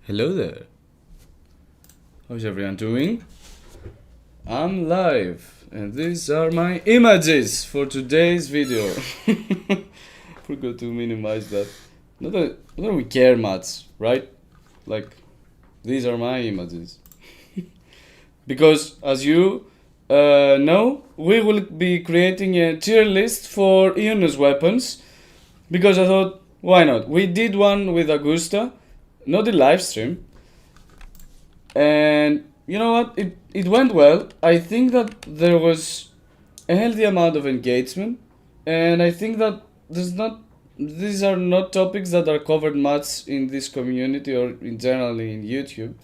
Hello there. How's everyone doing? I'm live, and these are my images for today's video. Forgot to minimize that. Not that we care much, right? Like, these are my images. Because, as you know, we will be creating a tier list for Iuno's weapons. Because I thought, why not? We did one with Augusta, not the live stream. And you know what? It went well. I think that there was a healthy amount of engagement, and I think that these are not topics that are covered much in this community or in generally in YouTube.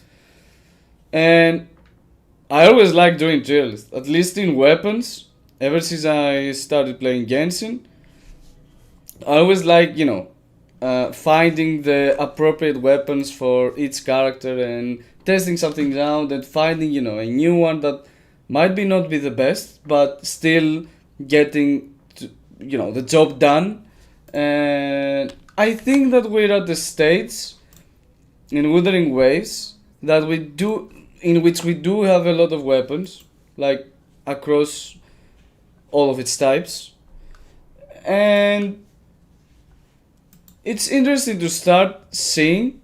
And I always like doing tier lists, at least in weapons. Ever since I started playing Genshin, I always like finding the appropriate weapons for each character and testing something out and finding a new one that might be not be the best but still getting the job done. And I think that we're at the stage in Wuthering Waves that we do in which we do have a lot of weapons, like across all of its types. And it's interesting to start seeing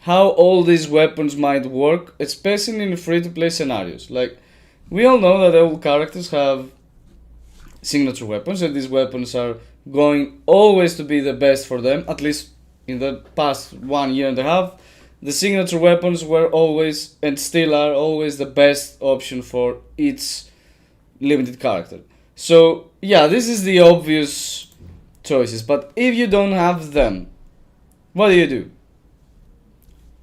how all these weapons might work, especially in free-to-play scenarios. Like, we all know that all characters have signature weapons, and these weapons are going always to be the best for them. At least in the past 1 year and a half, the signature weapons were always, and still are always, the best option for each limited character. So yeah, this is the obvious choices. But if you don't have them, what do?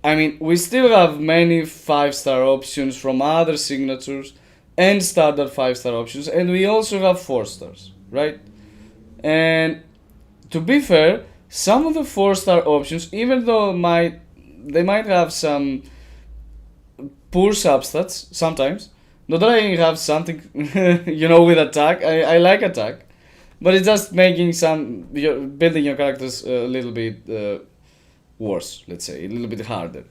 I mean, we still have many 5-star options from other signatures and standard 5-star options, and we also have 4 stars, right? And to be fair, some of the 4-star options, even though they might have some poor substats sometimes. Not that I have something, with attack. I like attack, but it's just making building your characters a little bit worse, let's say, a little bit harder.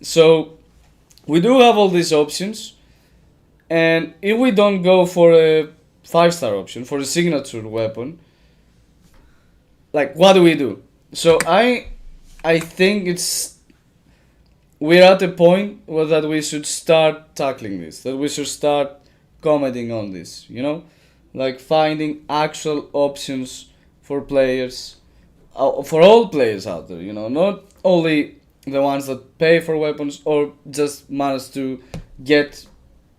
So we do have all these options, and if we don't go for a 5-star option, for a signature weapon, like, what do? So I think we're at a point where that we should start tackling this, that we should start commenting on this, like finding actual options for players, for all players out there, not only the ones that pay for weapons or just manage to get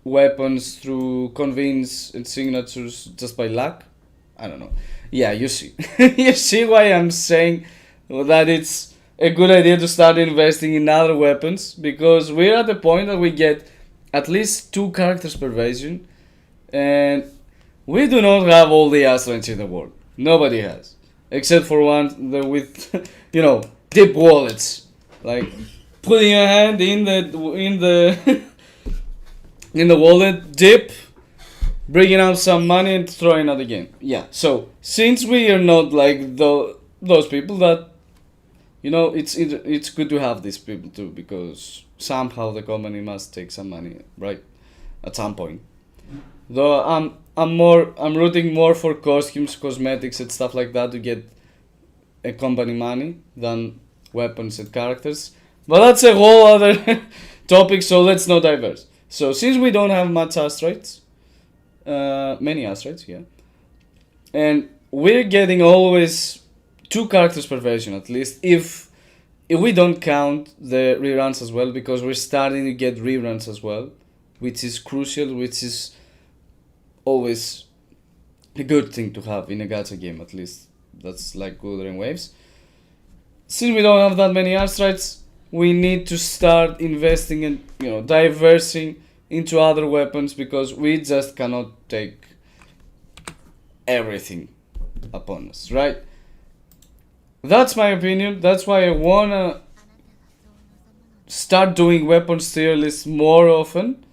weapons through convenience and signatures just by luck. I don't know. Yeah, you see. You see why I'm saying that it's a good idea to start investing in other weapons, because we're at the point that we get at least 2 characters per version, and we do not have all the asteroids in the world. Nobody has, except for one with deep wallets, like putting your hand in the in the wallet, dip, bringing out some money and throwing out again. Yeah. So since we are not like those people, that it's good to have these people too, because somehow the company must take some money, right? At some point. Though I'm rooting more for costumes, cosmetics, and stuff like that to get a company money than weapons and characters. But that's a whole other topic, so let's not diverse. So since we don't have much asteroids, many asteroids, yeah, and we're getting always 2 characters per version at least, if we don't count the reruns as well, because we're starting to get reruns as well, which is crucial, which is always a good thing to have in a gacha game. At least that's like Wuthering Waves. Since we don't have that many asteroids, we need to start investing in diversing into other weapons, because we just cannot take everything upon us, right? That's my opinion. That's why I wanna start doing weapons tier lists more often,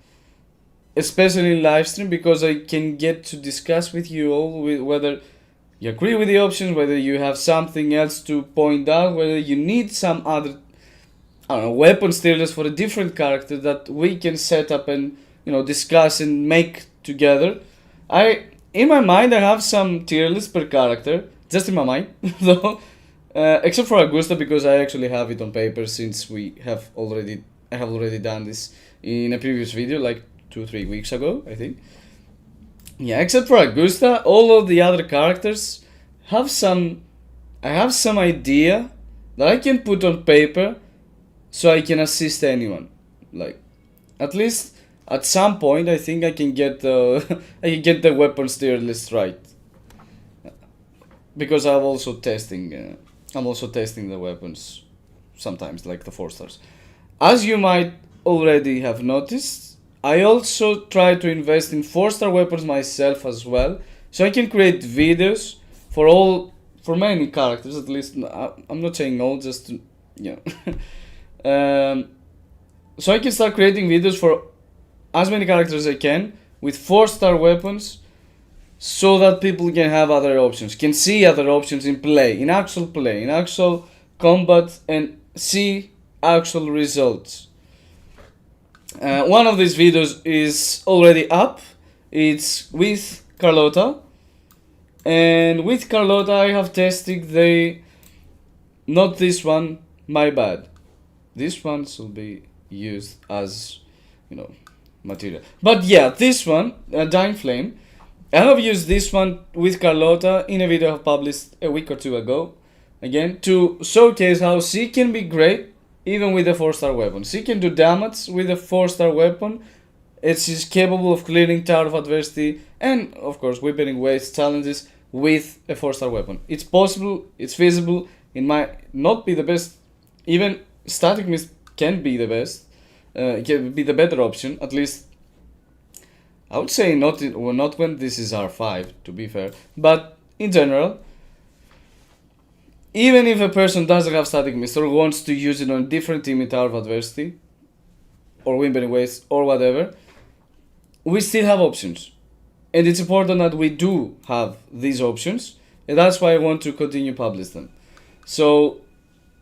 especially in live stream, because I can get to discuss with you all whether you agree with the options, whether you have something else to point out, whether you need some other I don't know, weapons tier list for a different character that we can set up and, you know, discuss and make together. In my mind, I have some tier lists per character, just in my mind, though, except for Augusta, because I actually have it on paper since I have already done this in a previous video, like 2-3 weeks ago, I think. Yeah, except for Augusta, all of the other characters I have some idea that I can put on paper so I can assist anyone. Like, at least at some point, I think I can get the I can get the weapons tier list right, because I'm also testing the weapons sometimes, like the 4 stars. As you might already have noticed, I also try to invest in 4-star weapons myself as well, so I can create videos for many characters at least. I'm not saying all, just to, you know. So I can start creating videos for as many characters as I can with 4-star weapons, so that people can have other options, can see other options in actual combat, and see actual results. One of these videos is already up. It's with Carlota, and with Carlota I have tested not this one, my bad. This one should be used as, you know, material. But yeah, this one, Dying Flame, I have used this one with Carlota in a video I have published a week or 2 ago, again, to showcase how she can be great even with a 4-star weapon. She can do damage with a 4-star weapon, and she's capable of clearing Tower of Adversity and, of course, Wuthering Waves challenges with a 4-star weapon. It's possible, it's feasible. It might not be the best, even Static Mist can be the best, can be the better option, at least. I would say not when this is R5, to be fair, but in general, even if a person doesn't have Static Mist or wants to use it on a different team in Tower of Adversity, or Wuthering Waves, or whatever, we still have options. And it's important that we do have these options, and that's why I want to continue publish them. So,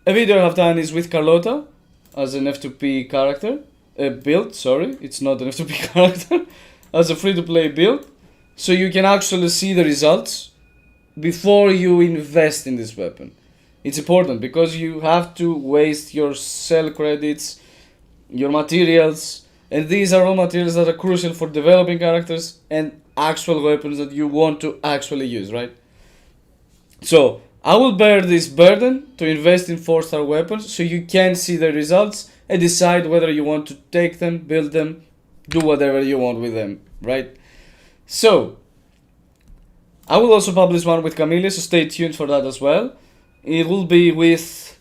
a video I have done is with Carlota as an F2P character, build, sorry, it's not an F2P character, as a free-to-play build, so you can actually see the results before you invest in this weapon. It's important because you have to waste your sell credits, your materials, and these are all materials that are crucial for developing characters and actual weapons that you want to actually use, right? So, I will bear this burden to invest in 4-star weapons so you can see the results and decide whether you want to take them, build them, do whatever you want with them, right? So, I will also publish one with Camellia, so stay tuned for that as well. It will be with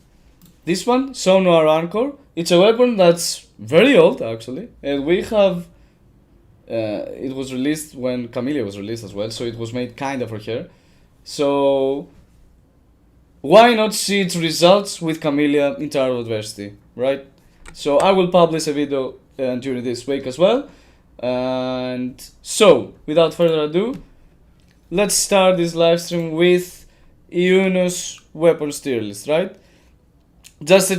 this one, Sonar Anchor. It's a weapon that's very old, actually, and we have... it was released when Camellia was released as well, so it was made kinda for her. So, why not see its results with Camellia in Tower of Adversity, right? So, I will publish a video during this week as well. And so, without further ado, let's start this live stream with Iuno's weapons tier list, right? Just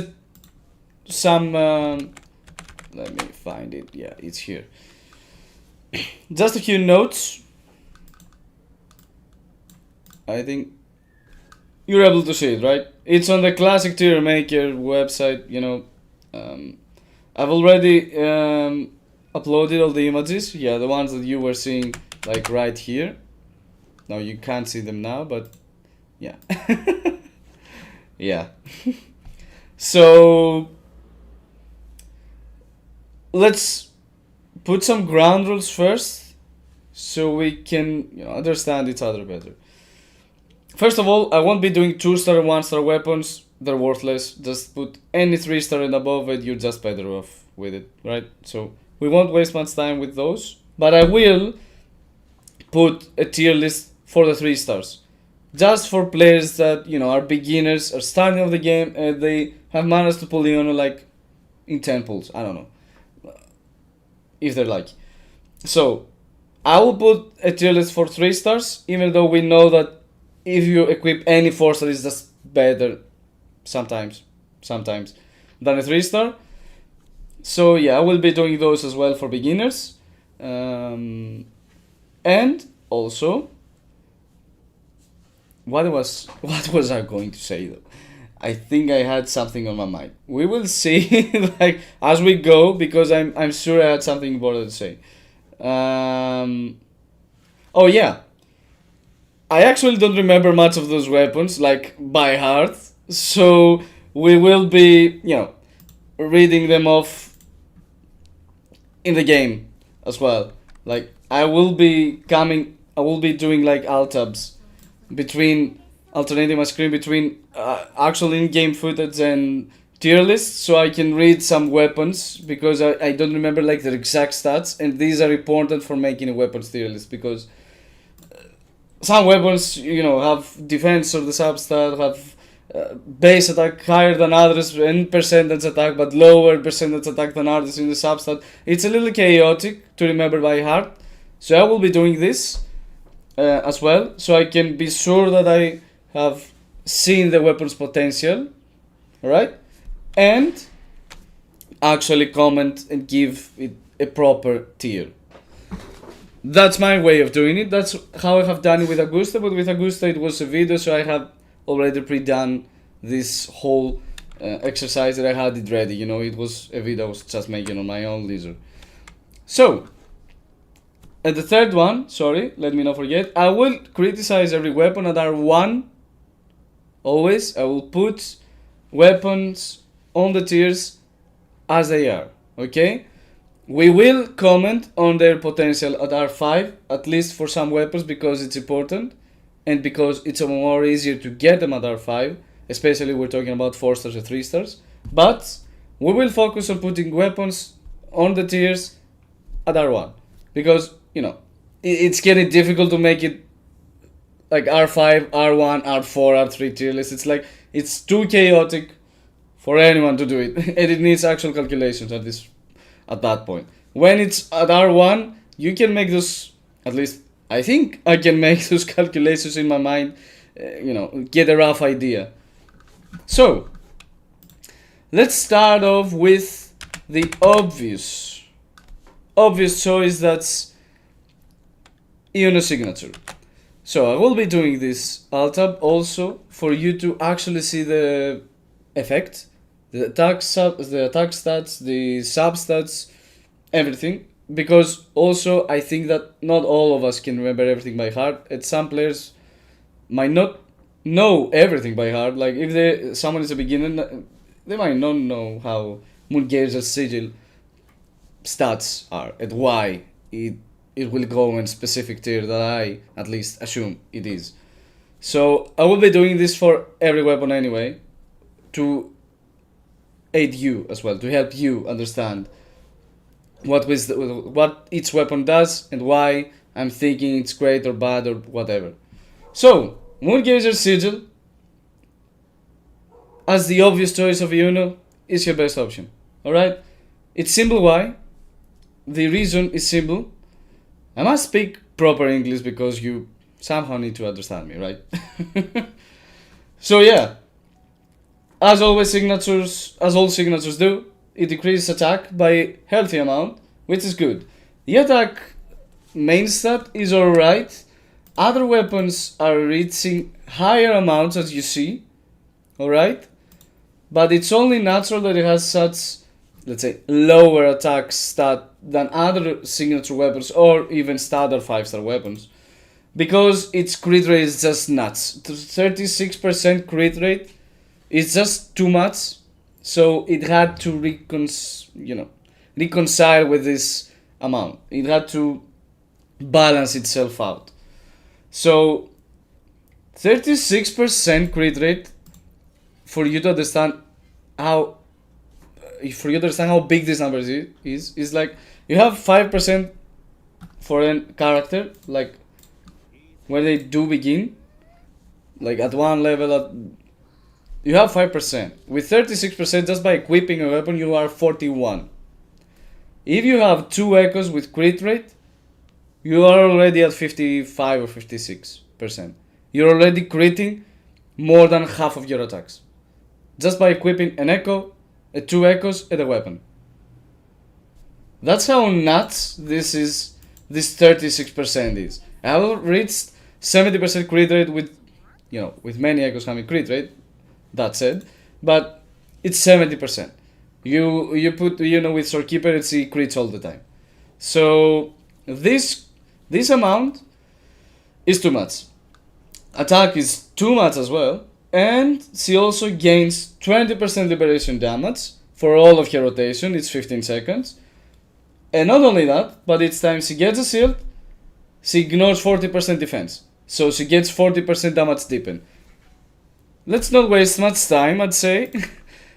some... let me find it. Yeah, it's here. Just a few notes. I think you're able to see it, right? It's on the Classic Tier Maker website, you know. I've already uploaded all the images. Yeah, the ones that you were seeing, like right here. No, you can't see them now, but yeah. Yeah. So, let's put some ground rules first, so we can, you know, understand each other better. First of all, I won't be doing 2-star and 1-star weapons. They're worthless. Just put any 3-star and above it, you're just better off with it, right? So, we won't waste much time with those. But I will put a tier list for the 3-stars. Just for players that, you know, are beginners, are starting off the game, and they have managed to pull Iuno like in 10 pulls. I don't know. If they're lucky. So, I will put a tier list for 3-stars, even though we know that if you equip any 4-star, it's just better sometimes. than a 3-star. So yeah, I will be doing those as well for beginners. And also, what was I going to say though? I think I had something on my mind. We will see like as we go, because I'm sure I had something important to say. Oh yeah, I actually don't remember much of those weapons like by heart, so we will be reading them off in the game as well. Like I will be doing like alt tabs between alternating my screen between actual in-game footage and tier lists, so I can read some weapons, because I don't remember like their exact stats, and these are important for making a weapons tier list, because some weapons have defense or the substat, have base attack higher than others and percentage attack, but lower percentage attack than others in the substat. It's a little chaotic to remember by heart, so I will be doing this as well, so I can be sure that I have seen the weapon's potential, alright? And actually comment and give it a proper tier. That's my way of doing it. That's how I have done it with Augusta, but with Augusta it was a video, so I had already pre-done this whole exercise that I had it ready. It was a video I was just making on my own leisure. So, and the third one, sorry, let me not forget, I will criticize every weapon at R1. Always, I will put weapons on the tiers as they are, okay? We will comment on their potential at R5, at least for some weapons, because it's important, and because it's more easier to get them at R5, especially we're talking about 4 stars or 3 stars. But we will focus on putting weapons on the tiers at R1, because, it's getting difficult to make it like R5, R1, R4, R3 tier list. It's like, it's too chaotic for anyone to do it, and it needs actual calculations at that point. When it's at R1, you can make those, at least I think I can make those calculations in my mind, get a rough idea. So, let's start off with the obvious choice, that's Iuno signature. So I will be doing this alt tab also for you to actually see the effect, the attack stats, the substats, everything. Because also I think that not all of us can remember everything by heart, and some players might not know everything by heart. Like if someone is a beginner, they might not know how Moongazer's sigil stats are and why it will go in specific tier that I at least assume it is. So I will be doing this for every weapon anyway, to aid you as well, to help you understand what each weapon does and why I'm thinking it's great or bad or whatever. So, Moongazer's sigil, as the obvious choice of Iuno, is your best option. Alright? It's simple why. The reason is simple. I must speak proper English because you somehow need to understand me, right? So yeah, as all signatures do, it decreases attack by a healthy amount, which is good. The attack main stat is alright. Other weapons are reaching higher amounts, as you see, alright? But it's only natural that it has such, let's say, lower attack stat than other signature weapons or even standard 5-star weapons, because its crit rate is just nuts. 36% crit rate is just too much, so it had to reconcile with this amount. It had to balance itself out. So 36% crit rate, for you to understand how big this number is like, you have 5% for a character, like when they do begin, like at one level, you have 5%. With 36%, just by equipping a weapon, you are 41. If you have 2 echoes with crit rate, you are already at 55 or 56%. You're already critting more than half of your attacks, just by equipping an echo 2 echoes and a weapon. That's how nuts this 36% is. I have reached 70% crit rate with, with many echoes having crit rate, that said, but it's 70%. You put, with Storekeeper, it's crits all the time. So this amount is too much. Attack is too much as well, and she also gains 20% liberation damage for all of her rotation. It's 15 seconds. And not only that, but each time she gets a shield, she ignores 40% defense. So she gets 40% damage deepen. Let's not waste much time, I'd say.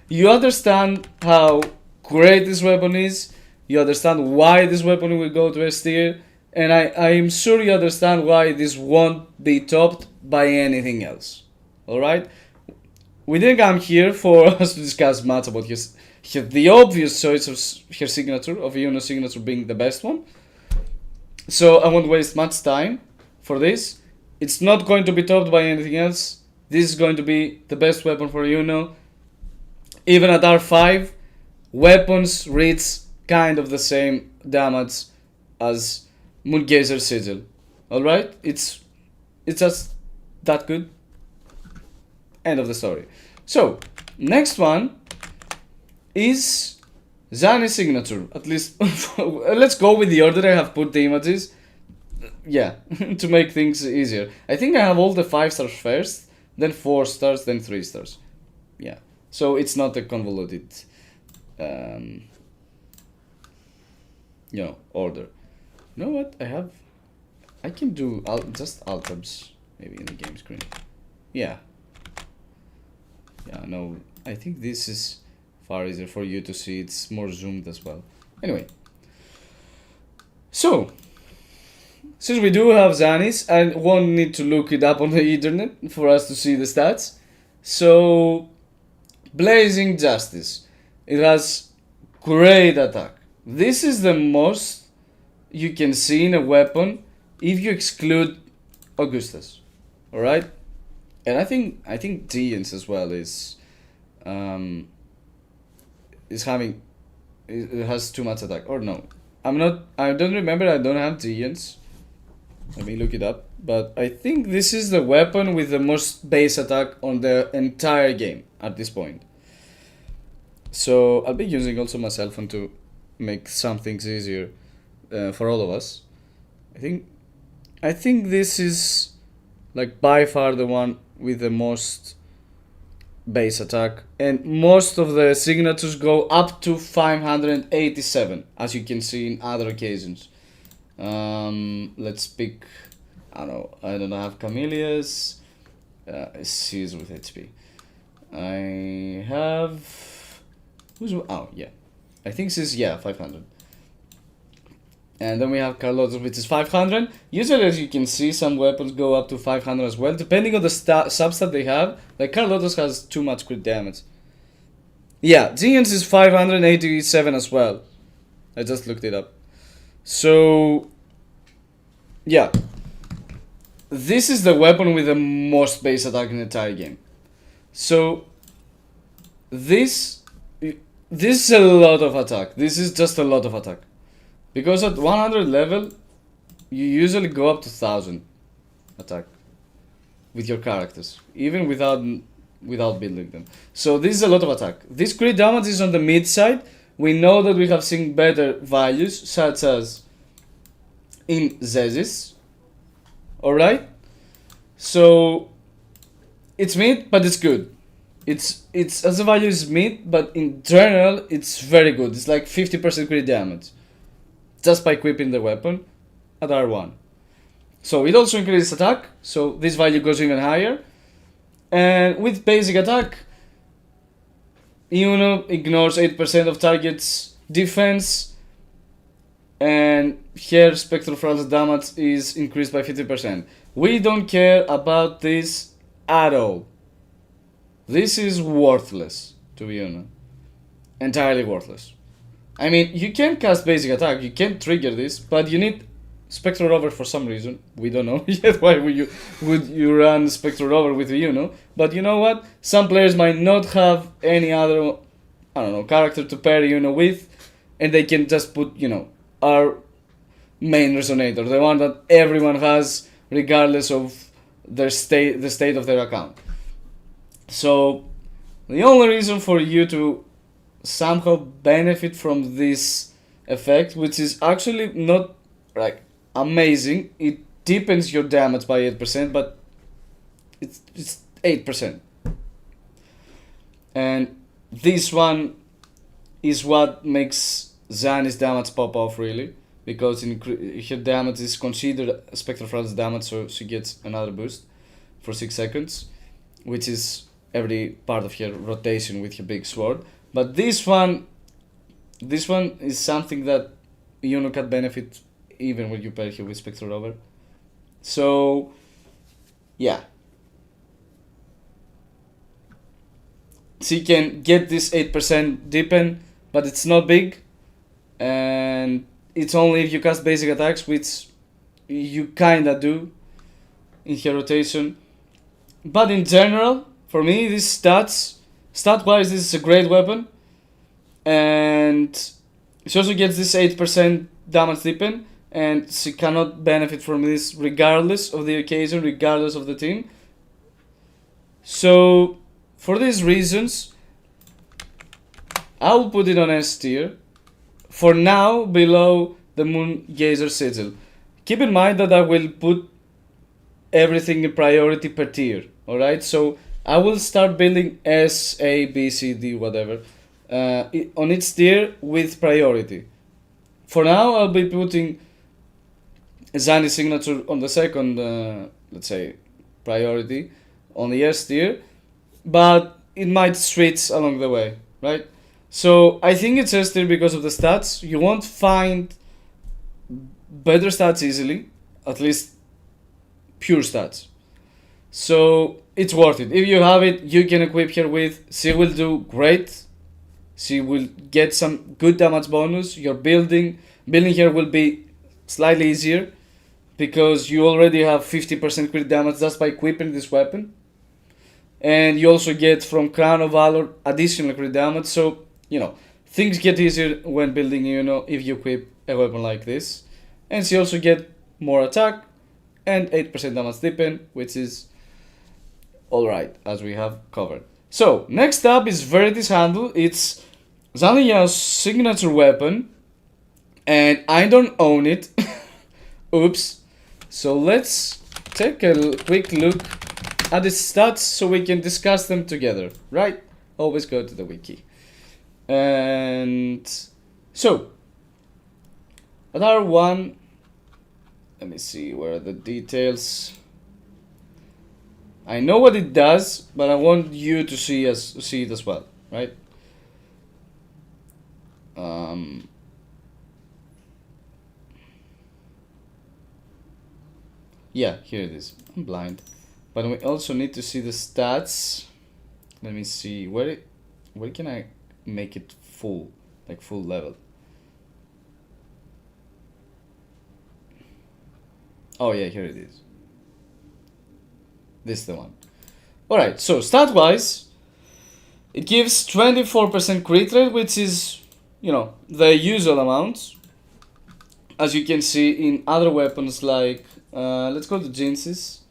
You understand how great this weapon is. You understand why this weapon will go to S tier. And I am sure you understand why this won't be topped by anything else. Alright? We didn't come here for us to discuss much about the obvious choice of her signature, of Iuno's signature being the best one. So I won't waste much time for this. It's not going to be topped by anything else. This is going to be the best weapon for Iuno. Even at R5, weapons reach kind of the same damage as Moongazer Sigil. Alright? It's just that good. End of the story. So, next one is Zani's signature. At least, let's go with the order I have put the images. Yeah, to make things easier. I think I have all the 5 stars first, then 4 stars, then 3 stars. Yeah, so it's not a convoluted, order. You know what? I can do just alt tabs maybe in the game screen. Yeah, no, I think this is far easier for you to see. It's more zoomed as well. Anyway, so since we do have Zanis, I won't need to look it up on the internet for us to see the stats. So, Blazing Justice. It has great attack. This is the most you can see in a weapon if you exclude Augustus. Alright? And I think Giants as well is having, it has too much attack. Or no, I don't remember, I don't have Giants. Let me look it up. But I think this is the weapon with the most base attack on the entire game at this point. So I'll be using also my cell phone to make some things easier for all of us. I think this is like by far the one with the most base attack, and most of the signatures go up to 587, as you can see in other occasions. Let's pick, I don't have Camellias. She's with HP. I have, I think this is 500. And then we have Carlotta's, which is 500. Usually, as you can see, some weapons go up to 500 as well, depending on the substat they have. Like Carlotta's has too much crit damage. Yeah, Giants is 587 as well. I just looked it up. So, yeah. This is the weapon with the most base attack in the entire game. So, this is a lot of attack. This is just a lot of attack. Because at 100 level, you usually go up to 1000 attack with your characters, even without building them. So this is a lot of attack. This crit damage is on the mid side. We know that we have seen better values, such as in Zezis. Alright? So it's mid, but it's good. It's as a value is mid, but in general it's very good. It's like 50% crit damage, just by equipping the weapon at R1. So it also increases attack, so this value goes even higher. And with basic attack, Iuno ignores 8% of target's defense, and here Spectral Fragile damage is increased by 50%. We don't care about this at all. This is worthless to Iuno. Entirely worthless. I mean, you can cast basic attack, you can trigger this, but you need Spectral Rover for some reason. We don't know yet why would you run Spectral Rover with Iuno. But you know what? Some players might not have any other I don't know, character to pair Iuno with, and they can just put, our main resonator, the one that everyone has regardless of the state of their account. So the only reason for you to somehow benefit from this effect, which is actually not like amazing, it deepens your damage by 8%, but it's 8%. And this one is what makes Zani's damage pop off, really, because her damage is considered Spectral Frag's damage, so she gets another boost for 6 seconds, which is every part of her rotation with her big sword. But this one is something that Iuno can benefit even when you pair her with Spectral Rover. So, yeah. She can get this 8% deepen, but it's not big, and it's only if you cast basic attacks, which you kinda do in her rotation. But in general, for me, this stat-wise, this is a great weapon, and she also gets this 8% damage deepen, and she cannot benefit from this regardless of the occasion, regardless of the team. So, for these reasons, I will put it on S tier. For now, below the Moon Gazer Sigil. Keep in mind that I will put everything in priority per tier. Alright, so I will start building S, A, B, C, D, whatever, on each tier with priority. For now, I'll be putting Zani's signature on the second, let's say, priority, on the S tier, but it might switch along the way, right? So I think it's S tier because of the stats. You won't find better stats easily, at least pure stats. So it's worth it. If you have it, you can equip her with. She will do great. She will get some good damage bonus. Your building here will be slightly easier because you already have 50% crit damage just by equipping this weapon. And you also get from Crown of Valor additional crit damage. So, things get easier when building if you equip a weapon like this. And she also get more attack and 8% damage deepen, which is alright, as we have covered. So, next up is Verity's Handle. It's Zaniya's signature weapon, and I don't own it. Oops. So let's take a quick look at the stats so we can discuss them together, right? Always go to the wiki. And so, at R1, let me see, where are the details? I know what it does, but I want you to see it as well, right? Yeah, here it is. I'm blind, but we also need to see the stats. Let me see where can I make it full, like full level. Oh yeah, here it is. This is the one. Alright, so stat-wise, it gives 24% crit rate, which is, the usual amount. As you can see in other weapons like, let's go to Jinx's.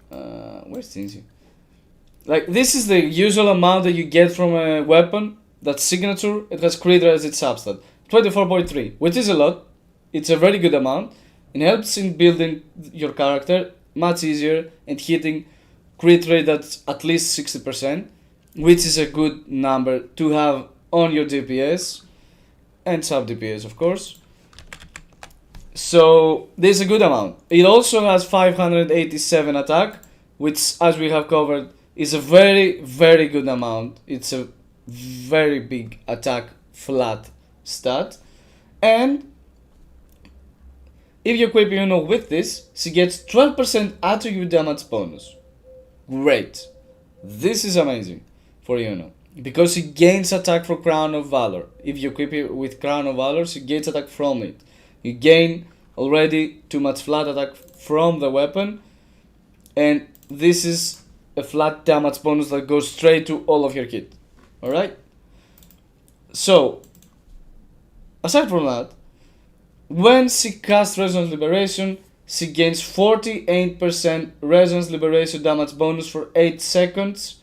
Where's Jinxie? Like, this is the usual amount that you get from a weapon that's signature. It has crit rate as its substat. 24.3, which is a lot. It's a very good amount. It helps in building your character much easier and hitting crit rate at least 60%, which is a good number to have on your DPS and sub-DPS, of course. So this is a good amount. It also has 587 attack, which, as we have covered, is a very, very good amount. It's a very big attack flat stat. And if you equip Iuno with this, she gets 12% attribute damage bonus. Great. This is amazing for Iuno, because she gains attack from Crown of Valor. If you equip it with Crown of Valor, she gains attack from it. You gain already too much flat attack from the weapon, and this is a flat damage bonus that goes straight to all of your kit. Alright? So, aside from that, when she casts Resonance Liberation, she gains 48% Resonance Liberation damage bonus for 8 seconds.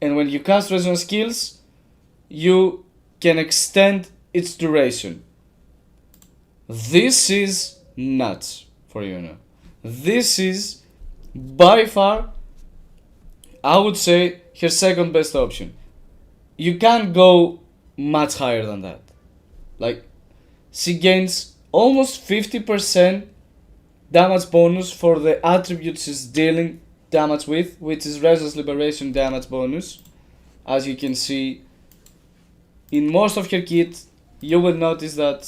And when you cast Resonance skills, you can extend its duration. This is nuts for Iuno. This is by far, I would say, her second best option. You can't go much higher than that. Like, she gains almost 50% damage bonus for the attribute she's dealing damage with, which is Resonance Liberation damage bonus. As you can see, in most of her kit, you will notice that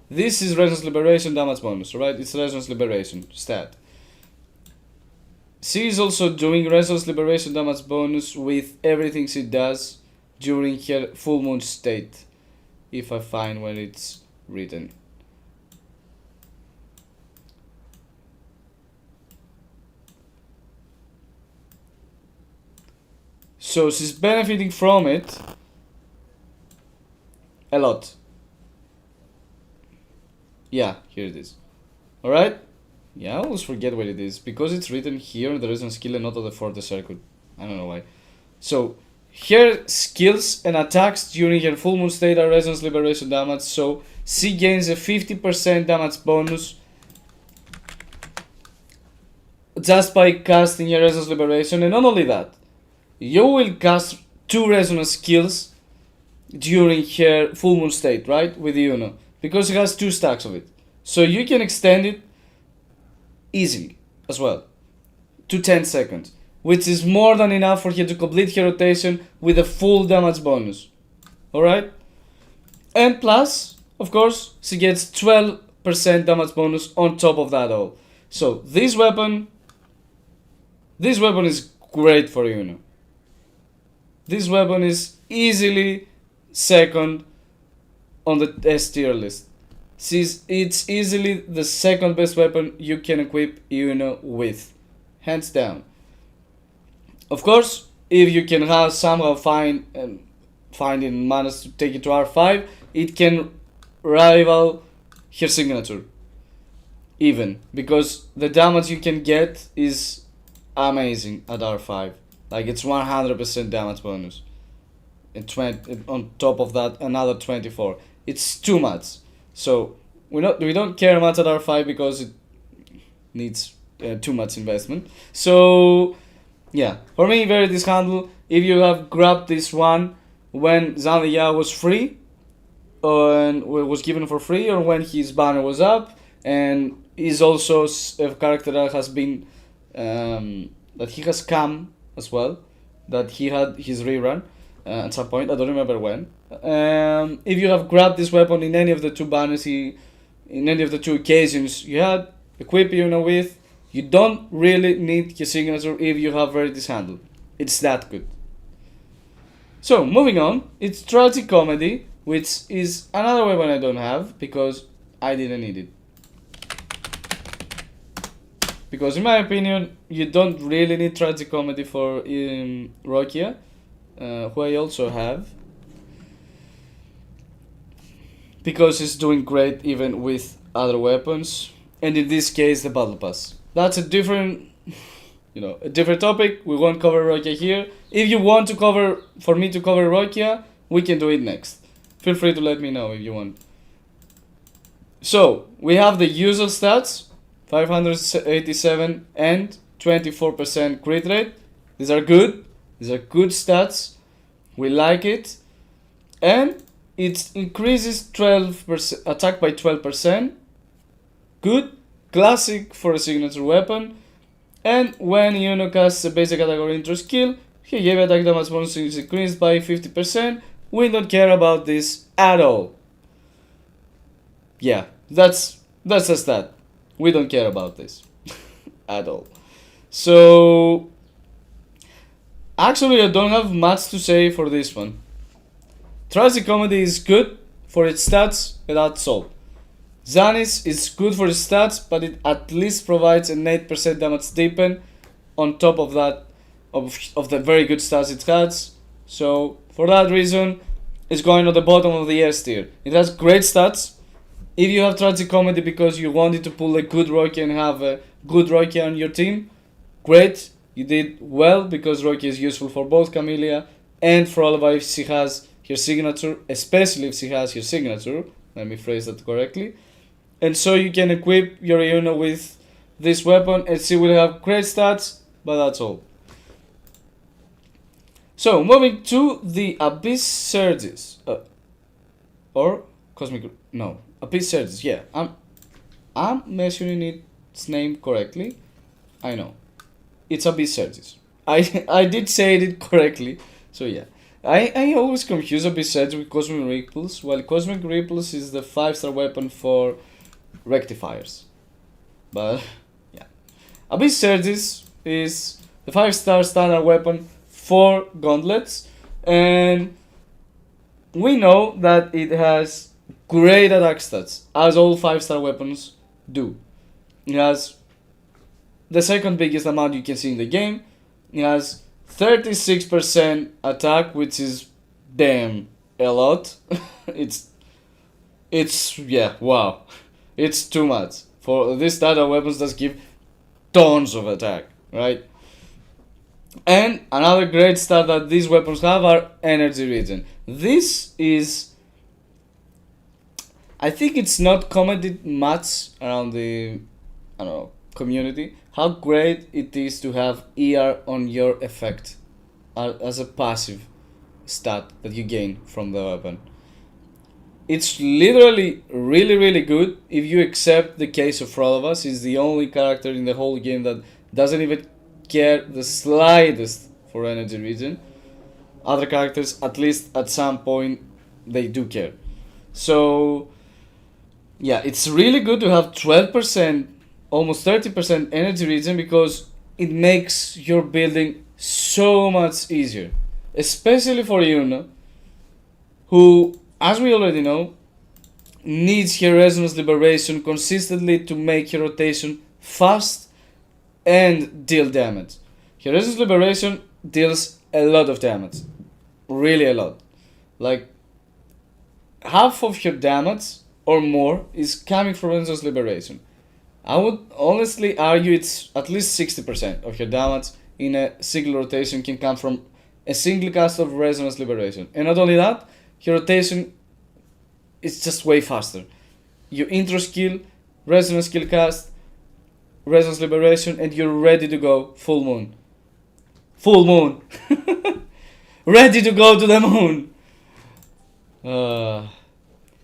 this is Resonance Liberation damage bonus, right? It's Resonance Liberation stat. She is also doing Resonance Liberation damage bonus with everything she does during her full moon state, if I find where it's written. So she's benefiting from it a lot. Yeah, here it is. Alright? Yeah, I always forget where it is, because it's written here, there isn't skill and not on the forte circuit. I don't know why. So, her skills and attacks during her full moon state are Resonance Liberation damage, so she gains a 50% damage bonus just by casting her Resonance Liberation. And not only that, you will cast 2 Resonance skills during her full moon state, right? With Iuno, because she has 2 stacks of it. So you can extend it easily as well to 10 seconds, which is more than enough for her to complete her rotation with a full damage bonus. Alright? And plus, of course, she gets 12% damage bonus on top of that all. So this weapon is great for Iuno. This weapon is easily second on the S tier list. It's easily the second best weapon you can equip Iuno with, hands down. Of course, if you can somehow find and manage to take it to R5, it can rival her signature, even, because the damage you can get is amazing at R5. Like, it's 100% damage bonus, and on top of that another 24. It's too much. So we don't care much at R5 because it needs too much investment. So yeah, for me, very dishandle. If you have grabbed this one when Zanlia was free, and was given for free, or when his banner was up, and is also a character that has been that he has come as well, that he had his rerun at some point. I don't remember when. If you have grabbed this weapon in any of the 2 banners, in any of the 2 occasions you had, equip Iuno with, you don't really need his signature if you have very dishandle. It's that good. So, moving on, it's Tragic Comedy, which is another weapon I don't have because I didn't need it. Because in my opinion, you don't really need Tragic Comedy for Rokia, who I also have, because it's doing great even with other weapons, and in this case the Battle Pass. That's a different topic. We won't cover Rokia here. If you want for me to cover Rokia, we can do it next. Feel free to let me know if you want. So, we have the usual stats, 587 and 24% crit rate. These are good. These are good stats. We like it. And it increases 12% attack by 12%. Good. Classic for a signature weapon. And when Iuno casts a basic category intro skill, he gave attack damage bonus is increased by 50%. We don't care about this at all. Yeah, that's a stat. We don't care about this at all. So actually, I don't have much to say for this one. Tragic Comedy is good for its stats, and that's all. Zanis is good for its stats, but it at least provides an 8% damage deepen on top of that of the very good stats it has. So for that reason, it's going on the bottom of the S tier. It has great stats. If you have tragic comedy because you wanted to pull a good Rocky and have a good Rocky on your team, great. You did well because Rocky is useful for both Camellia and Frolova if she has her signature, especially if she has her signature. Let me phrase that correctly. And so you can equip your Iuno with this weapon and she will have great stats, but that's all. So moving to the Abyss Surges. Or Cosmic... No. Abyss Surges, yeah. I'm mentioning its name correctly. I know. It's Abyss Surges. I did say it correctly. So yeah. I always confuse Abyss Surges with Cosmic Ripples, while Cosmic Ripples is the 5-star weapon for rectifiers. But yeah. Abyss Surges is the 5-star standard weapon for gauntlets, and we know that it has great attack stats, as all 5-star weapons do. It has the second biggest amount you can see in the game. It has 36% attack, which is damn a lot. it's yeah, wow. It's too much. For this standard weapons does give tons of attack, right? And another great stat that these weapons have are energy regen. This is... I think it's not commented much around the, I don't know, community, how great it is to have ER on your effect as a passive stat that you gain from the weapon. It's literally really good if you accept the case of Frolova. She's the only character in the whole game that doesn't even care the slightest for energy regen. Other characters, at least at some point, they do care. So yeah, it's really good to have 12%, almost 30% energy regen, because it makes your building so much easier. Especially for Iuno, who, as we already know, needs her Resonance Liberation consistently to make her rotation fast and deal damage. Her Resonance Liberation deals a lot of damage. Really a lot. Like, half of her damage or more is coming from Resonance Liberation. I would honestly argue it's at least 60% of her damage in a single rotation can come from a single cast of Resonance Liberation. And not only that, her rotation is just way faster. You intro skill, Resonance skill cast, Resonance Liberation, and you're ready to go full moon. Full moon! Ready to go to the moon!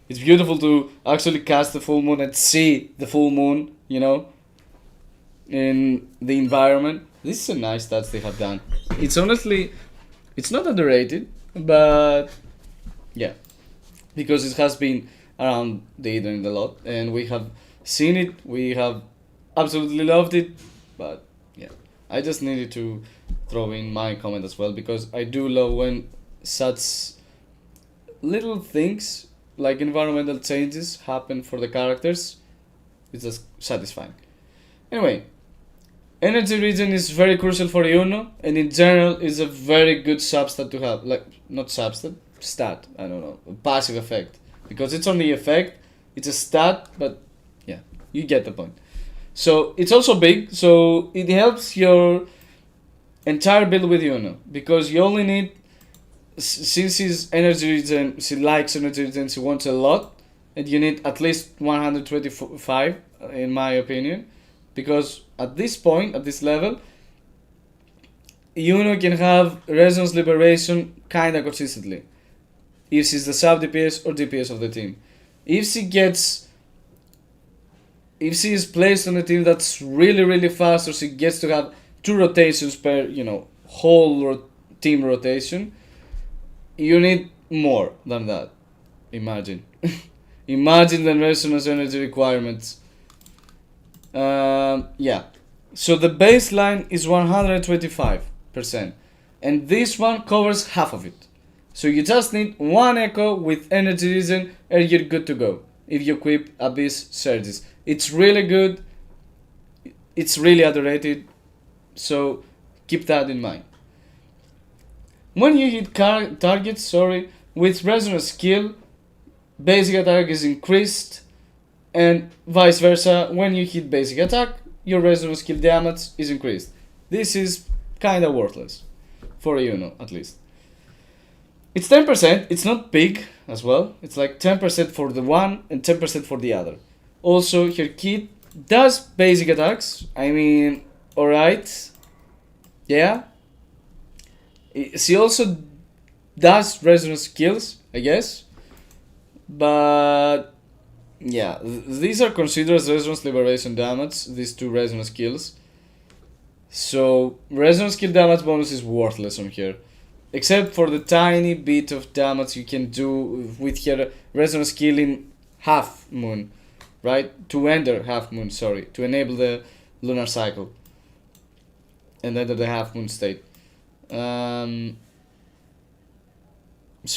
It's beautiful to actually cast the full moon and see the full moon, you know, in the environment. This is a nice stats they have done. It's honestly, it's not underrated, but yeah, because it has been around the internet a lot, and we have seen it, we have absolutely loved it, but yeah, I just needed to throw in my comment as well, because I do love when such little things like environmental changes happen for the characters. It's just satisfying. Anyway, energy regen is very crucial for Iuno, and in general is a very good substat to have. Like, not substat, stat, I don't know, a passive effect. Because it's only effect, it's a stat, but yeah, you get the point. So it's also big, so it helps your entire build with Iuno, because you only need, since she's energy regen, she likes energy regen, she wants a lot, and you need at least 125 in my opinion, because at this point, at this level, Iuno can have Resonance Liberation kinda consistently, if she's the sub-DPS or DPS of the team. If she is placed on a team that's really fast, or she gets to have 2 rotations per, you know, whole team rotation, you need more than that. Imagine. Imagine the Resonance energy requirements. Yeah. So the baseline is 125%. And this one covers half of it. So you just need 1 echo with energy regen and you're good to go. If you equip Abyss Surges. It's really good. It's really underrated. So keep that in mind. When you hit targets, sorry, with resonance skill, basic attack is increased, and vice versa. When you hit basic attack, your resonance skill damage is increased. This is kinda worthless for Iuno, at least. It's 10%. It's not big as well. It's like 10% for the one and 10% for the other. Also, her kit does basic attacks. I mean, alright. Yeah. She also does resonance skills, I guess. But yeah, these are considered as resonance liberation damage, these two resonance skills. So resonance skill damage bonus is worthless on here. Except for the tiny bit of damage you can do with her resonance skill in half moon, right? To enter half moon, sorry, to enable the lunar cycle and enter the half moon state. So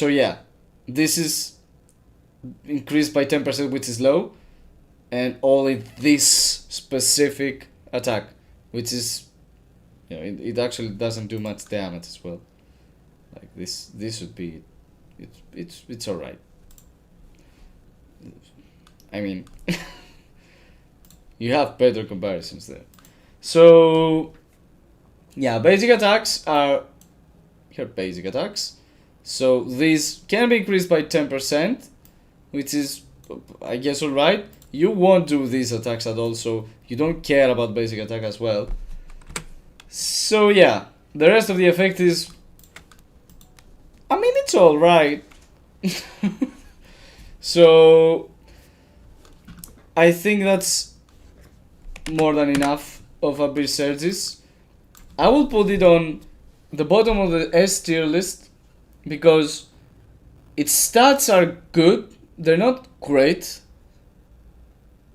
yeah, this is increased by 10%, which is low, and only this specific attack, which is, you know, it actually doesn't do much damage as well. Like this would be, it's alright. I mean, you have better comparisons there. So yeah, basic attacks are here. Basic attacks. So these can be increased by 10%, which is, I guess, alright. You won't do these attacks at all, so you don't care about basic attack as well. So yeah, the rest of the effect is, I mean, it's alright. So I think that's more than enough of Abyss Surges. I will put it on the bottom of the S tier list because its stats are good. They're not great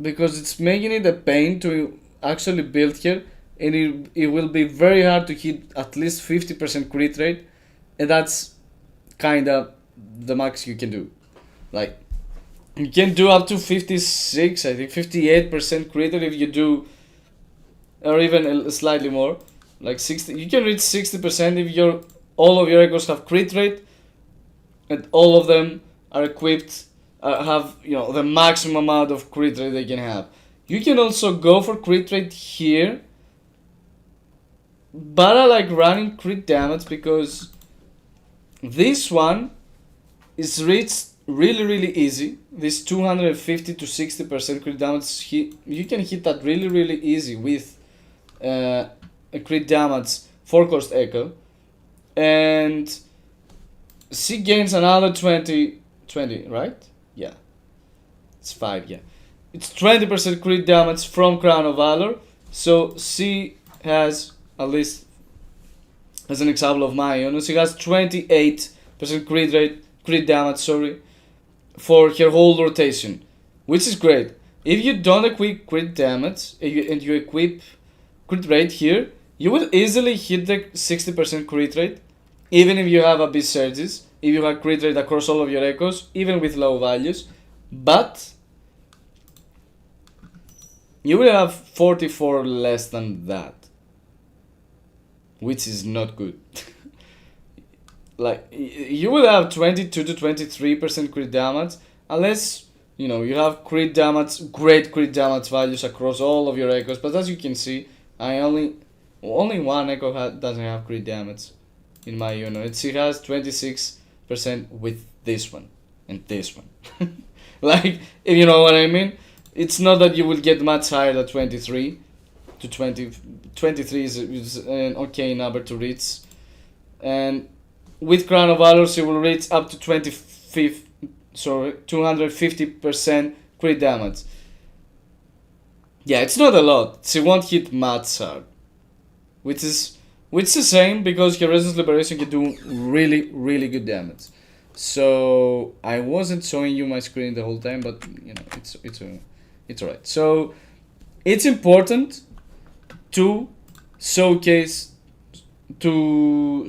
because it's making it a pain to actually build here, and it will be very hard to hit at least 50% crit rate, and that's kinda the max you can do. Like, you can do up to 56, I think 58% crit rate if you do, or even slightly more, like 60. You can reach 60% if all of your echoes have crit rate, and all of them are equipped, have, you know, the maximum amount of crit rate they can have. You can also go for crit rate here, but I like running crit damage because this one is reached really easy. This 250 to 60% crit damage, you can hit that really easy with a crit damage 4-cost echo, and she gains another 20, right? Yeah, it's 5, yeah. It's 20% crit damage from Crown of Valor, so she has, at least as an example of my Iuno, she has 28% crit damage, for her whole rotation, which is great. If you don't equip crit damage and you equip crit rate here, you will easily hit the 60% crit rate, even if you have Abyss Surges, if you have crit rate across all of your echoes, even with low values. But you will have 44 less than that, which is not good. Like, you will have 22 to 23% crit damage, unless, you know, you have great crit damage values across all of your echoes. But as you can see, only one echo doesn't have crit damage in my Iuno. She has 26% with this one and this one. Like, if you know what I mean. It's not that you will get much higher than 23 to 20. 23 is an okay number to reach, and with Crown of Valor she will reach up to 250% crit damage. Yeah, it's not a lot. She won't hit much hard, which is the same because her Resonance Liberation can do really good damage. So I wasn't showing you my screen the whole time, but you know, it's alright. So it's important to showcase, to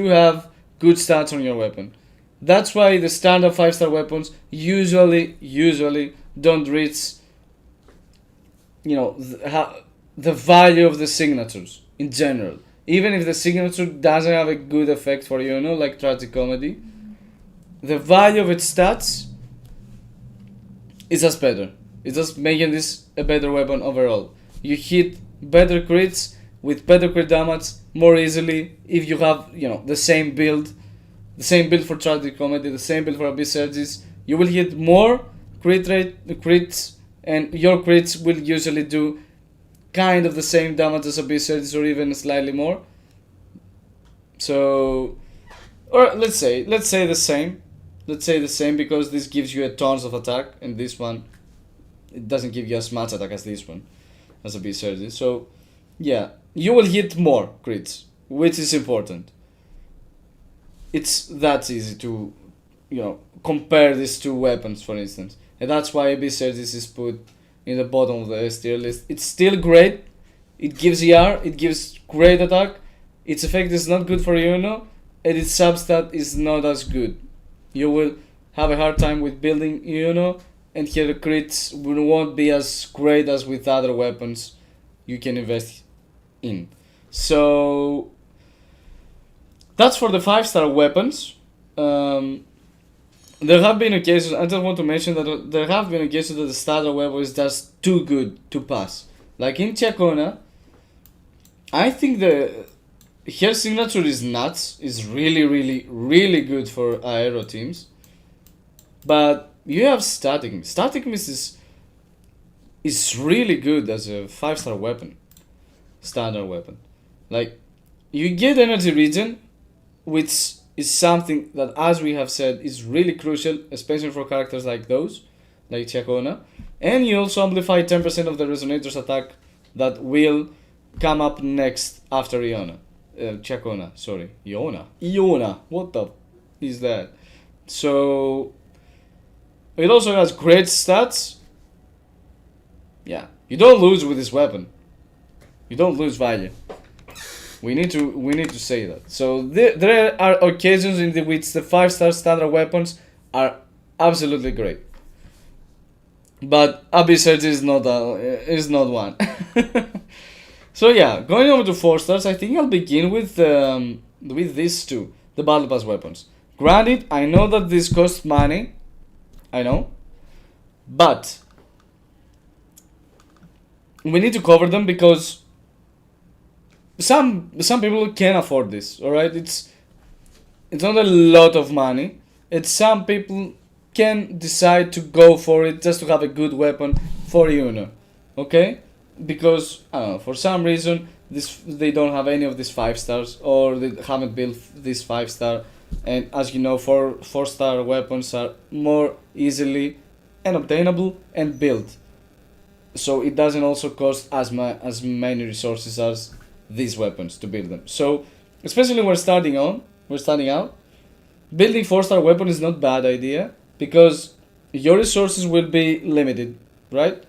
have good stats on your weapon. That's why the standard 5-star weapons usually don't reach, you know, the value of the signatures in general. even if the signature doesn't have a good effect for Iuno, like Tragic Comedy, the value of its stats is just better. It's just making this a better weapon overall. You hit better crits with better crit damage more easily if you have, the same build for Tragic Comedy, the same build for Abyss Surges. You will hit more crits, and your crits will usually do kind of the same damage as Abyss Surges or even slightly more. So, or let's say the same. Let's say the same, because this gives you a tons of attack, and this one, it doesn't give you as much attack as this one, as Abyss Surges. So, yeah, you will hit more crits, which is important. It's that easy to, compare these two weapons, for instance. And that's why Abyss Surges is put in the bottom of the S tier list. It's still great. It gives ER, it gives great attack. Its effect is not good for Iuno, and its substat is not as good. You will have a hard time with building Iuno, and here the crits won't be as great as with other weapons you can invest in. So that's for the 5-star weapons. There have been occasions, I just want to mention that there have been occasions that the starter weapon is just too good to pass. Like in Chacona, I think her signature is nuts, is really, really, really good for aero teams. But you have Static Mist. Static Mist is really good as a 5-star weapon, standard weapon. Like, you get Energy Regen, which is something that, as we have said, is really crucial, especially for characters like those, like Chacona. And you also amplify 10% of the Resonator's attack that will come up next after Iona. Chacona, sorry. Iona, what the is that? So, it also has great stats. Yeah, you don't lose with this weapon. You don't lose value. We need to say that. So there are occasions in which the 5-star standard weapons are absolutely great. But Abyss Surge is not one. So yeah, going over to 4-stars, I think I'll begin with these two, the Battle Pass weapons. Granted, I know that this costs money. I know. But we need to cover them because some people can afford this, alright? It's not a lot of money. It's some people can decide to go for it just to have a good weapon for Iuno, okay? Because, I don't know, for some reason they don't have any of these 5-stars, or they haven't built this 5-star, and as you know, 4-star weapons are more easily and obtainable and built. So it doesn't also cost as many resources as these weapons to build them. So, especially when we're starting out, building 4-star weapon is not bad idea, because your resources will be limited, right?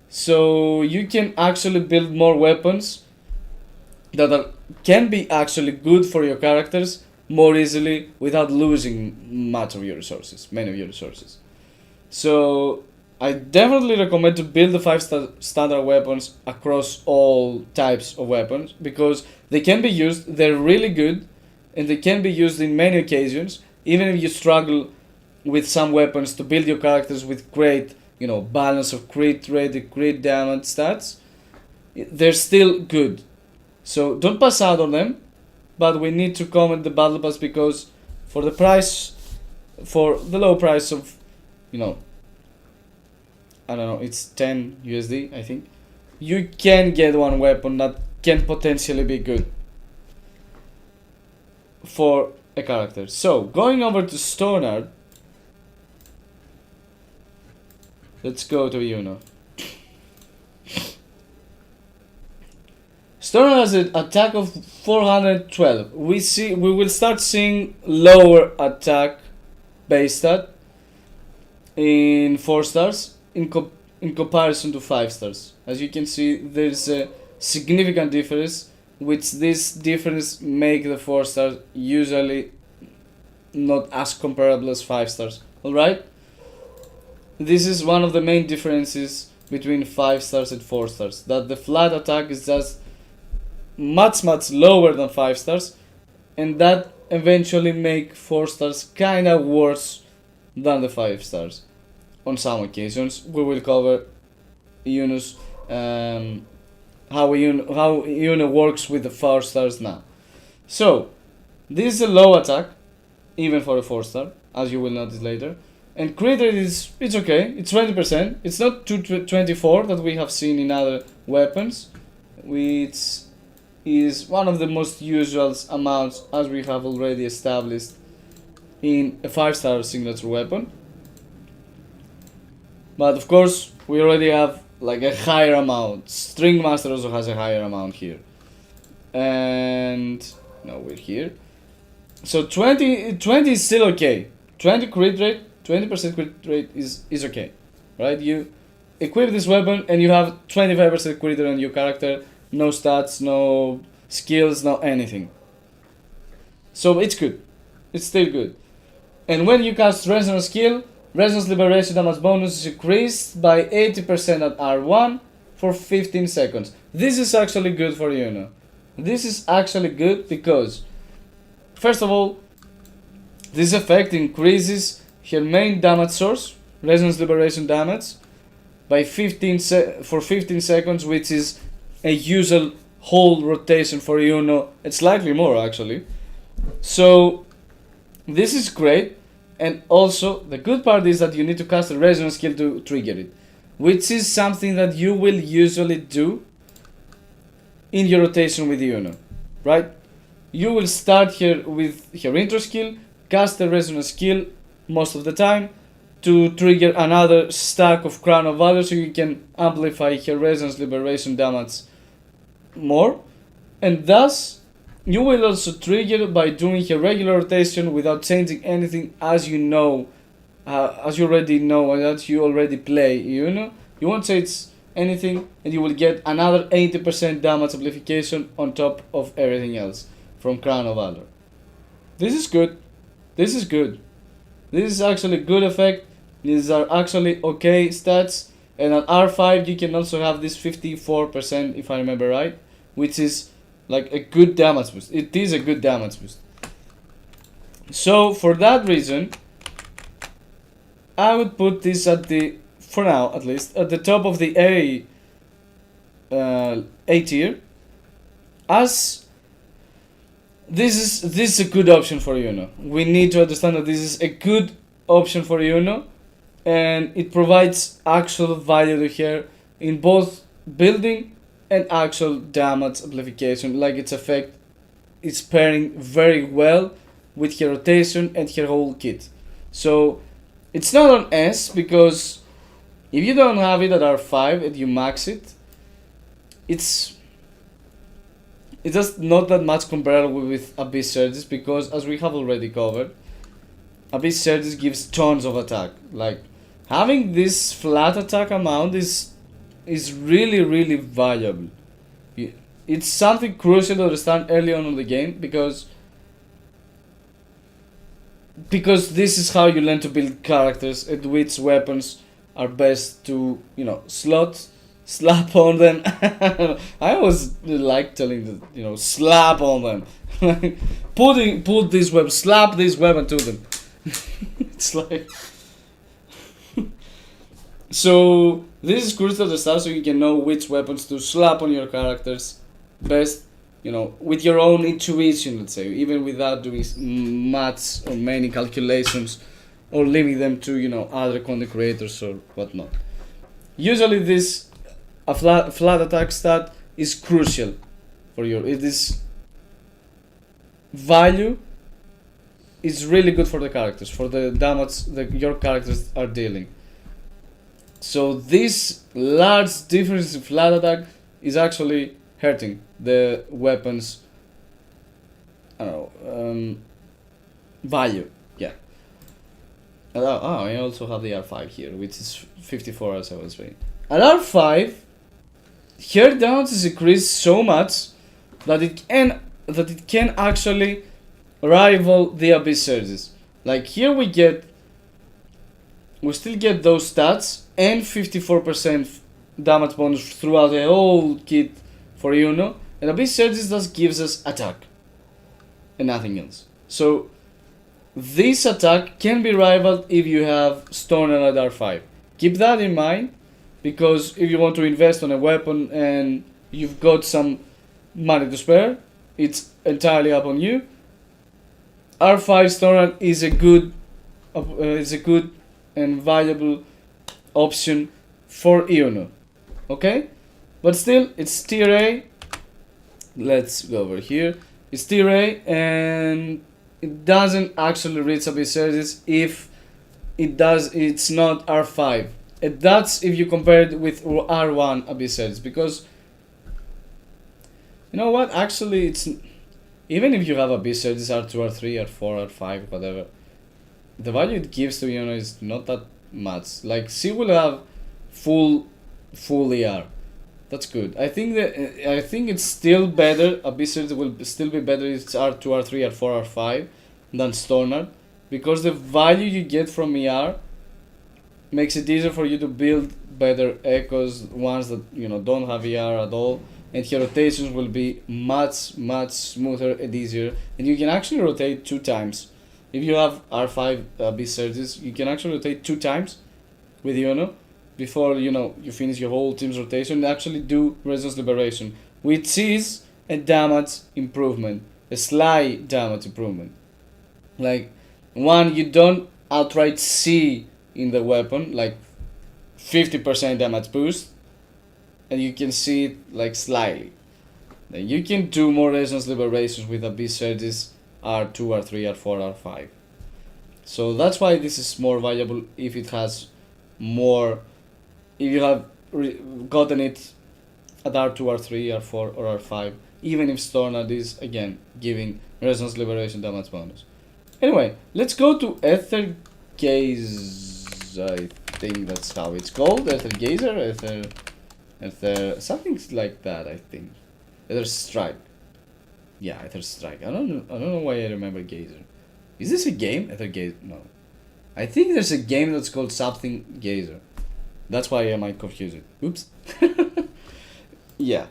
So you can actually build more weapons that can be actually good for your characters more easily without losing many of your resources. So I definitely recommend to build the 5-star standard weapons across all types of weapons, because they can be used, they're really good, and they can be used in many occasions, even if you struggle with some weapons to build your characters with great, balance of crit rate, crit damage stats. They're still good. So don't pass out on them, but we need to comment the battle pass, because for the low price of, I don't know, it's 10 USD, I think, you can get one weapon that can potentially be good for a character. So, going over to Stonard, let's go to Iuno. Stonard has an attack of 412. We will start seeing lower attack base stat in 4-stars in comparison to 5-stars. As you can see, there's a significant difference, which this difference make the 4-stars usually not as comparable as 5-stars. Alright? This is one of the main differences between 5-stars and 4-stars, that the flat attack is just much lower than 5 stars, and that eventually make 4 stars kinda worse than the 5 stars. On some occasions, we will cover Iuno's how Iuno works with the 4 stars now. So, this is a low attack, even for a 4 star, as you will notice later. And crit rate it's okay, it's 20%. It's not 24 that we have seen in other weapons, which is one of the most usual amounts, as we have already established in a 5 star signature weapon. But of course, we already have like a higher amount. String Master also has a higher amount here. And no, we're here. So 20 is still okay. 20 crit rate, 20% crit rate is okay. Right? You equip this weapon and you have 25% crit rate on your character. No stats, no skills, no anything. So it's good. It's still good. And when you cast Resonance skill, Resonance Liberation damage bonus is increased by 80% at R1 for 15 seconds. This is actually good for Iuno. This is actually good because, first of all, this effect increases her main damage source, Resonance Liberation damage, by 15 seconds, which is a usual whole rotation for Iuno. It's slightly more actually. So this is great. And also, the good part is that you need to cast a Resonance skill to trigger it, which is something that you will usually do in your rotation with Iuno, right? You will start here with her intro skill, cast a Resonance skill most of the time to trigger another stack of Crown of Valor so you can amplify her Resonance Liberation damage more, and thus you will also trigger by doing a regular rotation without changing anything, as you know, as you already know, and as you already play, you know. You won't change anything, and you will get another 80% damage amplification on top of everything else from Crown of Valor. This is good. This is good. This is actually a good effect. These are actually okay stats, and at R5 you can also have this 54%, if I remember right, which is like a good damage boost. It is a good damage boost. So for that reason, I would put this at the, for now at least, at the top of the A tier, as this is a good option for Iuno. We need to understand that this is a good option for Iuno, and it provides actual value to her in both building and actual damage amplification. Like its effect is pairing very well with her rotation and her whole kit. So it's not on S, because if you don't have it at R5 and you max it, it's just not that much comparable with Abyss Surges, because as we have already covered, Abyss Surges gives tons of attack. Like having this flat attack amount is really valuable. It's something crucial to understand early on in the game, because this is how you learn to build characters and which weapons are best to, you know, slap on them. I always like telling them, you know, slap on them. Put this weapon, slap this weapon to them. It's like so this is crucial to understand, so you can know which weapons to slap on your characters best, you know, with your own intuition, let's say, even without doing much or many calculations or leaving them to, you know, other content creators or whatnot. Usually this a flat attack stat is crucial for you. It is value is really good for the characters, for the damage that your characters are dealing. So this large difference in flat attack is actually hurting the weapons, I don't know, value, yeah. I also have the R5 here, which is 54 as I was saying. At R5, her damage is increased so much that it can actually rival the Abyss Surges. Like here we still get those stats and 54% damage bonus throughout the whole kit for Iuno, And Abyss Surges just gives us attack and nothing else. So this attack can be rivaled if you have Stoner at R5. Keep that in mind, because if you want to invest on a weapon and you've got some money to spare, it's entirely up on you. R5 Stoner is a good and valuable option for Iuno. Okay? But still, it's tier A. Let's go over here. It's tier A, and it doesn't actually reach Abyss Surges if it's not R5. And that's if you compare it with R1 Abyss Surges, because you know what? Actually, it's even if you have Abyss Surges R2, R3, R4, R5, whatever, the value it gives to Iuno is not that much. Like, C will have full ER. That's good. I think it's still better. Abyss Surges will still be better if it's R2, R3, R4, R5 than Stoner, because the value you get from ER makes it easier for you to build better echoes, ones that don't have ER at all, and your rotations will be much smoother and easier, and you can actually rotate 2 times. If you have R5 Abyss Surges, you can actually rotate 2 times with Iuno before you finish your whole team's rotation and actually do Resonance Liberation, which is a damage improvement, a slight damage improvement. Like, one, you don't outright see in the weapon, like 50% damage boost, and you can see it like slightly. Then you can do more Resonance Liberations with Abyss Surges R2, R3, R4, R5. So that's why this is more valuable if it has more, if you have gotten it at R2, R3, R4, or R5, even if Stornad is, again, giving Resonance Liberation damage bonus. Anyway, let's go to Ether Gaze, I think that's how it's called, Ether Gazer, Ether, something like that, I think. Ether Strike. Yeah, Ether Strike. I don't know why I remember Gazer. Is this a game? Ether Gazer? No. I think there's a game that's called something Gazer. That's why I might confuse it. Oops. Yeah,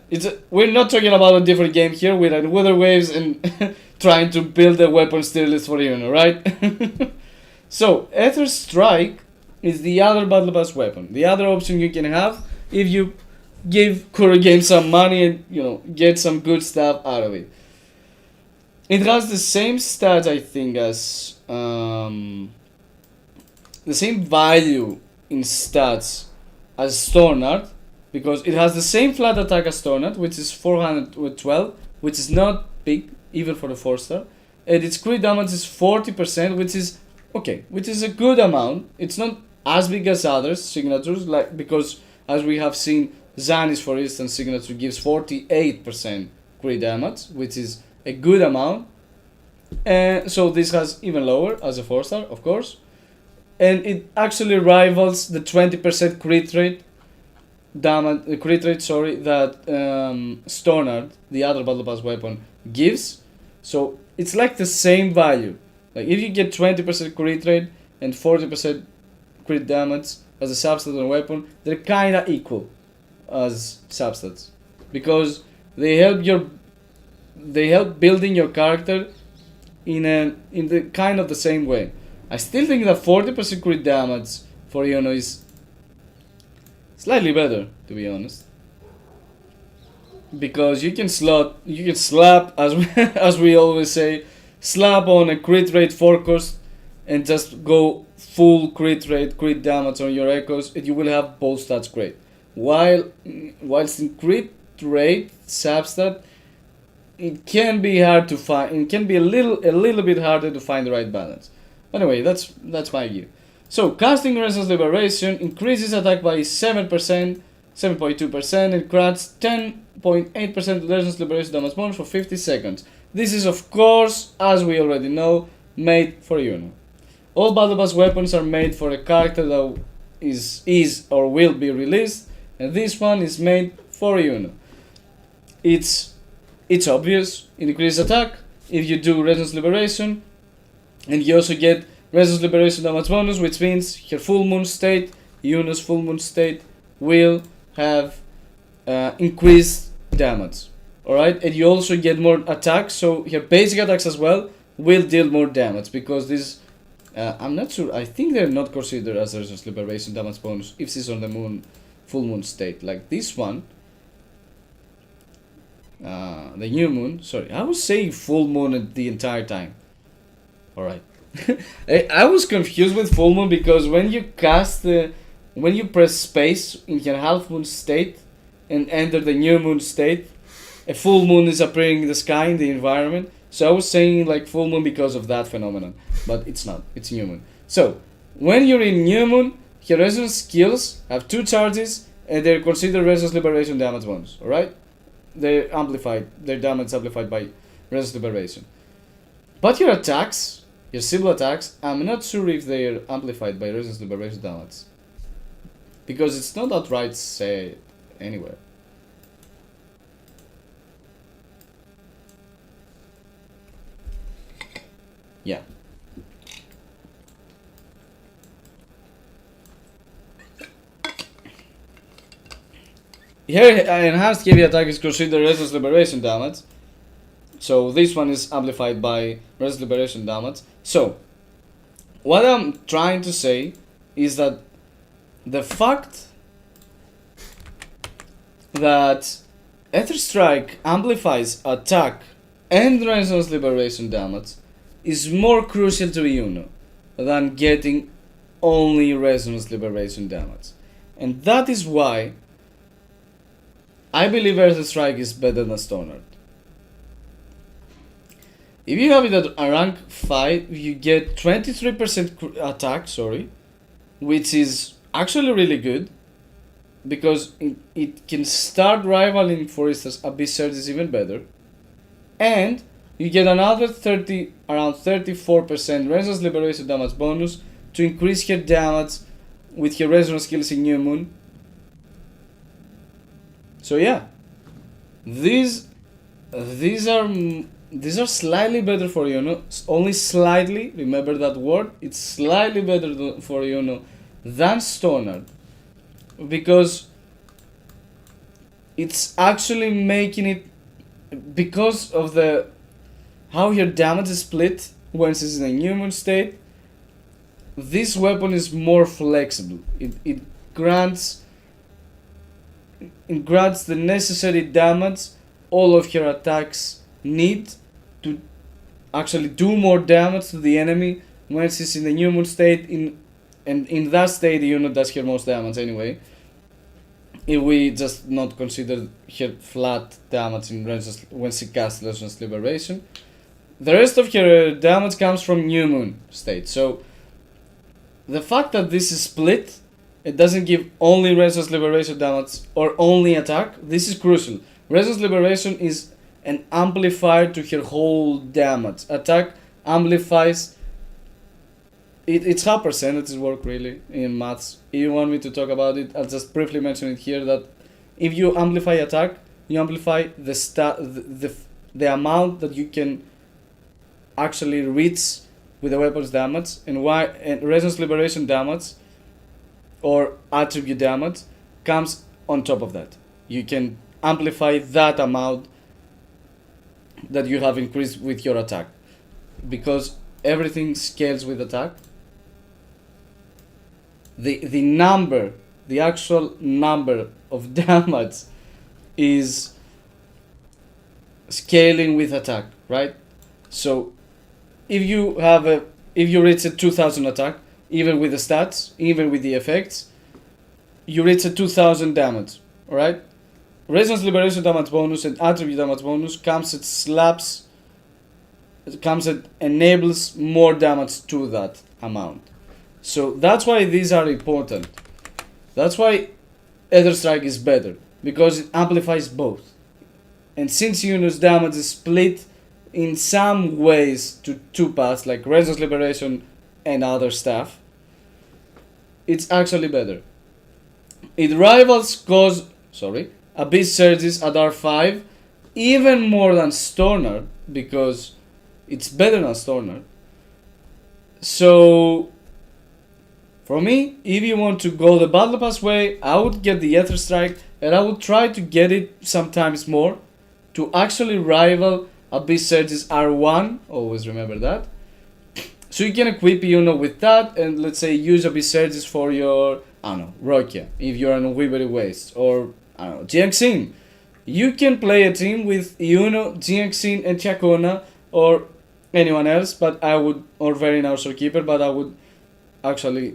we're not talking about a different game here. We're at Wuthering Waves and trying to build a weapons tier list for Iuno, right? So, Ether Strike is the other Battle Pass weapon. The other option you can have if you give Kuro Game some money and, get some good stuff out of it. It has the same stats, I think, as the same value in stats as Stornard, because it has the same flat attack as Stornard, which is 412, which is not big, even for the 4-star, and its crit damage is 40%, which is okay, which is a good amount. It's not as big as others signatures, because as we have seen, Zanis, for instance, signature gives 48% crit damage, which is a good amount. And so this has even lower as a 4-star, of course, and it actually rivals the 20% crit rate damage, that Stornard, the other Battle Pass weapon, gives. So it's like the same value. Like, if you get 20% crit rate and 40% crit damage as a substat on a weapon, they're kinda equal as substats, because they help building your character in the kind of the same way. I still think that 40% crit damage for Iuno is slightly better, to be honest, because you can slap, as we always say, slap on a crit rate forecast and just go full crit rate, crit damage on your echoes, and you will have both stats great. Whilst in crit rate substat, it can be hard to find. It can be a little bit harder to find the right balance. Anyway, that's my view. So, casting Resonance Liberation increases attack by 7%, 7.2%, and grants 10.8% Resonance Liberation damage bonus for 50 seconds. This is, of course, as we already know, made for Iuno. All Battle Pass weapons are made for a character that is or will be released, and this one is made for Iuno. It's obvious, it increases attack if you do Resonance Liberation, and you also get Resonance Liberation damage bonus, which means your full moon state, Iuno's full moon state, will have increased damage, Alright, and you also get more attacks, so your basic attacks as well will deal more damage, because this, I'm not sure, I think they're not considered as a resistance liberation damage bonus if it's on the moon, full moon state, like this one. The new moon, sorry, I was saying full moon the entire time. Alright. I was confused with full moon because when you cast when you press space in your half moon state and enter the new moon state, a full moon is appearing in the sky, in the environment. So I was saying like full moon because of that phenomenon, but it's not, it's new moon. So when you're in new moon, your resonance skills have 2 charges and they're considered resonance liberation damage bonus, alright? They're amplified, their damage is amplified by resonance liberation. But your attacks, your simple attacks, I'm not sure if they're amplified by resonance liberation damage, because it's not outright said anywhere. Yeah. Here, enhanced heavy attack is considered resistance liberation damage. So this one is amplified by resistance liberation damage. So, what I'm trying to say is that the fact that Ether Strike amplifies attack and resistance liberation damage is more crucial to Iuno than getting only resonance liberation damage. And that is why I believe Ether Strike is better than Stonard. If you have it at a rank 5, you get 23% attack, which is actually really good, because it can start rivaling, for instance, Abyss Surge is even better. And you get another around 34% resonance liberation damage bonus to increase your damage with your resonance skills in New Moon. So yeah, these are slightly better for Iuno, only slightly, remember that word, it's slightly better for Iuno than Stonard, because it's actually making it, because of the how your damage is split once it's in a new moon state, this weapon is more flexible. It grants the necessary damage all of your attacks need to actually do more damage to the enemy once it's in the new moon state. And in that state, Iuno does her most damage anyway. If we just not consider her flat damage in when she casts Resonance Liberation, the rest of her damage comes from new moon state. So the fact that this is split, it doesn't give only Resonance Liberation damage or only attack. This is crucial. Resonance Liberation is an amplifier to her whole damage. Attack amplifies. It's how percentages work really in maths. If you want me to talk about it, I'll just briefly mention it here that if you amplify attack, you amplify the amount that you can actually reach with the weapon's damage, and Resonance Liberation damage or attribute damage comes on top of that. You can amplify that amount that you have increased with your attack, because everything scales with attack. The actual number of damage is scaling with attack, right? So if you reach a 2000 attack, even with the stats, even with the effects, you reach a 2000 damage, alright? Resonance Liberation damage bonus and attribute damage bonus comes at enables more damage to that amount. So that's why these are important. That's why Ether Strike is better, because it amplifies both. And since Iuno's damage is split in some ways to two paths, like Resonance Liberation and other stuff, it's actually better. It rivals Abyss Surges at R5 even more than Stonard, because it's better than Stonard. So for me, if you want to go the Battle Pass way, I would get the Ether Strike, and I would try to get it sometimes more to actually rival Abyss Surge's R1. Always remember that. So you can equip Iuno with that, and let's say use Abyss Surges for your, I don't know, Rokia, if you're on Wuthering Waves, or, I don't know, GXin. You can play a team with Iuno, GXin, and Chacona, or anyone else, but I would, or Verin or Keeper, but I would actually,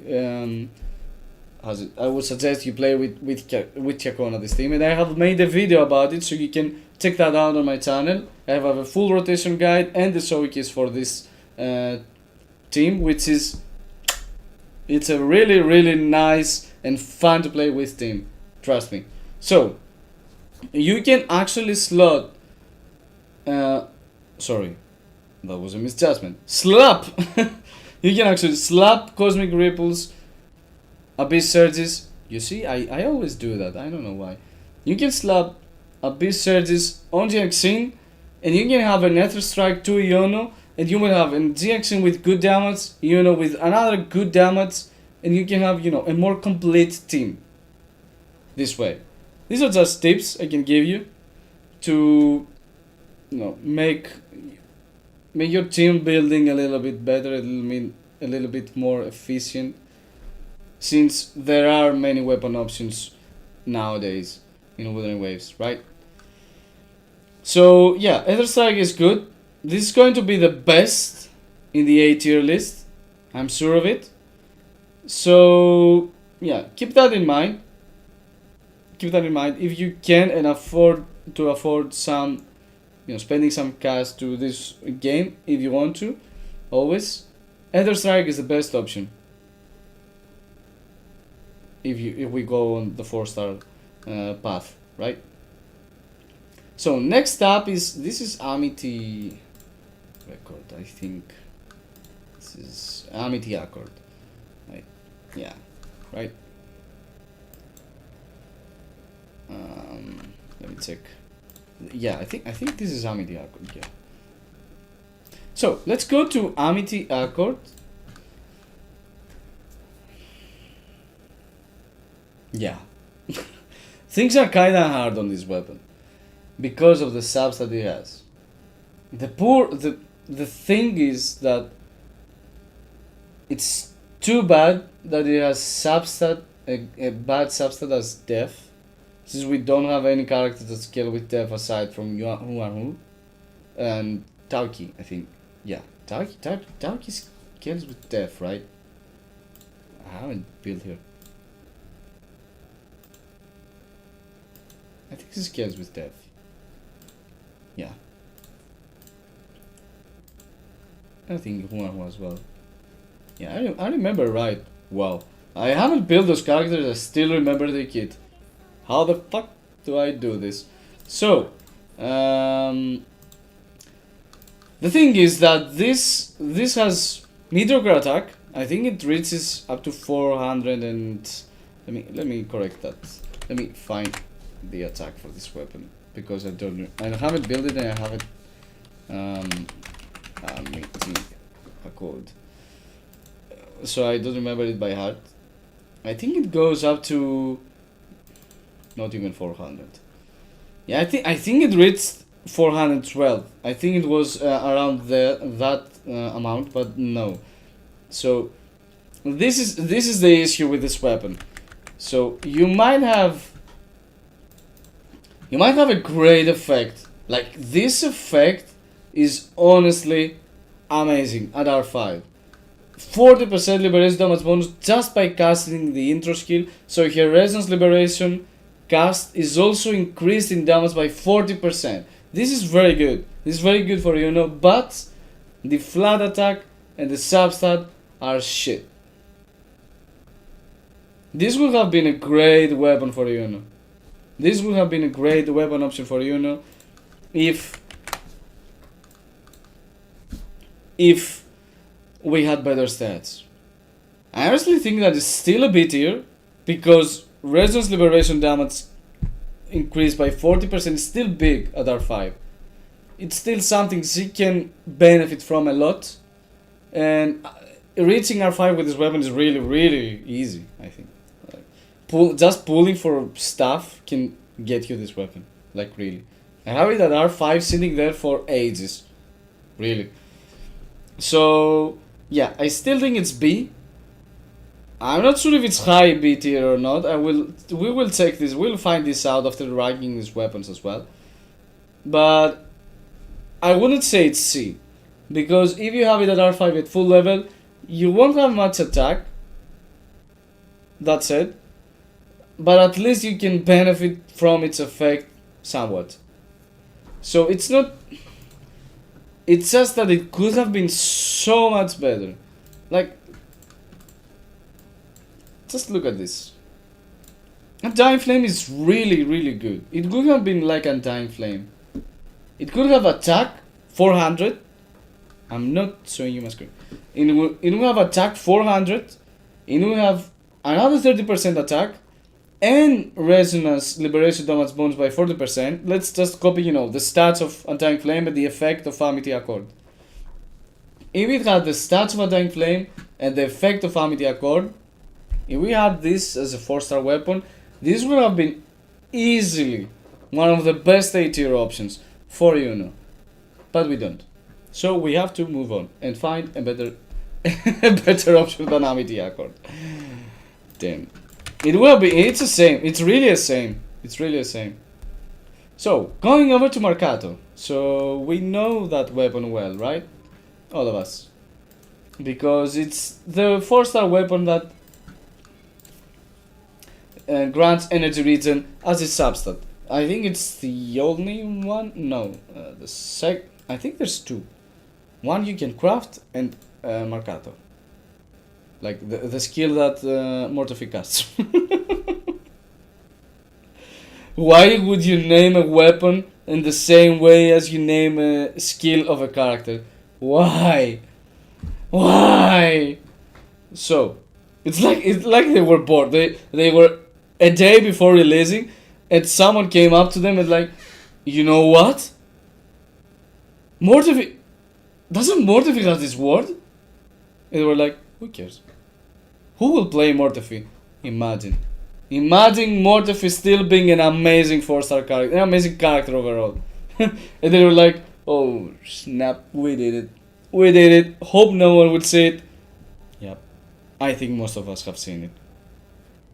I would suggest you play with Chacona this team, and I have made a video about it, so you can check that out on my channel. I have a full rotation guide and the showcase for this team, which is, it's a really, really nice and fun to play with team, trust me. So you can actually slot, sorry, that was a misjudgment, slap. You can actually slap Cosmic Ripples, Abyss Surges. You see, I always do that, I don't know why. You can slap Abyss Surges on GXin, and you can have an Ether Strike to Iuno, and you will have a GXin with good damage, Iuno with another good damage, and you can have, you know, a more complete team this way. These are just tips I can give you to, you know, make your team building a little bit better, a little bit more efficient, since there are many weapon options nowadays in Wuthering Waves, right? So yeah, Ether Strike is good. This is going to be the best in the A tier list, I'm sure of it. So yeah, keep that in mind. Keep that in mind. If you can and afford some, you know, spending some cash to this game, if you want to, always, Ether Strike is the best option. If we go on the 4-star path, right? So next up this is Amity record, I think. This is Amity Accord, right? Yeah, right. Let me check. Yeah, I think this is Amity Accord. Yeah. So let's go to Amity Accord. Yeah, things are kinda hard on this weapon because of the subs that it has. The thing is that it's too bad that it has substat, a bad substat as Def, since we don't have any characters that scale with Def aside from Hu and Tauki, I think. Yeah, Tauki scales with Def, right? I haven't built her. I think this scales with Def. Yeah. I think Hu as well. Yeah, I remember right. Wow. I haven't built those characters, I still remember the kit. How the fuck do I do this? So, the thing is that this has mediocre attack. I think it reaches up to 400 and... Let me correct that. Let me find the attack for this weapon, because I haven't built it and I haven't making a code, so I don't remember it by heart. I think it goes up to not even 400. Yeah, I think it reached 412. I think it was around that amount, but no. So this is the issue with this weapon. So you might have a great effect. Like, this effect is honestly amazing at R5. 40% liberation damage bonus just by casting the intro skill. So her Resonance Liberation cast is also increased in damage by 40%. This is very good. This is very good for Iuno, but the flat attack and the substat are shit. This would have been a great weapon for Iuno. This would have been a great weapon option for Iuno if we had better stats. I honestly think that it's still a B tier, because Resonance Liberation damage increased by 40% is still big at R5. It's still something she can benefit from a lot, and reaching R5 with this weapon is really, really easy, I think. Just pulling for stuff can get you this weapon, like really. I have it at R5 sitting there for ages. Really. So, yeah, I still think it's B. I'm not sure if it's high B tier or not. We will check this. We'll find this out after ranking these weapons as well. But I wouldn't say it's C, because if you have it at R5 at full level, you won't have much attack. That's it. But at least you can benefit from its effect somewhat. So it's not. It's just that it could have been so much better. Like, just look at this. Undying Flame is really, really good. It could have been like Undying Flame. It could have attack 400. I'm not showing you my screen. It will have attack 400. It will have another 30% attack. And Resonance Liberation damage bonus by 40%. Let's just copy, the stats of Undying Flame and the effect of Amity Accord. If it had the stats of Undying Flame and the effect of Amity Accord, if we had this as a 4-star weapon, this would have been easily one of the best A tier options for Iuno. But we don't. So we have to move on and find a better option than Amity Accord. Damn. It will be, it's the same, it's really the same. It's really the same. So, going over to Marcato. So, we know that weapon well, right? All of us. Because it's the 4-star weapon that grants energy regen as a substat. I think it's the only one. No, I think there's two. One you can craft and Marcato. Like the skill that Mortifi casts. Why would you name a weapon in the same way as you name a skill of a character? Why? Why? So, it's like they were bored. They were a day before releasing, and someone came up to them and like, you know what? Doesn't Mortifi have this word? And they were like, who cares? Who will play Mortifi? Imagine Mortifi still being an amazing 4-star character, an amazing character overall. And they were like, oh snap, we did it. Hope no one would see it. Yep, I think most of us have seen it.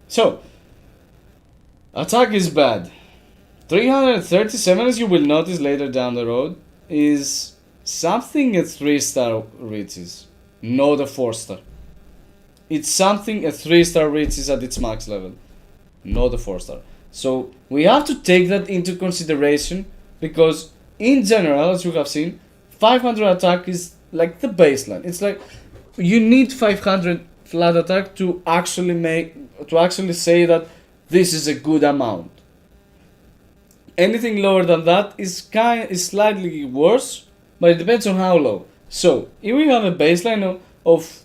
So, attack is bad. 337, as you will notice later down the road, is something a 3-star reaches, not a 4-star. It's something a 3-star reaches at its max level, not a 4-star. So we have to take that into consideration, because in general, as you have seen, 500 attack is like the baseline. It's like you need 500 flat attack to actually say that this is a good amount. Anything lower than that is slightly worse, but it depends on how low. So if we have a baseline of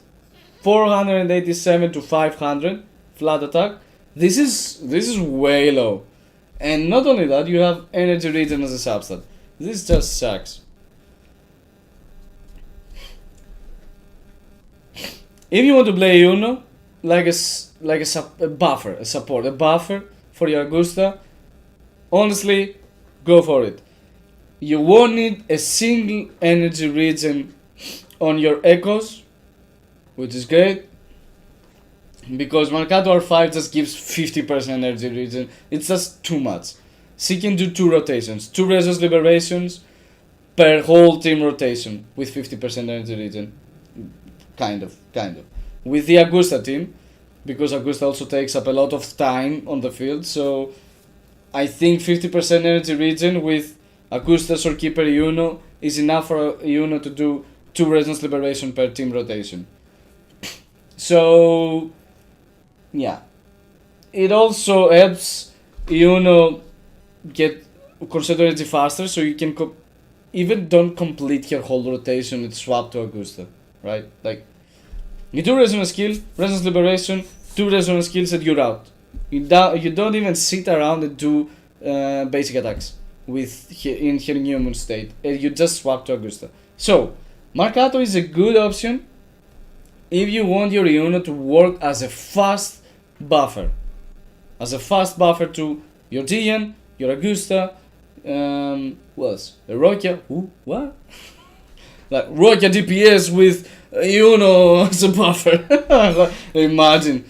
487 to 500 flat attack, this is way low. And not only that, you have energy regen as a substat. This just sucks. If you want to play Iuno, like a buffer for your Augusta, honestly, go for it. You won't need a single energy regen on your echoes, which is great, because Marcato R5 just gives 50% energy regen. It's just too much. She can do 2 rotations, 2 Resource Liberations per whole team rotation with 50% energy regen. Kind of. With the Augusta team, because Augusta also takes up a lot of time on the field, so I think 50% energy regen with Augusta's or Keeper Iuno is enough for Iuno to do 2 Resonance Liberation per team rotation. So, yeah. It also helps Iuno get conserve energy faster, so you can even don't complete your whole rotation and swap to Augusta, right? Like, you do Resonance skill, Resonance Liberation, 2 Resonance skills and you're out. You don't even sit around and do basic attacks in her new moon state, and you just swap to Augusta. So, Marcato is a good option if you want your Iuno to work as a fast buffer. As a fast buffer to your Dian, your Augusta, What else? Rokia. Who? What? Like Rokia DPS with Iuno as a buffer. Imagine.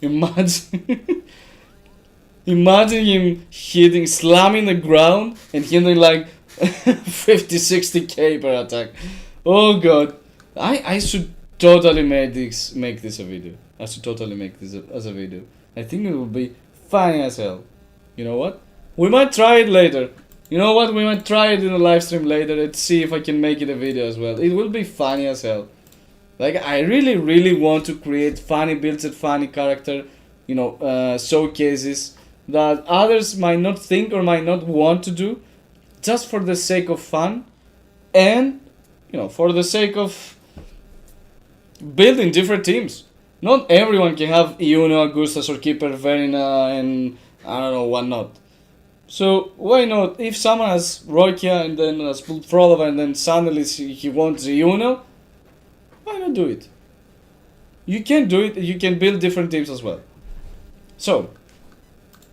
Imagine. Imagine him hitting, slamming the ground and hitting like 50-60k per attack. Oh god. I should totally make this a video. I should totally make this as a video. I think it will be funny as hell. You know what? We might try it later. You know what? We might try it in a live stream later and see if I can make it a video as well. It will be funny as hell. Like, I really want to create funny builds and funny character, you know, showcases that others might not think or might not want to do, just for the sake of fun, and, you know, for the sake of building different teams. Not everyone can have Iuno, Augustus, or Keeper, Verina, and I don't know what not. So why not? If someone has Rokia and then has Frolova and then suddenly he wants Iuno, why not do it? You can do it. You can build different teams as well. So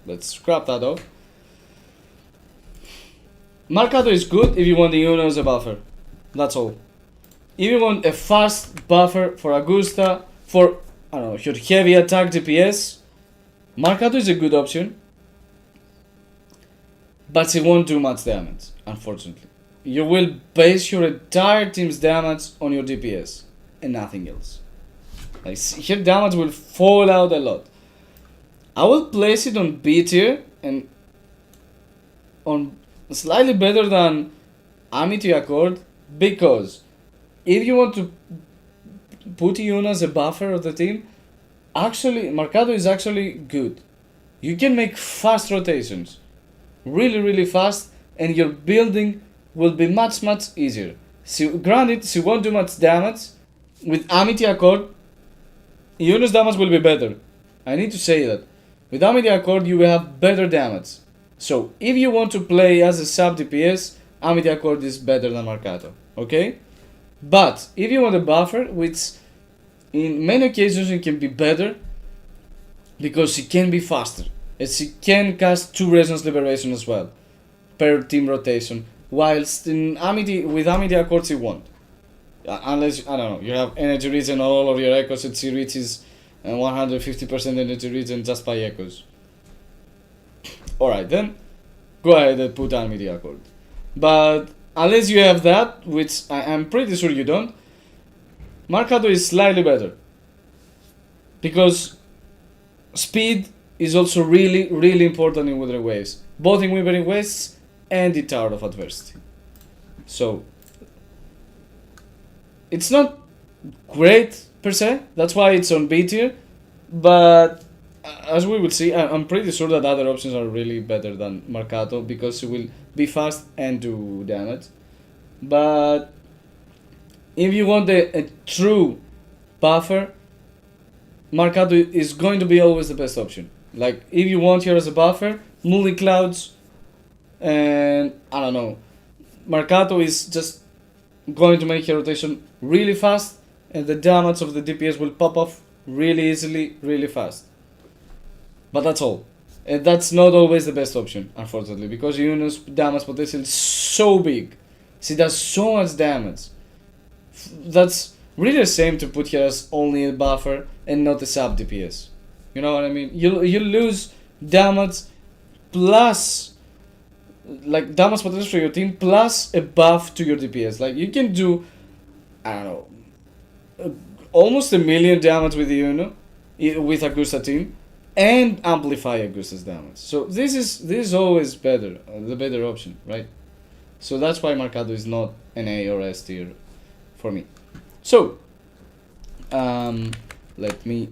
let's scrap that off. Marcato is good if you want the Iuno as a buffer. That's all. If you want a fast buffer for Augusta, for, I don't know, your heavy attack DPS, Marcato is a good option. But it won't do much damage, unfortunately. You will base your entire team's damage on your DPS and nothing else. Like, her damage will fall out a lot. I will place it on B tier and on slightly better than Amity Accord, because if you want to put Iuno as a buffer of the team, actually Marcato is actually good. You can make fast rotations, really fast, and your building will be much easier. So granted, she won't do much damage. With Amity Accord, Iuno's damage will be better. I need to say that. With Amity Accord, you will have better damage. So if you want to play as a sub DPS, Amity Accord is better than Marcato. Okay? But if you want a buffer, which in many occasions it can be better, because she can be faster. And she can cast 2 Resonance Liberation as well, per team rotation. Whilst in with Amity Accord she won't. Unless, I don't know, you have energy regen on all of your echoes and she reaches 150% energy regen just by echoes. Alright then, go ahead and put Amity Accord. But unless you have that, which I'm pretty sure you don't, Marcato is slightly better. Because speed is also really important in Wuthering Waves. Both in Wuthering Waves and the Tower of Adversity. So it's not great per se, that's why it's on B tier, but as we will see, I'm pretty sure that other options are really better than Marcato, because it will be fast and do damage. But if you want a true buffer, Marcato is going to be always the best option. Like, if you want her as a buffer, multi-clouds, and I don't know, Marcato is just going to make her rotation really fast, and the damage of the DPS will pop off really easily, really fast. But that's all. And that's not always the best option, unfortunately, because Iuno's damage potential is so big. She does so much damage. That's really a shame to put her as only a buffer and not a sub DPS. You know what I mean? You lose damage plus, like, damage potential for your team plus a buff to your DPS. Like, you can do, I don't know, almost 1 million damage with Iuno, with Augusta team, and amplify Augusta's damage. So this is always better, the better option, right? So that's why Marcato is not an A or S tier for me. So let me.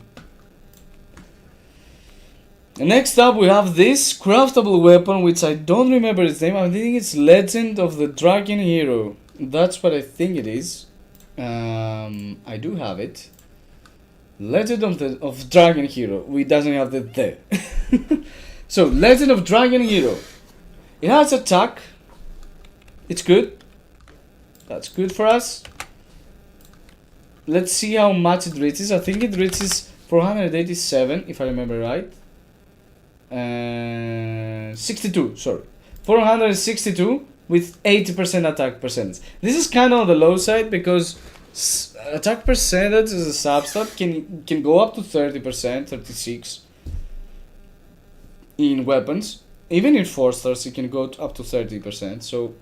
Next up, we have this craftable weapon, which I don't remember its name. I think it's Legend of the Dragon Hero. That's what I think it is. I do have it. Legend of Dragon Hero. We doesn't have the. So Legend of Dragon Hero. It has attack. It's good. That's good for us. Let's see how much it reaches. I think it reaches 487, if I remember right. 62, sorry. 462 with 80% attack percentage. This is kind of on the low side because attack percentage as a substat can go up to 30%, 36 in weapons. Even in 4 stars it can go up to 30%. So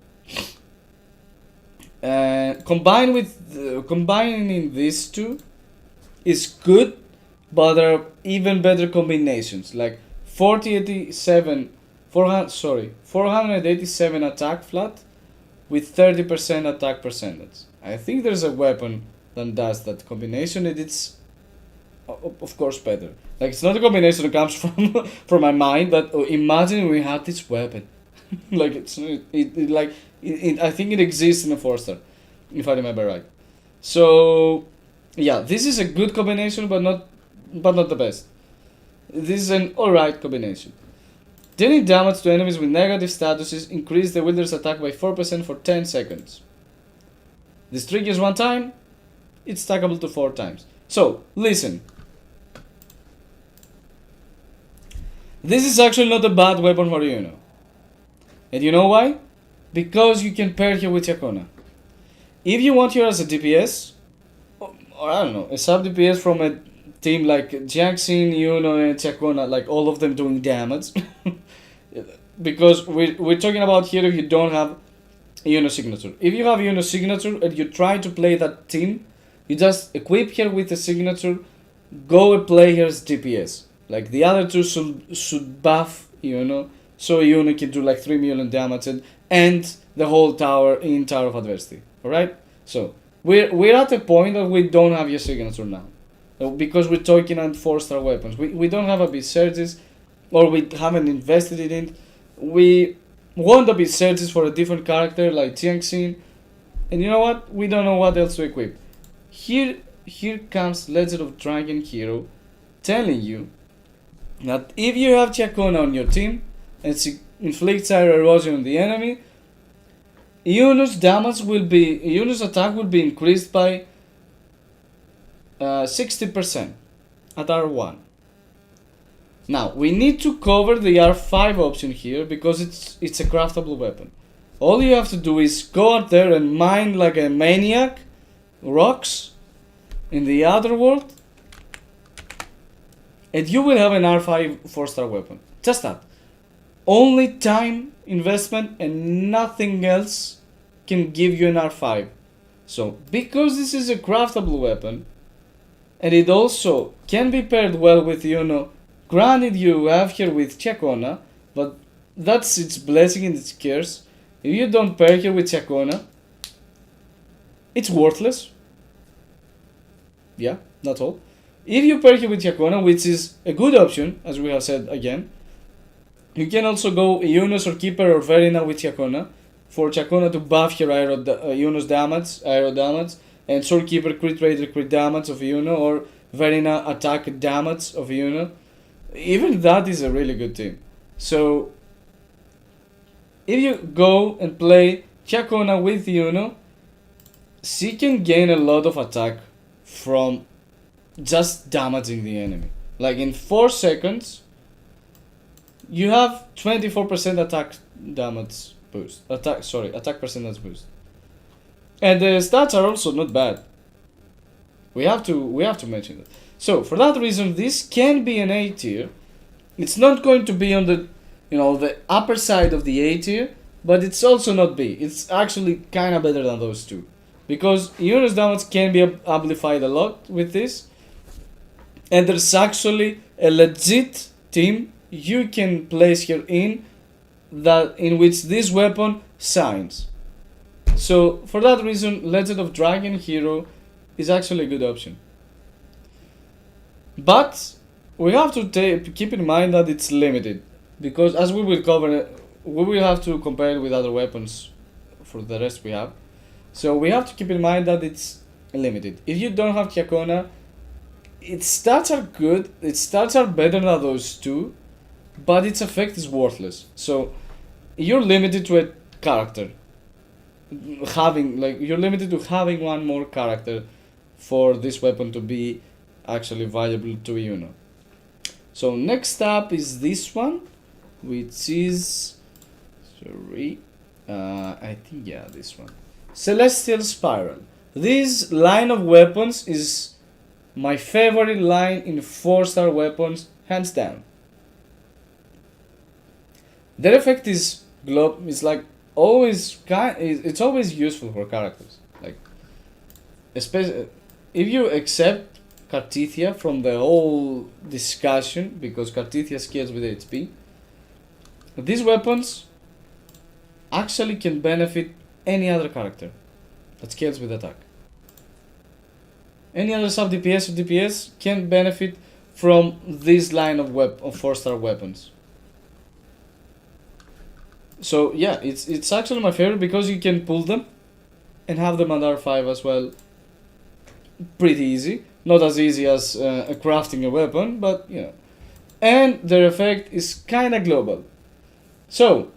combining these two is good, but there are even better combinations like 487 attack flat with 30% attack percentage. I think there's a weapon that does that combination, and it's of course better. Like, it's not a combination that comes from my mind, but imagine we had this weapon. Like, I think it exists in a 4-star, if I remember right. So yeah, this is a good combination, but not the best. This is an alright combination. Dealing damage to enemies with negative statuses increase the wielder's attack by 4% for 10 seconds. This triggers one time, it's stackable to 4 times. So, listen. This is actually not a bad weapon for Iuno. And you know why? Because you can pair her with Chacona. If you want her as a DPS, or I don't know, a sub-DPS from a team like Jackson, Iuno, and Chacona, like all of them doing damage. Because we're talking about here if you don't have Iuno signature. If you have Iuno signature and you try to play that team, you just equip her with a signature, go and play her as DPS. Like, the other two should buff Iuno, so Iuno can do like 3 million damage and end the whole tower in Tower of Adversity. Alright? So, we're at a point that we don't have your signature now. Because we're talking on 4-star weapons. We don't have a bit surges, or we haven't invested in it. We want a bit surges for a different character like Jiangxin. And you know what? We don't know what else to equip. Here comes Legend of Dragon Hero telling you that if you have Chacona on your team and she inflicts air erosion on the enemy, Iuno's attack will be increased by 60% at R1. Now, we need to cover the R5 option here because it's a craftable weapon. All you have to do is go out there and mine like a maniac rocks in the other world, and you will have an R5 4-star weapon. Just that. Only time investment and nothing else can give you an R5. So, because this is a craftable weapon, and it also can be paired well with Iuno, granted you have here with Chacona, but that's its blessing and its curse. If you don't pair her with Chacona, it's worthless. Yeah, that's all. If you pair her with Chacona, which is a good option, as we have said again, you can also go Iuno, Keeper, or Verina with Chacona, for Chacona to buff her Iuno's damage, aero damage, and Keeper crit rate or crit damage of Iuno, or Verina attack damage of Iuno. Even that is a really good team. So, if you go and play Chacona with Iuno, she can gain a lot of attack from just damaging the enemy. Like, in 4 seconds, you have 24% attack damage boost. Attack percentage boost. And the stats are also not bad. We have to mention that. So, for that reason, this can be an A tier. It's not going to be on the upper side of the A tier, but it's also not B. It's actually kind of better than those two. Because Iuno's damage can be amplified a lot with this. And there's actually a legit team you can place here in which this weapon shines. So, for that reason, Legend of Dragon Hero is actually a good option. But we have to keep in mind that it's limited, because as we will cover, we will have to compare it with other weapons for the rest we have. So we have to keep in mind that it's limited. If you don't have Chacona, its stats are good, its stats are better than those two, but its effect is worthless. So you're limited to a character. You're limited to having one more character for this weapon to be actually valuable to Iuno. So next up is this one, which is, sorry, I think, yeah, this one. Celestial Spiral. This line of weapons is my favorite line in 4-star weapons, hands down. Their effect is like always it's always useful for characters. Like, especially if you accept Cartithia from the whole discussion, because Cartithia scales with HP, these weapons actually can benefit any other character that scales with attack. Any other sub-DPS or DPS can benefit from this line of 4-star weapons. So yeah, it's actually my favorite because you can pull them and have them at R5 as well. Pretty easy. Not as easy as crafting a weapon, but you know. And their effect is kinda global. So,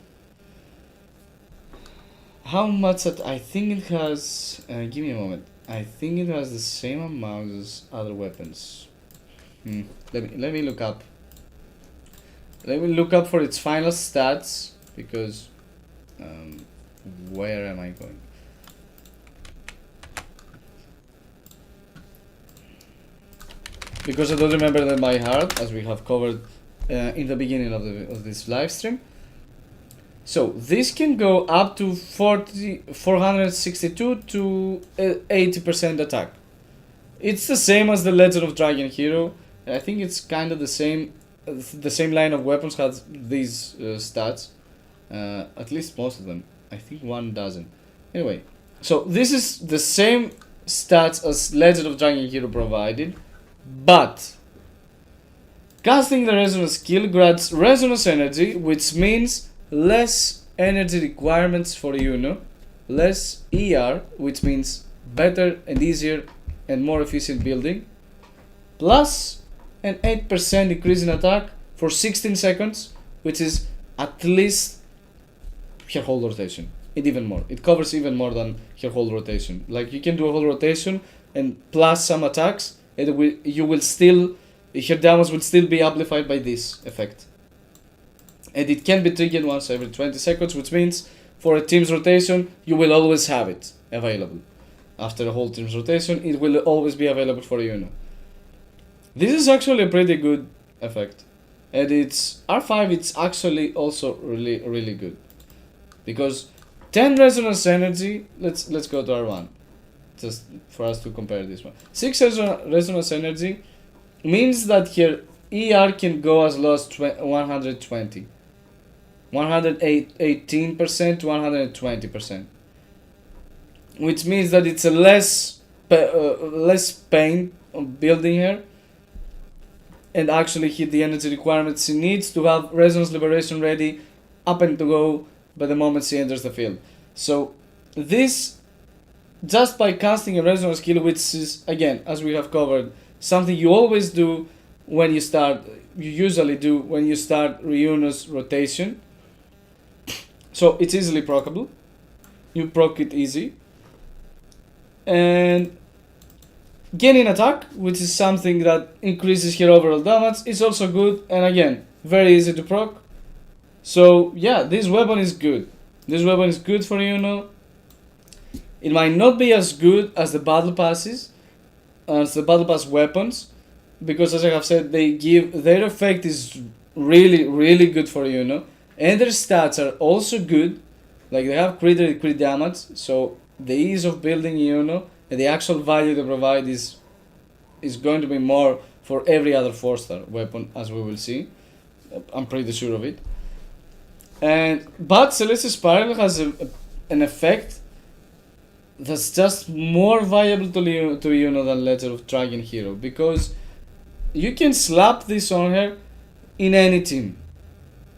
how much I think it has... give me a moment. I think it has the same amount as other weapons. Let me look up. Let me look up for its final stats, because where am I going? Because I don't remember them by heart, as we have covered in the beginning of this live stream. So this can go up to 462 to 80% attack. It's the same as the Legend of Dragon Hero. I think it's kind of the same. The same line of weapons has these stats. At least most of them. I think one doesn't. Anyway, so this is the same stats as Legend of Dragon Hero provided, but casting the Resonance skill grants Resonance energy, which means less energy requirements for Iuno, less ER, which means better and easier and more efficient building, plus an 8% increase in attack for 16 seconds, which is at least her whole rotation. Even more. It covers even more than her whole rotation. Like, you can do a whole rotation and plus some attacks, and you will still, her damage will still be amplified by this effect. And it can be triggered once every 20 seconds, which means for a team's rotation, you will always have it available. After a whole team's rotation, it will always be available for Iuno. This is actually a pretty good effect. And it's R5, it's actually also really good. Because 10 resonance energy, let's go to R1. Just for us to compare this one. 6 resonance energy means that her ER can go as low as 120. 118% to 120%. Which means that it's a less pain on building her, and actually hit the energy requirements she needs to have Resonance Liberation ready up and to go by the moment she enters the field. So this, just by casting a Resonance skill, which is, again, as we have covered, something you always do when you usually do when you start Iuno's rotation. So it's easily proccable. You proc it easy. And gaining attack, which is something that increases her overall damage, is also good, and again, very easy to proc. So yeah, this weapon is good. This weapon is good for Iuno. It might not be as good as the battle passes, as the battle pass weapons, because as I have said, their effect is really good for Iuno, and their stats are also good. Like, they have crit damage, so the ease of building Iuno and the actual value they provide is going to be more for every other 4-star weapon, as we will see. I'm pretty sure of it. But Celestial Spiral has an effect that's just more viable to Iuno than Legend of Dragon Hero, because you can slap this on her in any team.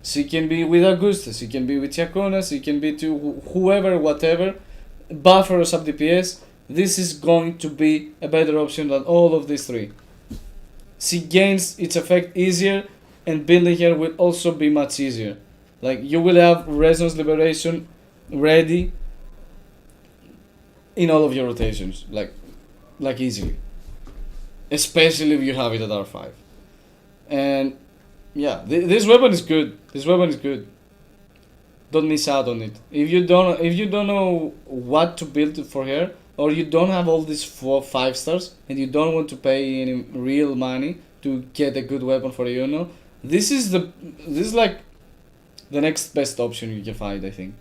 She can be with Augusta, she can be with Chacona, she can be to whoever, whatever. Buffer or sub-DPS, this is going to be a better option than all of these three. She gains its effect easier, and building her will also be much easier. Like, you will have Resonance Liberation ready in all of your rotations, like easily. Especially if you have it at R5. And Yeah, this weapon is good. This weapon is good. Don't miss out on it. If you don't know what to build for her, or you don't have all these 5 stars, and you don't want to pay any real money to get a good weapon for Iuno, this is like the next best option you can find. I think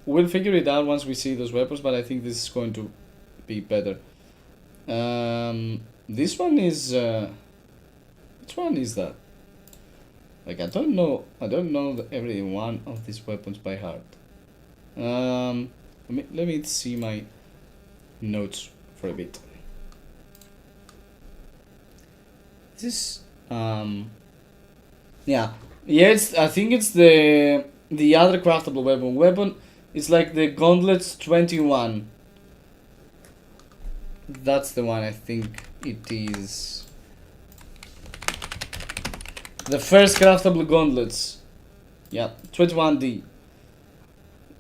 we'll figure it out once we see those weapons, but I think this is going to be better. This one is which one is that? Like I don't know every one of these weapons by heart. Let me see my notes for a bit. This yeah, I think it's the other craftable weapon. It's like the gauntlets 21. That's the one I think it is. The first craftable gauntlets. Yeah, 21D.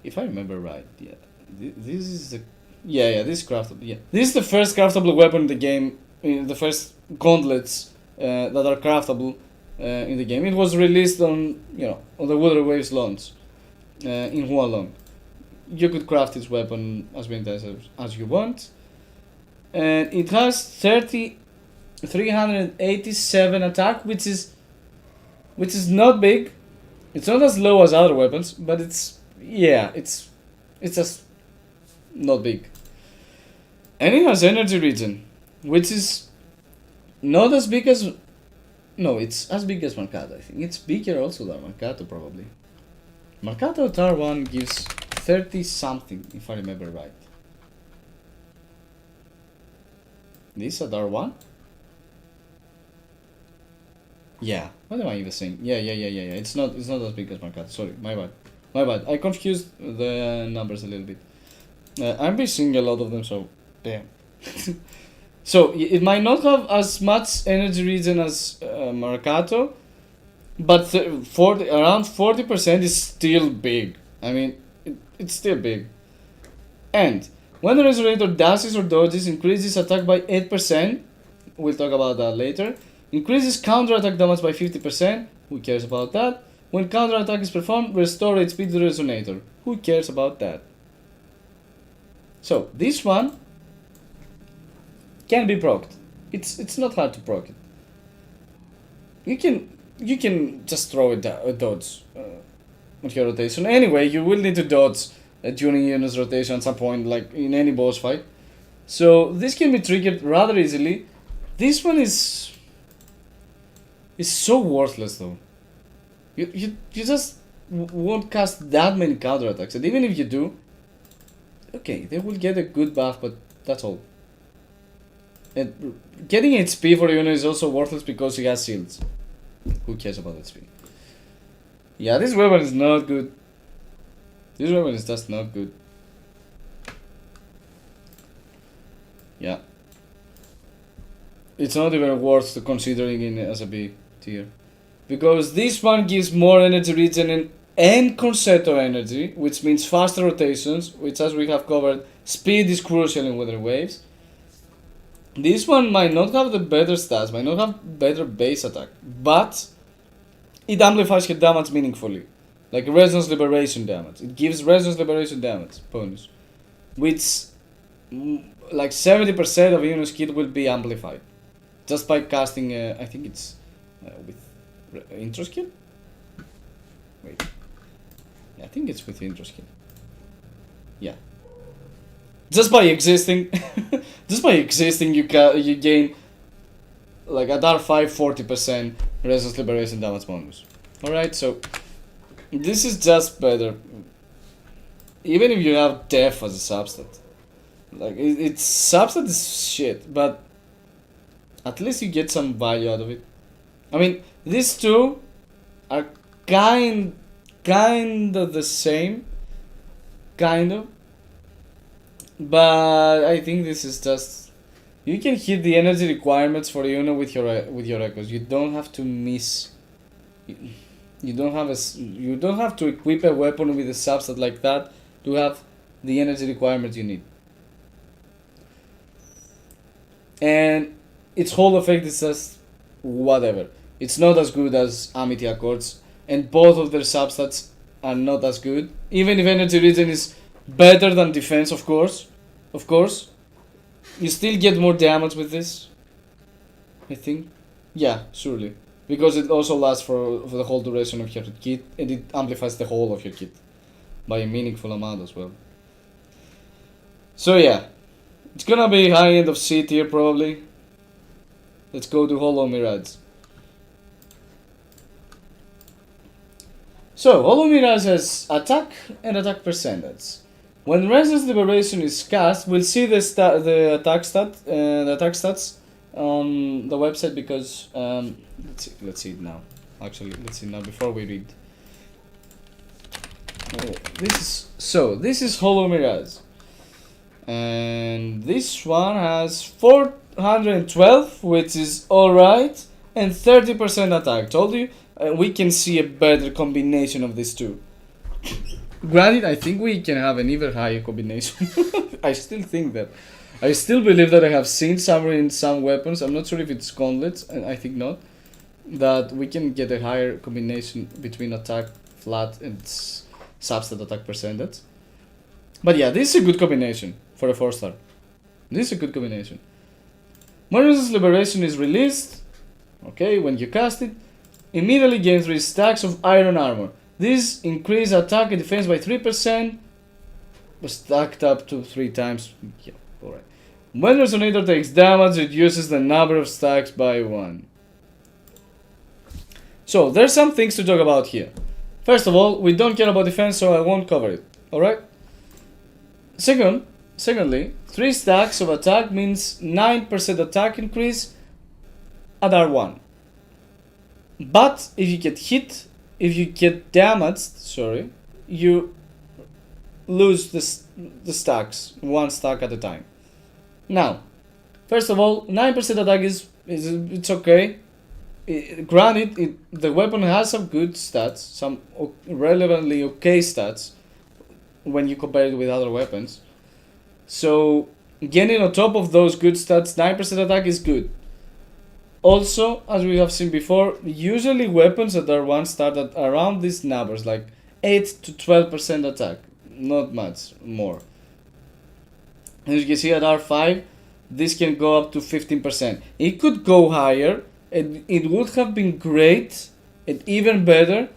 If I remember right, yeah. This is the... Yeah, this is craftable, yeah. This is the first craftable weapon in the game. The first gauntlets that are craftable in the game. It was released on, on the Wuthering Waves launch in Hualong. You could craft this weapon as many times as you want. And it has 387 attack, which is not big. It's not as low as other weapons, but it's just not big. And it has energy regen, which is not as big as... No, it's as big as Marcato, I think. It's bigger also than Marcato, probably. Marcato Tar 1 gives 30 something, if I remember right. This at R1? Yeah. What am I even saying? Yeah. It's not as big as Marcato. Sorry, my bad. I confused the numbers a little bit. I'm missing a lot of them, so damn. So it might not have as much energy regen as Marcato, but around 40% is still big. I mean, it's still big. And when the Resonator dashes or dodges, increases attack by 8%. We'll talk about that later. Increases counter attack damage by 50%. Who cares about that? When counter attack is performed, restore HP to the Resonator. Who cares about that? So this one can be procced. It's not hard to proc it. You can just throw a dodge on your rotation. Anyway, you will need to dodge during Iuno's rotation at some point, like in any boss fight. So this can be triggered rather easily. This one is so worthless though. You just won't cast that many counter attacks, and even if you do, okay, they will get a good buff, but that's all. And getting HP for Iuno is also worthless because he has shields. Who cares about HP? Yeah, this weapon is not good. This weapon is just not good. Yeah. It's not even worth considering it as a B tier. Because this one gives more energy regen and concerto energy, which means faster rotations, which, as we have covered, speed is crucial in Wuthering Waves. This one might not have the better stats, might not have better base attack, but it amplifies her damage meaningfully. Like Resonance Liberation damage. It gives Resonance Liberation damage bonus, which like 70% of Iuno's kit will be amplified just by casting, I think it's with intro skill? Wait. Yeah, I think it's with intro skill. Yeah. Just by existing, you gain like at R5 40% Resonance Liberation damage bonus. Alright, so this is just better. Even if you have Def as a substat. Like, it's substat is shit, but at least you get some value out of it. I mean, these two are kind of the same. Kind of. But I think this is just... You can hit the energy requirements for Iuno with your echoes. You don't have to miss... You don't have to equip a weapon with a substat like that to have the energy requirements you need. And its whole effect is just whatever. It's not as good as Amity Accords, and both of their substats are not as good. Even if Energy Regen is better than defense, of course, you still get more damage with this, I think. Yeah, surely. Because it also lasts for the whole duration of your kit, and it amplifies the whole of your kit by a meaningful amount as well. So yeah, it's gonna be high end of C tier probably. Let's go to Hollow Mirage. So, Hollow Mirage has attack and attack percentage. When Restless Liberation is cast, we'll see the attack stats on the website because let's see it now. Actually, let's see now before we read. This is Hollow Mirage, and this one has 412, which is alright, and 30% attack. Told you, we can see a better combination of these two. Granted, I think we can have an even higher combination. I still think that. I still believe that I have seen somewhere in some weapons, I'm not sure if it's gauntlets, and I think not, that we can get a higher combination between attack flat and substat attack percentage. But yeah, this is a good combination for a 4-star. This is a good combination. When Restless Liberation is released, okay, when you cast it, immediately gain 3 stacks of iron armor. This increase attack and defense by 3%, but stacked up to 3 times. Yeah, alright. When Resonator takes damage, it reduces the number of stacks by 1. So, there's some things to talk about here. First of all, we don't care about defense, so I won't cover it. Alright? Secondly, 3 stacks of attack means 9% attack increase at R1. But if you get hit, if you get damaged, you lose the stacks, 1 stack at a time. Now, first of all, 9% attack is it's okay. Granted, the weapon has some good stats, some relevantly okay stats when you compare it with other weapons. So, getting on top of those good stats, 9% attack is good. Also, as we have seen before, usually weapons that are 1-star at around these numbers, like 8 to 12% attack, not much more. As you can see at R5, this can go up to 15%. It could go higher, and it would have been great and even better,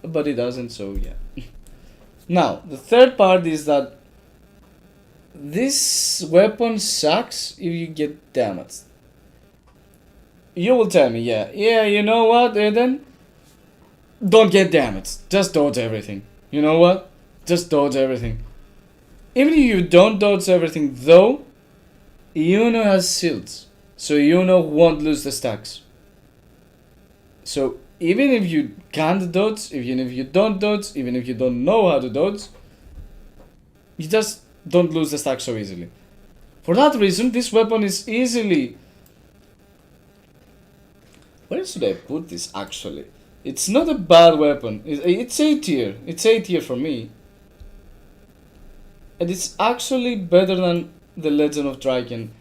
but it doesn't, so yeah. Now, the third part is that this weapon sucks if you get damaged. You will tell me, yeah, you know what, Eden? Don't get damaged. Just dodge everything. You know what? Just dodge everything. Even if you don't dodge everything, though, Iuno has shields. So Iuno won't lose the stacks. So even if you can't dodge, even if you don't dodge, even if you don't know how to dodge, you just don't lose the stacks so easily. For that reason, this weapon is easily... Where should I put this actually? It's not a bad weapon. It's A tier. It's A tier for me. And it's actually better than the Legend of Dragon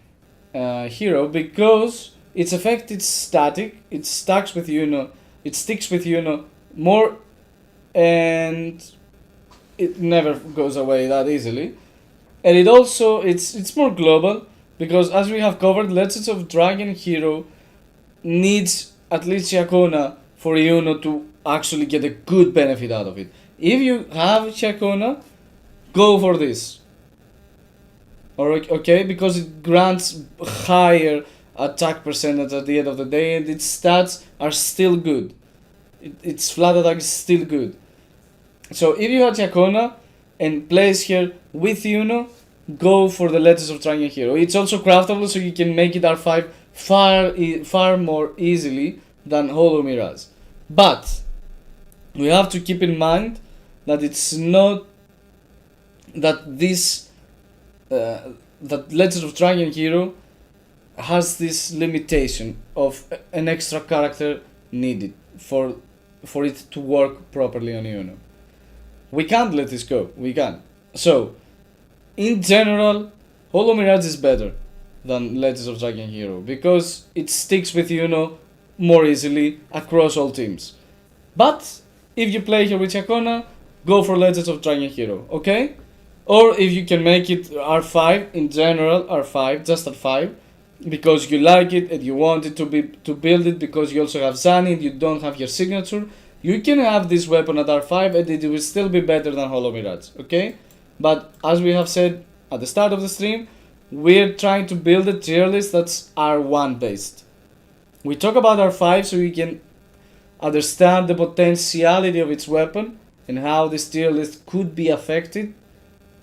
hero because its effect is static. It stacks with Iuno. It sticks with Iuno more, and it never goes away that easily. And it also it's more global because, as we have covered, Legends of Dragon hero needs at least Shakona for Iuno to actually get a good benefit out of it. If you have Shakona, go for this. Okay, because it grants higher attack percentage at the end of the day, and its stats are still good. Its flat attack is still good. So if you have Shakona and place here with Iuno, go for the Legends of Dragon hero. It's also craftable, so you can make it R5 far more easily than Hollow Mirage. But we have to keep in mind that it's not that this that Legend of Dragon hero has this limitation of an extra character needed for it to work properly on Iuno. We can't let this go. We can't. So, in general, Hollow Mirage is better than Legends of Dragon hero because it sticks with Iuno more easily across all teams. But if you play here with Chacona, go for Legends of Dragon Hero, okay? Or if you can make it R5 in general, R5, just R5, because you like it and you want it to build it because you also have Zani and you don't have your signature, you can have this weapon at R5 and it will still be better than Hollow Mirage, okay? But as we have said at the start of the stream, we're trying to build a tier list that's R1 based. We talk about R5 so you can understand the potentiality of its weapon and how this tier list could be affected,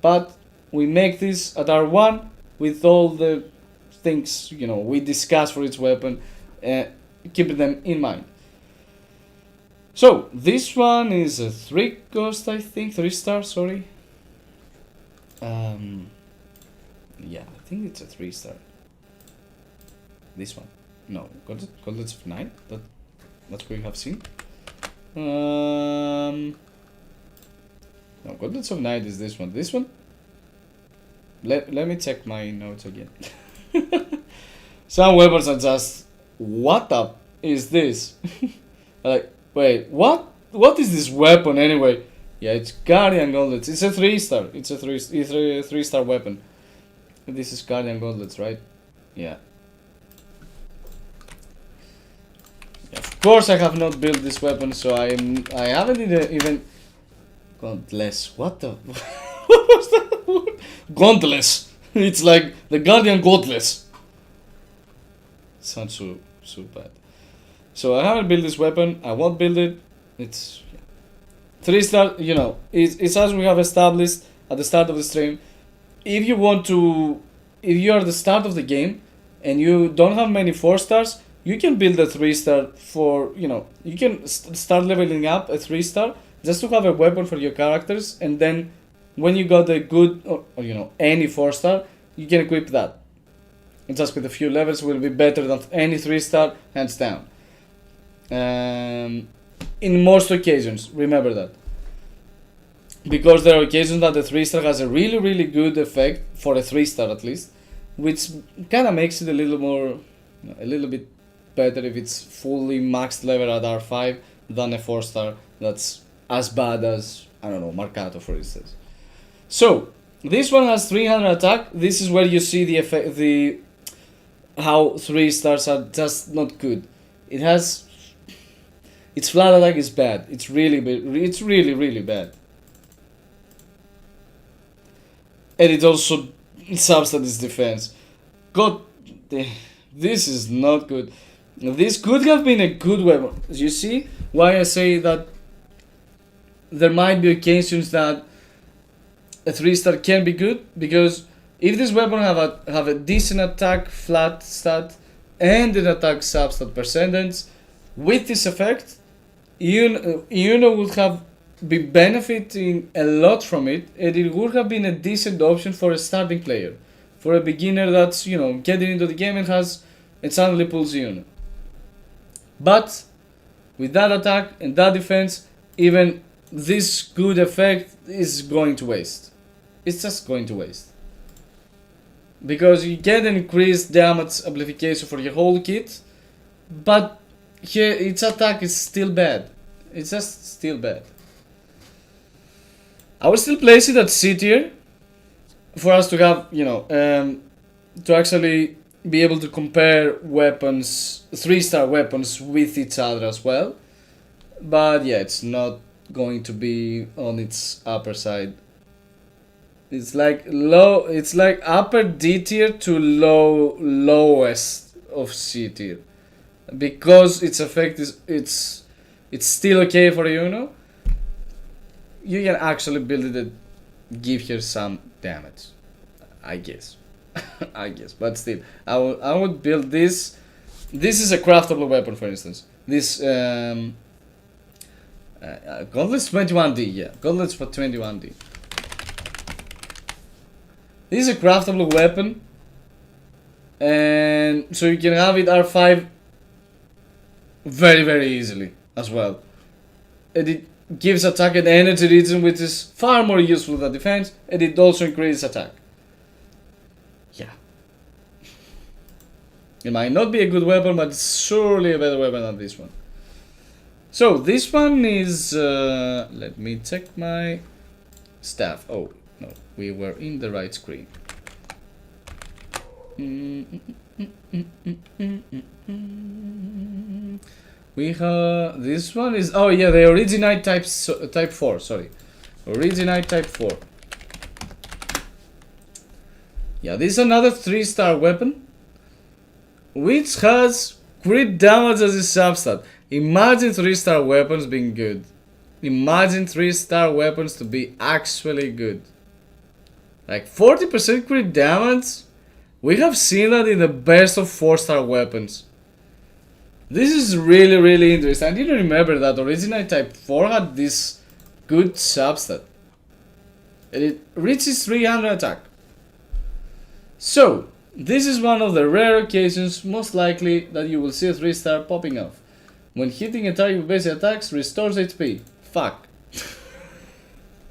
but we make this at R1 with all the things, you know, we discuss for its weapon, keeping them in mind. So this one is a 3 cost, I think, 3 star, sorry. Yeah, I think it's a 3 star. This one, no, Gauntlets of Night, that's what we have seen. No, Gauntlets of Night is this one. This one? Let me check my notes again. Some weapons are just, what up is this? Like, wait, what is this weapon anyway? Yeah, it's Guardian Gauntlets. It's a 3 star. It's a 3 star weapon. This is Guardian Gauntlets, right? Yeah. Of course I have not built this weapon, so I haven't even Gauntless. What the what was that word? Gauntless. It's like the Guardian Gauntless. Sounds so bad. So I haven't built this weapon. I won't build it. It's 3 star, you know, it's as we have established at the start of the stream. If you are at the start of the game and you don't have many 4 stars, you can build a 3 star for, you know, you can start leveling up a 3 star just to have a weapon for your characters, and then when you got a good, or you know, any 4 star, you can equip that. And just with a few levels will be better than any 3 star, hands down. In most occasions, remember that. Because there are occasions that the 3 star has a really good effect, for a 3 star at least, which kind of makes it a little more, you know, a little bit better if it's fully maxed level at R5 than a 4 star that's as bad as, I don't know, Marcato for instance. So, this one has 300 attack. This is where you see the effect, how 3 stars are just not good. Its flat attack is bad. It's really bad. And it also substance its defense. God, this is not good. This could have been a good weapon. You see why I say that there might be occasions that a 3 star can be good, because if this weapon have a decent attack flat stat and an attack substat percentage, with this effect, Iuno would have been benefiting a lot from it, and it would have been a decent option for a starting player, for a beginner that's, you know, getting into the game and suddenly pulls Iuno. But with that attack and that defense, even this good effect is going to waste. It's just going to waste. Because you get an increased damage amplification for your whole kit, but here its attack is still bad. It's just still bad. I will still place it at C tier for us to have, you know, to actually be able to compare weapons, 3 star weapons with each other as well. But yeah, it's not going to be on its upper side. It's like upper D tier to lowest of C tier, because its effect is it's still okay for Iuno. You can actually build it and give her some damage, I guess. I guess, but still, I would build this. This is a craftable weapon, for instance. This Gauntlets 21D, yeah, Gauntlets for 21D. This is a craftable weapon, and so you can have it R5 very easily as well. And it gives attack and energy regen, which is far more useful than defense, and it also increases attack. Yeah. It might not be a good weapon, but it's surely a better weapon than this one. So this one is, let me check my staff. Oh, no, we were in the right screen. We have, this one is, oh yeah, the Originite type 4, sorry. Originite type 4. Yeah, this is another 3-star weapon, which has crit damage as a substat. Imagine 3-star weapons being good. Imagine 3-star weapons to be actually good. Like 40% crit damage. We have seen that in the best of 4-star weapons. This is really, really interesting. I didn't remember that Originite Type 4 had this good substat. And it reaches 300 attack. So, this is one of the rare occasions, most likely, that you will see a 3-star popping off. When hitting a target with basic attacks, restores HP. Fuck.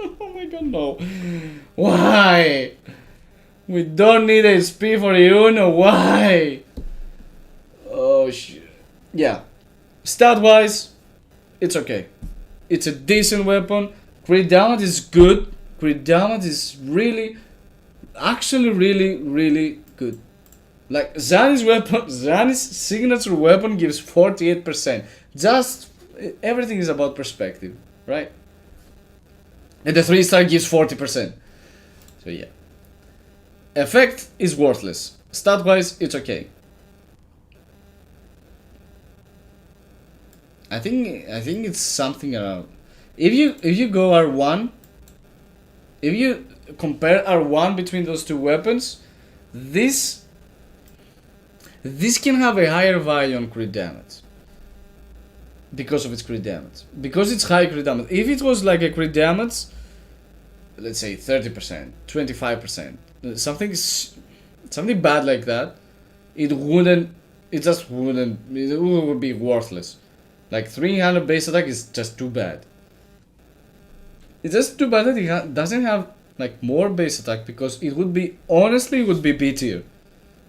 Oh my god, no. Why? We don't need HP for Iuno, why? Oh shit. Yeah. Stat-wise, it's okay. It's a decent weapon. Crit damage is good. Crit damage is really, actually really, really good. Like Zani's weapon, Zani's signature weapon gives 48%. Just everything is about perspective, right? And the 3-star gives 40%. So yeah. Effect is worthless. Stat wise, it's okay. I think it's something around. If you go R1, if you compare R1 between those two weapons, this can have a higher value on crit damage. Because of its crit damage. Because it's high crit damage. If it was like a crit damage, let's say 30%, 25%, something bad like that, it would be worthless. Like 300 base attack is just too bad. It's just too bad that it doesn't have like more base attack, because it would be, honestly, it would be B tier.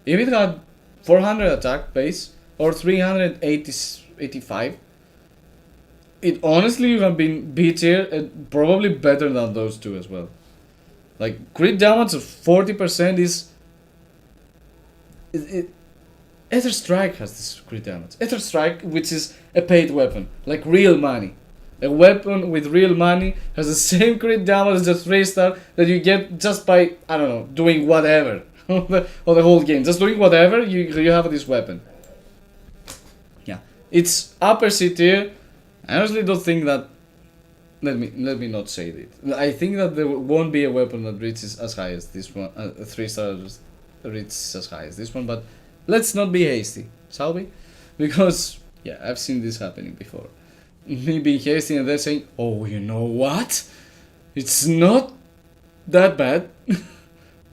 If it had 400 attack base or 385, it honestly would have been B tier and probably better than those two as well. Like crit damage of 40% is. Ether Strike has this crit damage. Ether Strike, which is a paid weapon, like real money. A weapon with real money has the same crit damage as the 3-star that you get just by, I don't know, doing whatever. or the whole game. Just doing whatever, you have this weapon. Yeah. It's upper C tier. I honestly don't think that. Let me not say it. I think that there won't be a weapon that reaches as high as this one. 3-star reaches as high as this one, but let's not be hasty, shall we? Because yeah, I've seen this happening before. Me being hasty and then saying, "Oh, you know what? It's not that bad."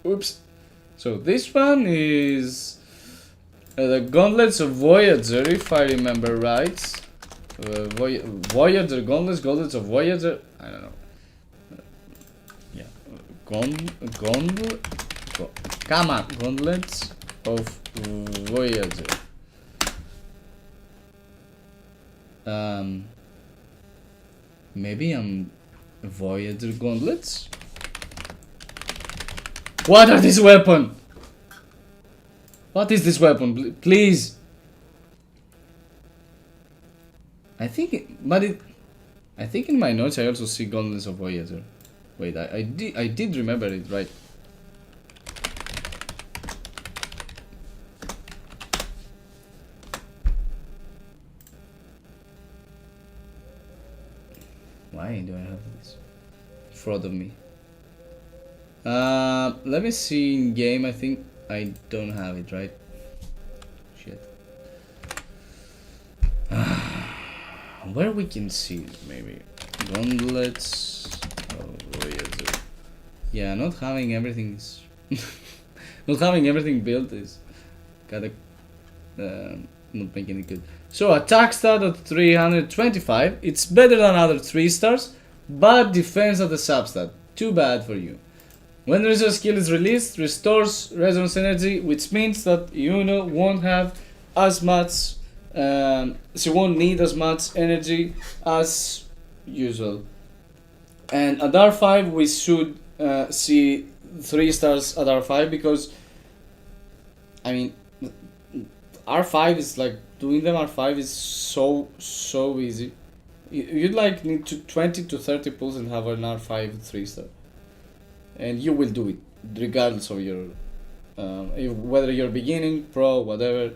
Oops. So this one is the Gauntlets of Voyager, if I remember right. Voyager Gauntlets of Voyager. I don't know. Yeah, come on, Gauntlets of Voyager. Maybe I'm Voyager Gauntlets. What are this weapon? What is this weapon? Please. I think in my notes I also see Gauntlets of Voyager. Wait, I did remember it, right? Why do I have this in front of me? Let me see in game. I think I don't have it, right? Shit. Where we can see it, maybe. Gauntlets of Voyager. Yeah, not having everything is not having everything built is kinda not making it good. So attack stat at 325. It's better than other 3-stars, but defense at the substat. Too bad for you. When the resource skill is released, restores resonance energy, which means that Iuno won't have as much, she won't need as much energy as usual. And at R5 we should see 3 stars at R5 because, I mean, R5 is like, doing them R5 is so easy. You'd like need to 20 to 30 pulls and have an R5 3 star. And you will do it, regardless of your, whether you're beginning, pro, whatever.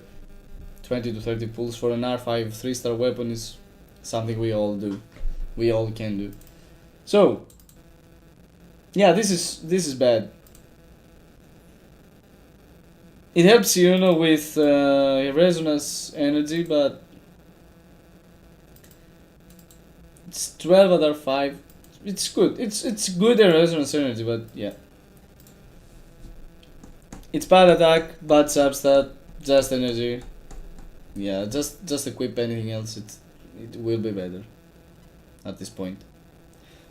20 to 30 pulls for an R5 3 star weapon is something we all do. We all can do. So, yeah, this is bad. It helps Iuno with resonance energy, but it's 12 at R5. It's good. It's good at resonance energy, but yeah. It's bad attack, bad substat, just energy. Yeah, just equip anything else. It will be better at this point.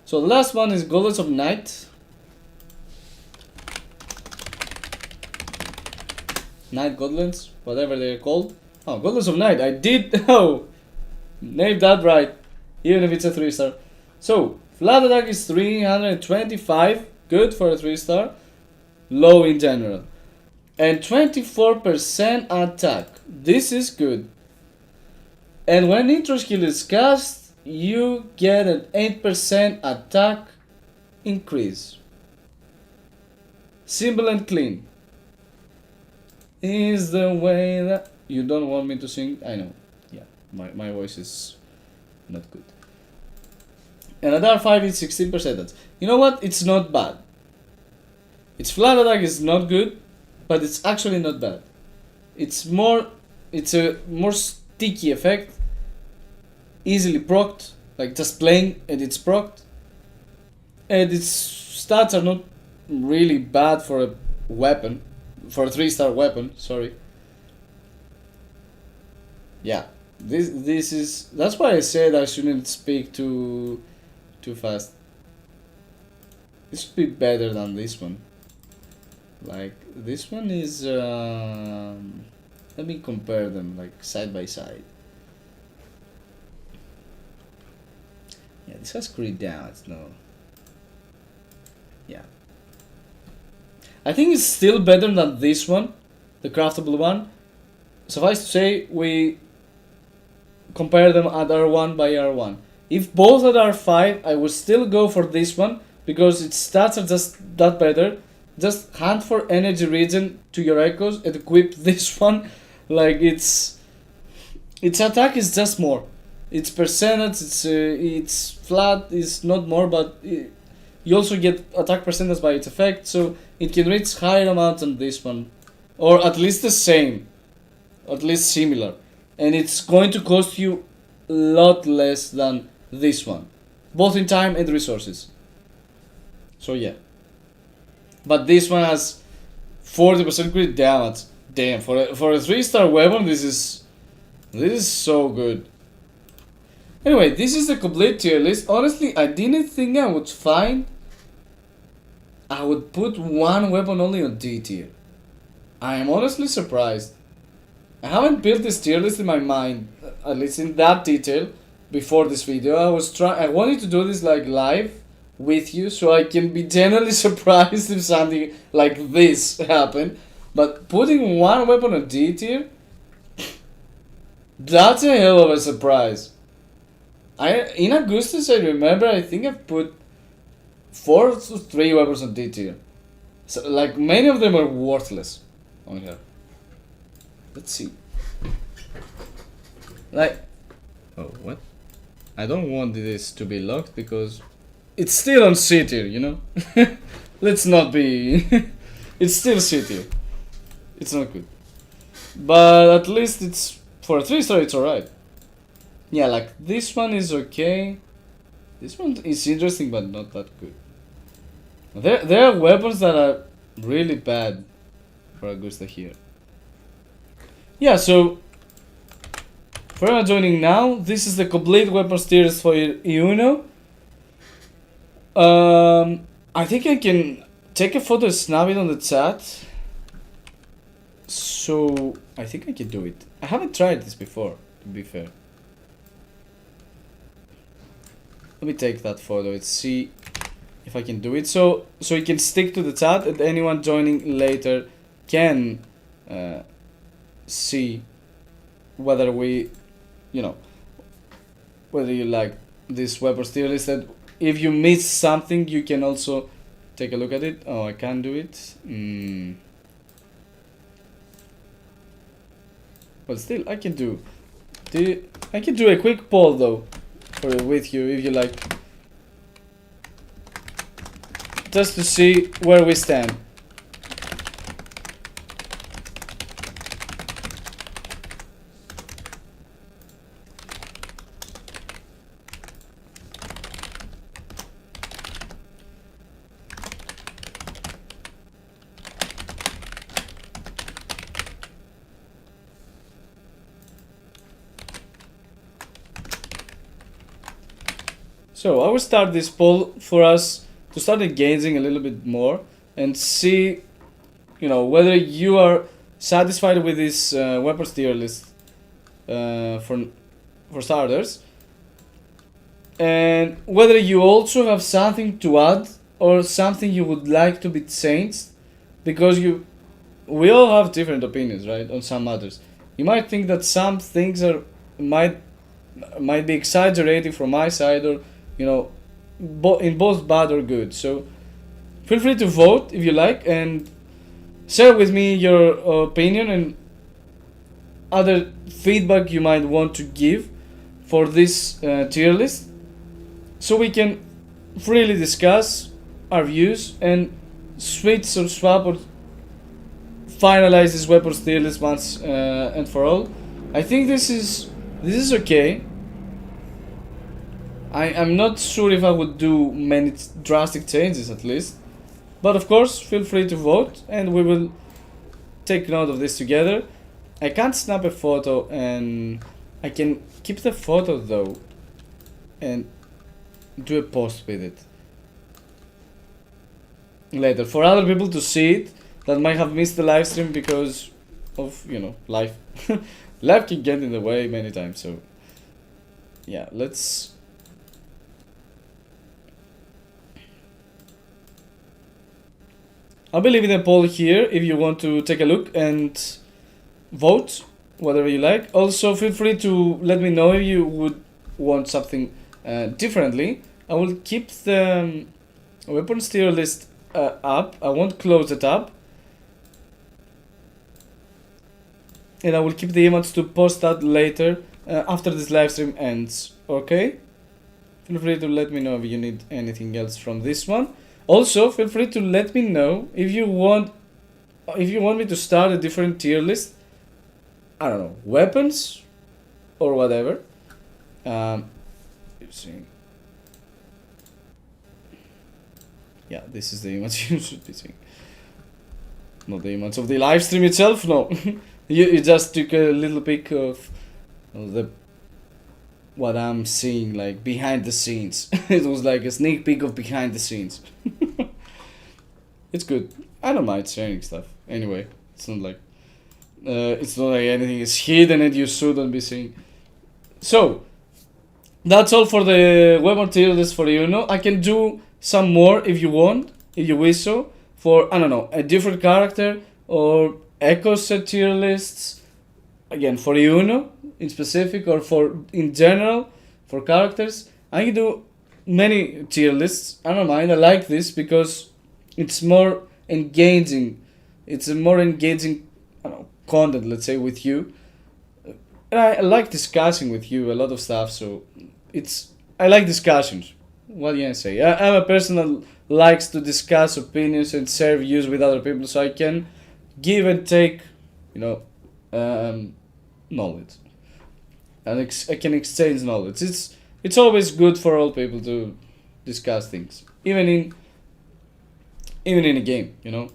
So the last one is Goddess of Night. Night Goblins, whatever they're called. Oh, Goddess of Night. I did. Oh, named that right. Even if it's a 3 star. So flat attack is 325. Good for a 3 star. Low in general. And 24% attack. This is good. And when intro skill is cast, you get an 8% attack increase. Simple and clean. Is the way that... You don't want me to sing? I know. Yeah, my voice is not good. And at R5 it's 16%. You know what? It's not bad. Its flat attack is not good, but it's actually not bad. It's a more sticky effect. Easily procced, like just playing and it's procced. And its stats are not really bad for a weapon. For a 3 star weapon, sorry. Yeah, this is... That's why I said I shouldn't speak too fast. This should be better than this one. Like, this one is... let me compare them, like, side by side. Yeah, this has crit down, it's no... Yeah. I think it's still better than this one, the craftable one. Suffice to say, we compare them at R1 by R1. If both at R5, I would still go for this one, because its stats are just that better. Just hunt for energy regen to your echoes and equip this one. Like, its attack is just more. Its percentage, it's flat, is not more, but you also get attack percentage by its effect, so it can reach higher amounts than this one. Or at least the same. At least similar. And it's going to cost you a lot less than this one. Both in time and resources. So yeah. But this one has 40% crit damage. Damn, for a 3 star weapon, this is so good. Anyway, this is the complete tier list. Honestly, I didn't think I would find... I would put one weapon only on D tier. I am honestly surprised. I haven't built this tier list in my mind, at least in that detail, before this video. I wanted to do this like live with you, so I can be genuinely surprised if something like this happened. But putting one weapon on D tier, that's a hell of a surprise. In Augustus, I remember, I think I've put 4 to 3 weapons on D tier. So, like, many of them are worthless on here. Let's see. Like, oh, what? I don't want this to be locked because it's still on C tier, you know? Let's not be... It's still C tier. It's not good. But at least it's... For a 3 star, it's alright. Yeah, like, this one is okay. This one is interesting, but not that good. There are weapons that are really bad for Augusta here. Yeah, so... For anyone joining now, this is the complete weapons tiers for Iuno. I think I can take a photo and snap it on the chat. So I think I can do it. I haven't tried this before, to be fair. Let me take that photo and see if I can do it. So it can stick to the chat, and anyone joining later can see whether we, you know, whether you like this weapons tier list. That if you miss something, you can also take a look at it. Oh, I can't do it. But still, I can do. I can do a quick poll though, with you if you like, just to see where we stand. So I will start this poll for us to start engaging a little bit more and see, you know, whether you are satisfied with this weapons tier list for starters, and whether you also have something to add or something you would like to be changed, because we all have different opinions, right, on some matters. You might think that some things might be exaggerated from my side, or you know, in both bad or good. So feel free to vote if you like, and share with me your opinion and other feedback you might want to give for this tier list, so we can freely discuss our views and switch or swap or finalize this weapons tier list once and for all. I think this is okay. I'm not sure if I would do many drastic changes, at least, but of course feel free to vote and we will take note of this together. I can't snap a photo, and I can keep the photo though and do a post with it later for other people to see it that might have missed the live stream because of, you know, life. Life can get in the way many times. So yeah, let's I'll be leaving a poll here if you want to take a look and vote whatever you like. Also, feel free to let me know if you would want something differently. I will keep the weapons tier list up. I won't close the tab. And I will keep the image to post that later after this live stream ends. Okay? Feel free to let me know if you need anything else from this one. Also, feel free to let me know if you want me to start a different tier list. I don't know, weapons or whatever. Yeah, this is the image you should be seeing. Not the image of the live stream itself, no. you just took a little pic of what I'm seeing, like behind the scenes. It was like a sneak peek of behind the scenes. It's good. I don't mind sharing stuff. Anyway, it's not like anything is hidden and you shouldn't be seeing. So that's all for the weapon tier list for Iuno. I can do some more if you want, if you wish so, for, I don't know, a different character or echo set tier lists. Again, for Iuno in specific, or for in general for characters. I can do many tier lists. I don't mind. I like this because it's more engaging. It's a more engaging, I don't know, content, let's say, with you. And I like discussing with you a lot of stuff. So I like discussions. What do you say? I'm a person that likes to discuss opinions and share views with other people, so I can give and take, you know, knowledge, and I can exchange knowledge. It's always good for all people to discuss things, even in a game. You know,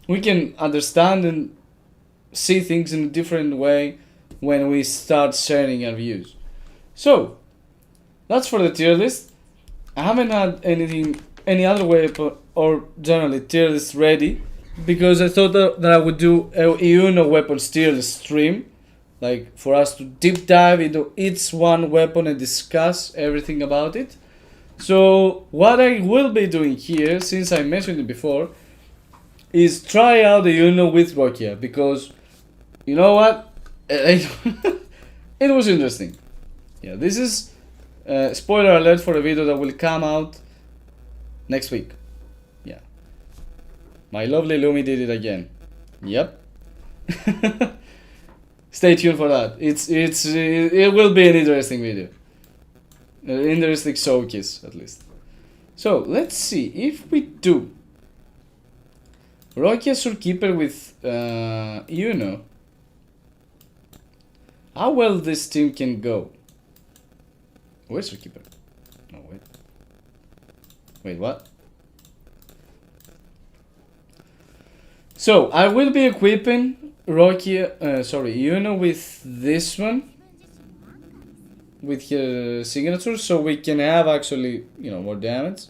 we can understand and see things in a different way when we start sharing our views. So that's for the tier list. I haven't had any other way or generally tier list ready because I thought that I would do a Iuno weapon steal stream, like for us to deep dive into each one weapon and discuss everything about it. So what I will be doing here, since I mentioned it before, is try out the Iuno with Rokia, because you know what, it was interesting. Yeah, this is spoiler alert for a video that will come out next week. Yeah, my lovely Lumi did it again. Yep. Stay tuned for that. It will be an interesting video, an interesting showcase at least. So let's see if we do Rokia Surkeeper with Iuno. How well this team can go. Where's Surkeeper? No, wait. Wait, what? So I will be equipping Iuno with this one, with her signature, so we can have actually, you know, more damage,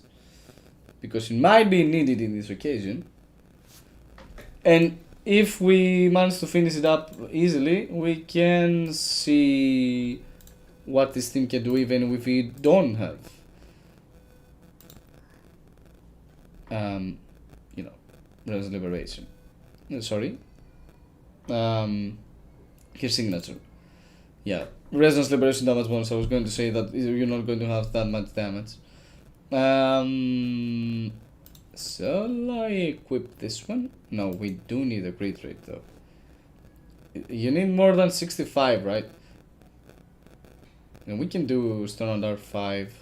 because it might be needed in this occasion. And if we manage to finish it up easily, we can see what this team can do even if we don't have you know, Res Liberation. Sorry. His signature. Yeah, Resonance Liberation damage bonus. I was going to say that you're not going to have that much damage. Shall I equip this one? No, we do need a crit rate though. You need more than 65, right? And we can do Stone and Dart 5.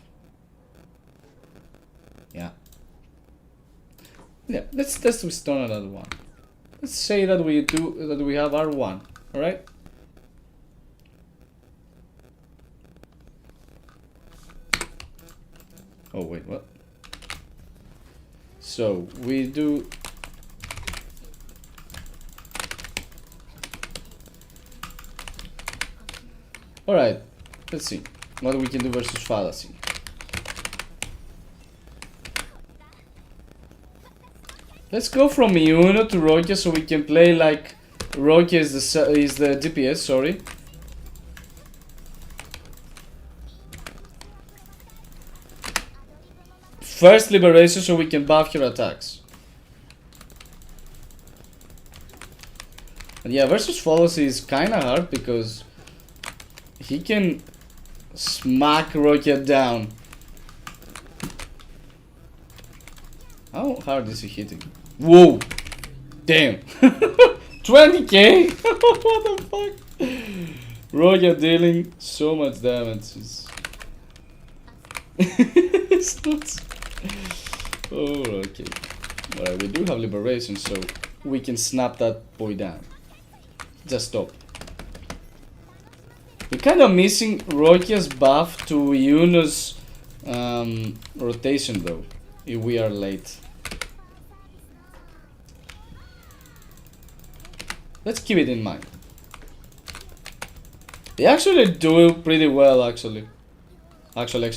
Yeah. Yeah, let's test with Stone and Dart 1. Let's say that we have our 1, alright? Oh wait, what? So we do alright, let's see what we can do versus Fallacy. Let's go from Iuno to Rokia so we can play like Rokia is the DPS, sorry. First Liberation so we can buff her attacks. And yeah, versus Fallacy is kinda hard because he can smack Rokia down. How hard is he hitting? Whoa! Damn! 20k! What the fuck? Rokia dealing so much damage. It's nuts. Oh, okay. Alright, we do have Liberation, so we can snap that boy down. Just stop. We're kind of missing Rokia's buff to Iuno's rotation though, if we are late. Let's keep it in mind. They actually do pretty well, actually. Actually.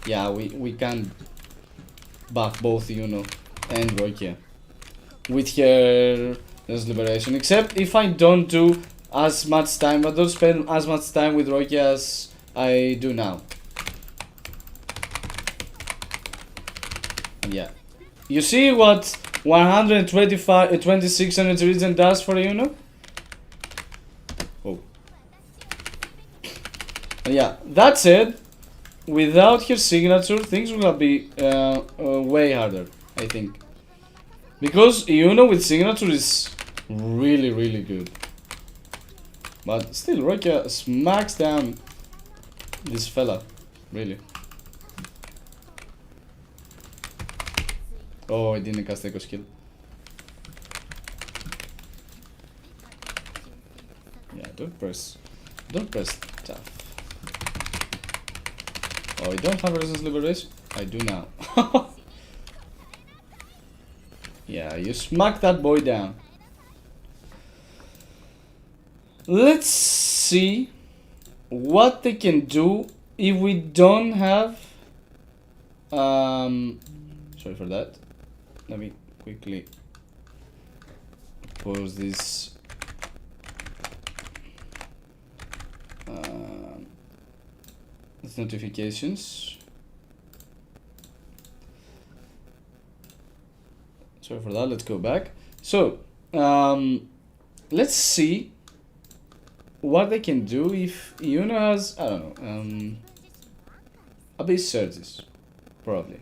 Yeah, we can buff both Iuno and Rokia with her Liberation, except if I don't do as much time, I don't spend as much time with Rokia as I do now. And yeah, you see what 26 energy regen does for Iuno? Oh. And yeah, that said, without her signature, things will be way harder, I think. Because Iuno with signature is really good. But still, Rokia smacks down this fella, really. Oh, I didn't cast Echo skill. Yeah, don't press tough. Oh, I don't have Resistance Liberation? I do now. Yeah, you smack that boy down. Let's see what they can do if we don't have Sorry for that. Let me quickly pause this. These notifications. Sorry for that. Let's go back. So let's see what they can do if Iuno has, I don't know, Abyss Surges, probably.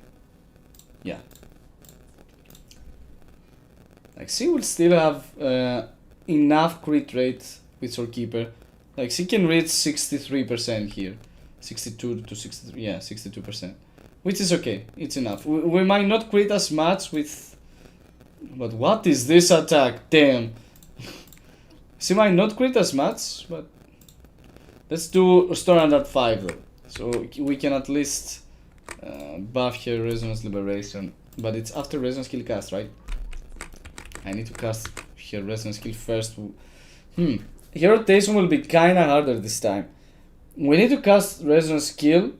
Yeah. Like, she will still have enough crit rate with Soulkeeper. Like, she can reach 63% here. 62 to 63, yeah, 62%. Which is okay, it's enough. We might not crit as much with... But what is this attack? Damn. She might not crit as much, but... Let's do Storm at 5 though. So we can at least buff her Resonance Liberation. But it's after Resonance skill cast, right? I need to cast her Resonance skill first. Her rotation will be kinda harder this time. We need to cast Resonance skill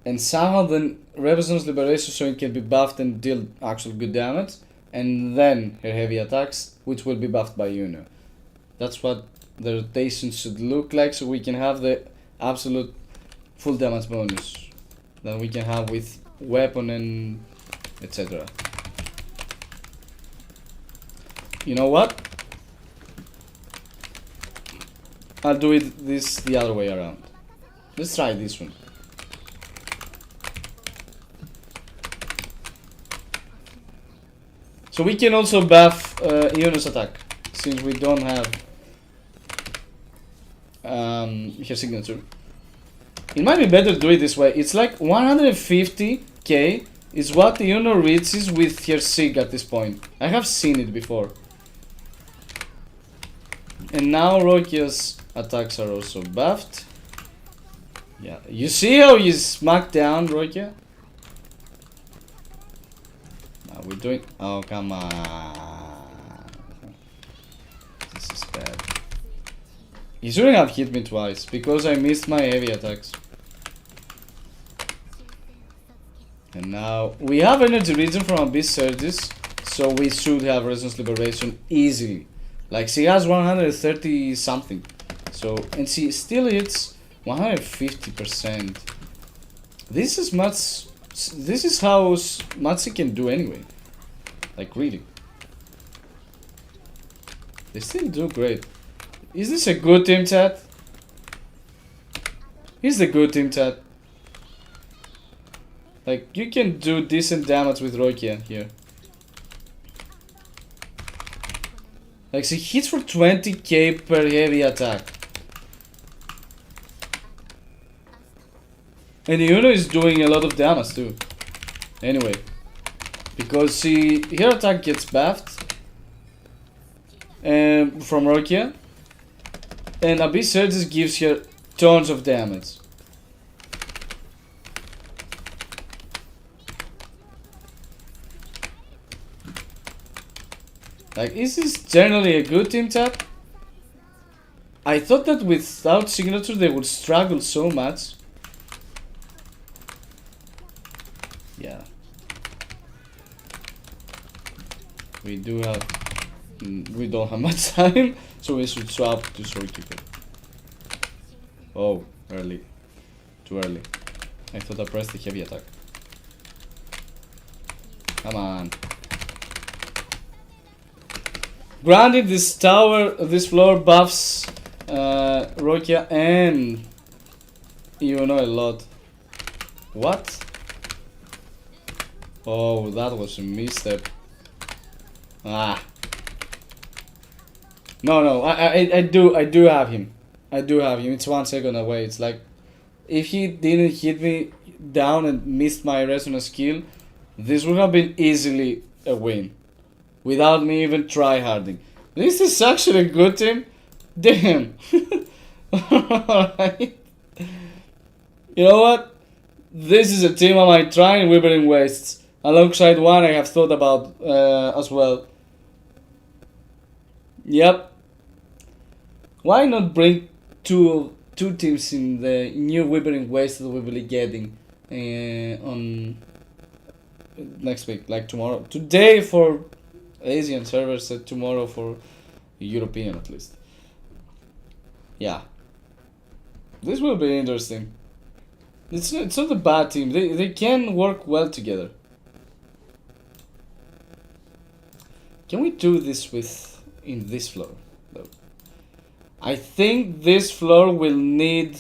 and somehow then Resonance Liberation so it can be buffed and deal actual good damage, and then her heavy attacks, which will be buffed by Iuno. That's what the rotation should look like, so we can have the absolute full damage bonus that we can have with weapon and etc. You know what? I'll do it the other way around. Let's try this one. So we can also buff Iuno's attack, since we don't have her signature. It might be better to do it this way. It's like 150k is what Iuno reaches with her sig at this point. I have seen it before. And now Rokia's attacks are also buffed. Yeah, you see how you smack down Rokia? Now we're doing... Oh, come on. This is bad. He shouldn't have hit me twice, because I missed my heavy attacks. And now we have energy regen from Abyss Surges, so we should have Resonance Liberation easily. Like, she has 130 something. So, and she still hits 150%. This is much... This is how much she can do anyway. Like, really. They still do great. Is this a good team, chat? Is the good team, chat? Like, you can do decent damage with Rokia here. Like, she hits for 20k per heavy attack. And Iuno is doing a lot of damage too. Anyway. Because her attack gets buffed from Rokia. And Abyss Surges gives her tons of damage. Like, is this generally a good team, chat? I thought that without signature they would struggle so much. Yeah. We don't have much time, so we should swap to Soulkeeper. Oh, early. Too early. I thought I pressed the heavy attack. Come on. Granted, this floor buffs Rokia and Iuno a lot. What? Oh, that was a misstep. Ah. No, I do have him. I do have him. It's 1 second away. It's like, if he didn't hit me down and missed my resonance skill, this would have been easily a win. Without me even tryharding. This is actually a good team. Damn. Alright. You know what? This is a team I might try in Wuthering Waves. Alongside one I have thought about as well. Yep. Why not bring two teams in the new Wuthering Waves that we will be getting on next week, like tomorrow. Today for Asian servers, tomorrow for European at least. Yeah. This will be interesting. It's not a bad team. They can work well together. Can we do this in this floor? No. I think this floor will need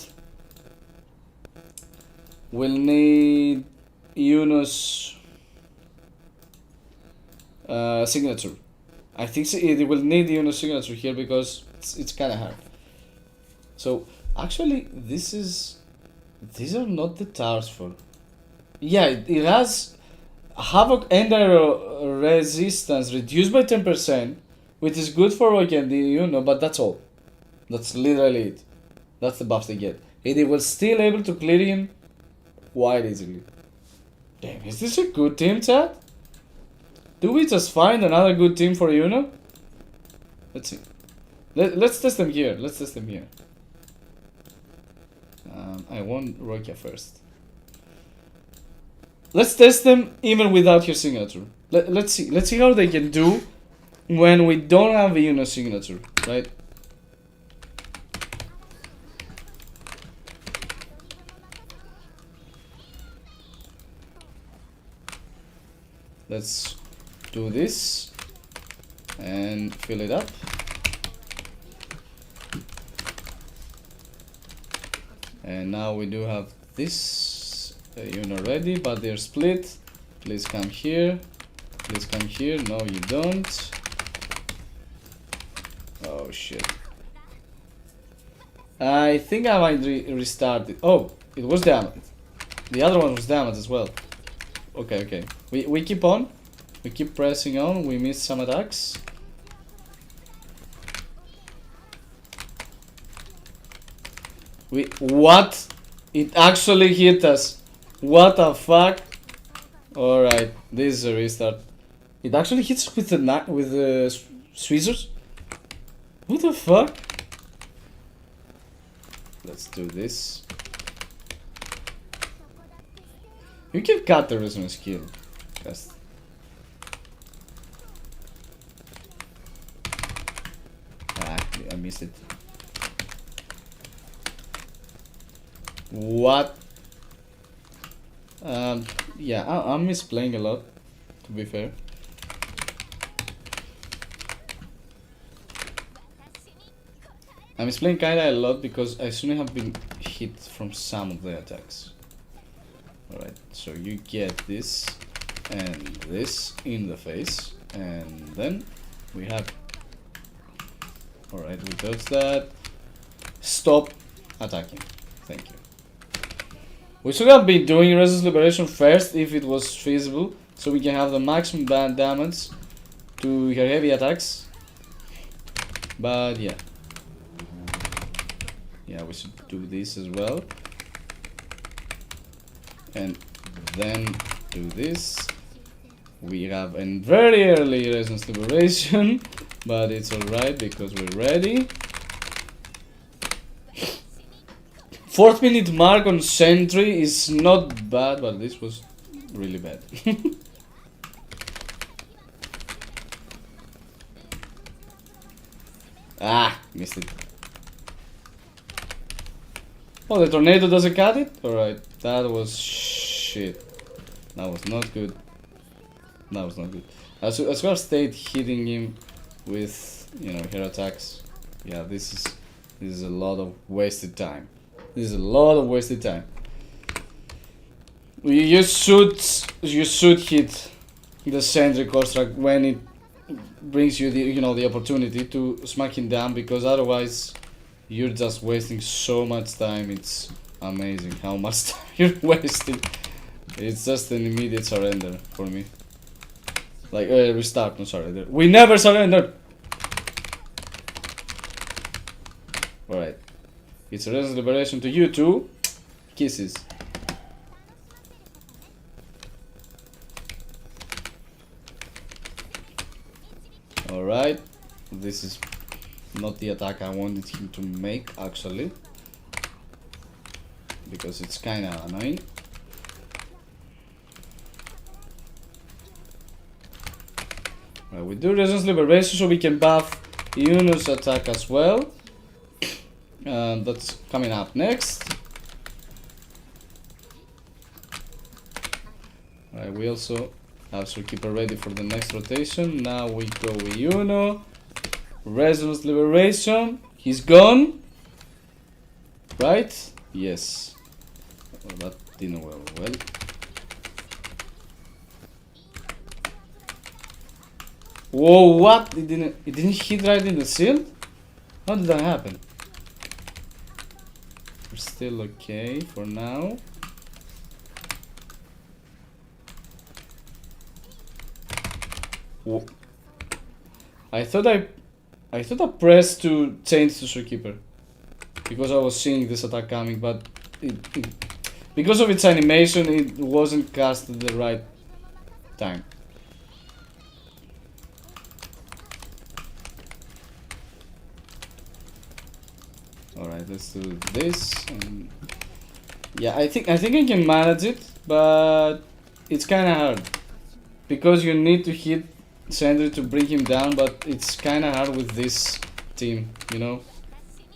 Iuno's signature. I think it will need Iuno's signature here because it's kind of hard. So actually, these are not the towers for. Yeah, it has Havoc and Aero resistance reduced by 10%, which is good for Rocky and Iuno, but that's all. That's literally it. That's the buffs they get. And they were still able to clear him quite easily. Damn, is this a good team, chat? Do we just find another good team for Iuno? Let's see. Let's test them here. I want Rokia first. Let's test them even without your signature. Let's see how they can do when we don't have Iuno signature, right? Let's do this and fill it up. And now we do have this Iuno ready, but they're split. Please come here. Please come here. No, you don't. Oh shit. I think I might restart it. Oh, it was damaged. The other one was damaged as well. Okay. We keep on. We keep pressing on. We missed some attacks. What? It actually hit us. What the fuck? Alright, this is a restart. It actually hits with the tweezers? What the fuck? Let's do this. You can cut the resonance skill. Just. I missed it. What? Yeah, I'm misplaying a lot, to be fair. I'm misplaying kinda a lot because I shouldn't have been hit from some of the attacks. Alright, so you get this and this in the face, and then we have. Alright, we dodge that. Stop attacking. Thank you. We should have been doing Resist Liberation first if it was feasible, so we can have the maximum damage to her heavy attacks. But yeah. Yeah, we should do this as well. And then do this. We have a very early Resist Liberation, but it's alright because we're ready. 4th minute mark on Sentry is not bad, but this was really bad. Ah, missed it. Oh, the tornado doesn't cut it? Alright, that was shit. That was not good. That was not good. I should have stayed hitting him with, you know, her attacks. Yeah, this is a lot of wasted time. This is a lot of wasted time. You should hit the sentry construct when it brings you the opportunity to smack him down, because otherwise you're just wasting so much time. It's amazing how much time you're wasting. It's just an immediate surrender for me. Like restart, no surrender. We never surrendered. Alright. It's a Resist Liberation to you too. Kisses. Alright. This is not the attack I wanted him to make, actually. Because it's kinda annoying. Right, we do Resonance Liberation so we can buff Iuno's attack as well. That's coming up next. Right, we also have Zookeeper ready for the next rotation. Now we go with Iuno. Resonance Liberation. He's gone. Right? Yes. Well, that didn't go well. Whoa, what? It didn't hit right in the shield? How did that happen? We're still okay for now. Whoa. I thought I pressed to change to Zookeeper because I was seeing this attack coming, but because of its animation it wasn't cast at the right time. Alright, let's do this. And yeah, I think I can manage it, but it's kinda hard. Because you need to hit Sentry to bring him down, but it's kinda hard with this team, you know?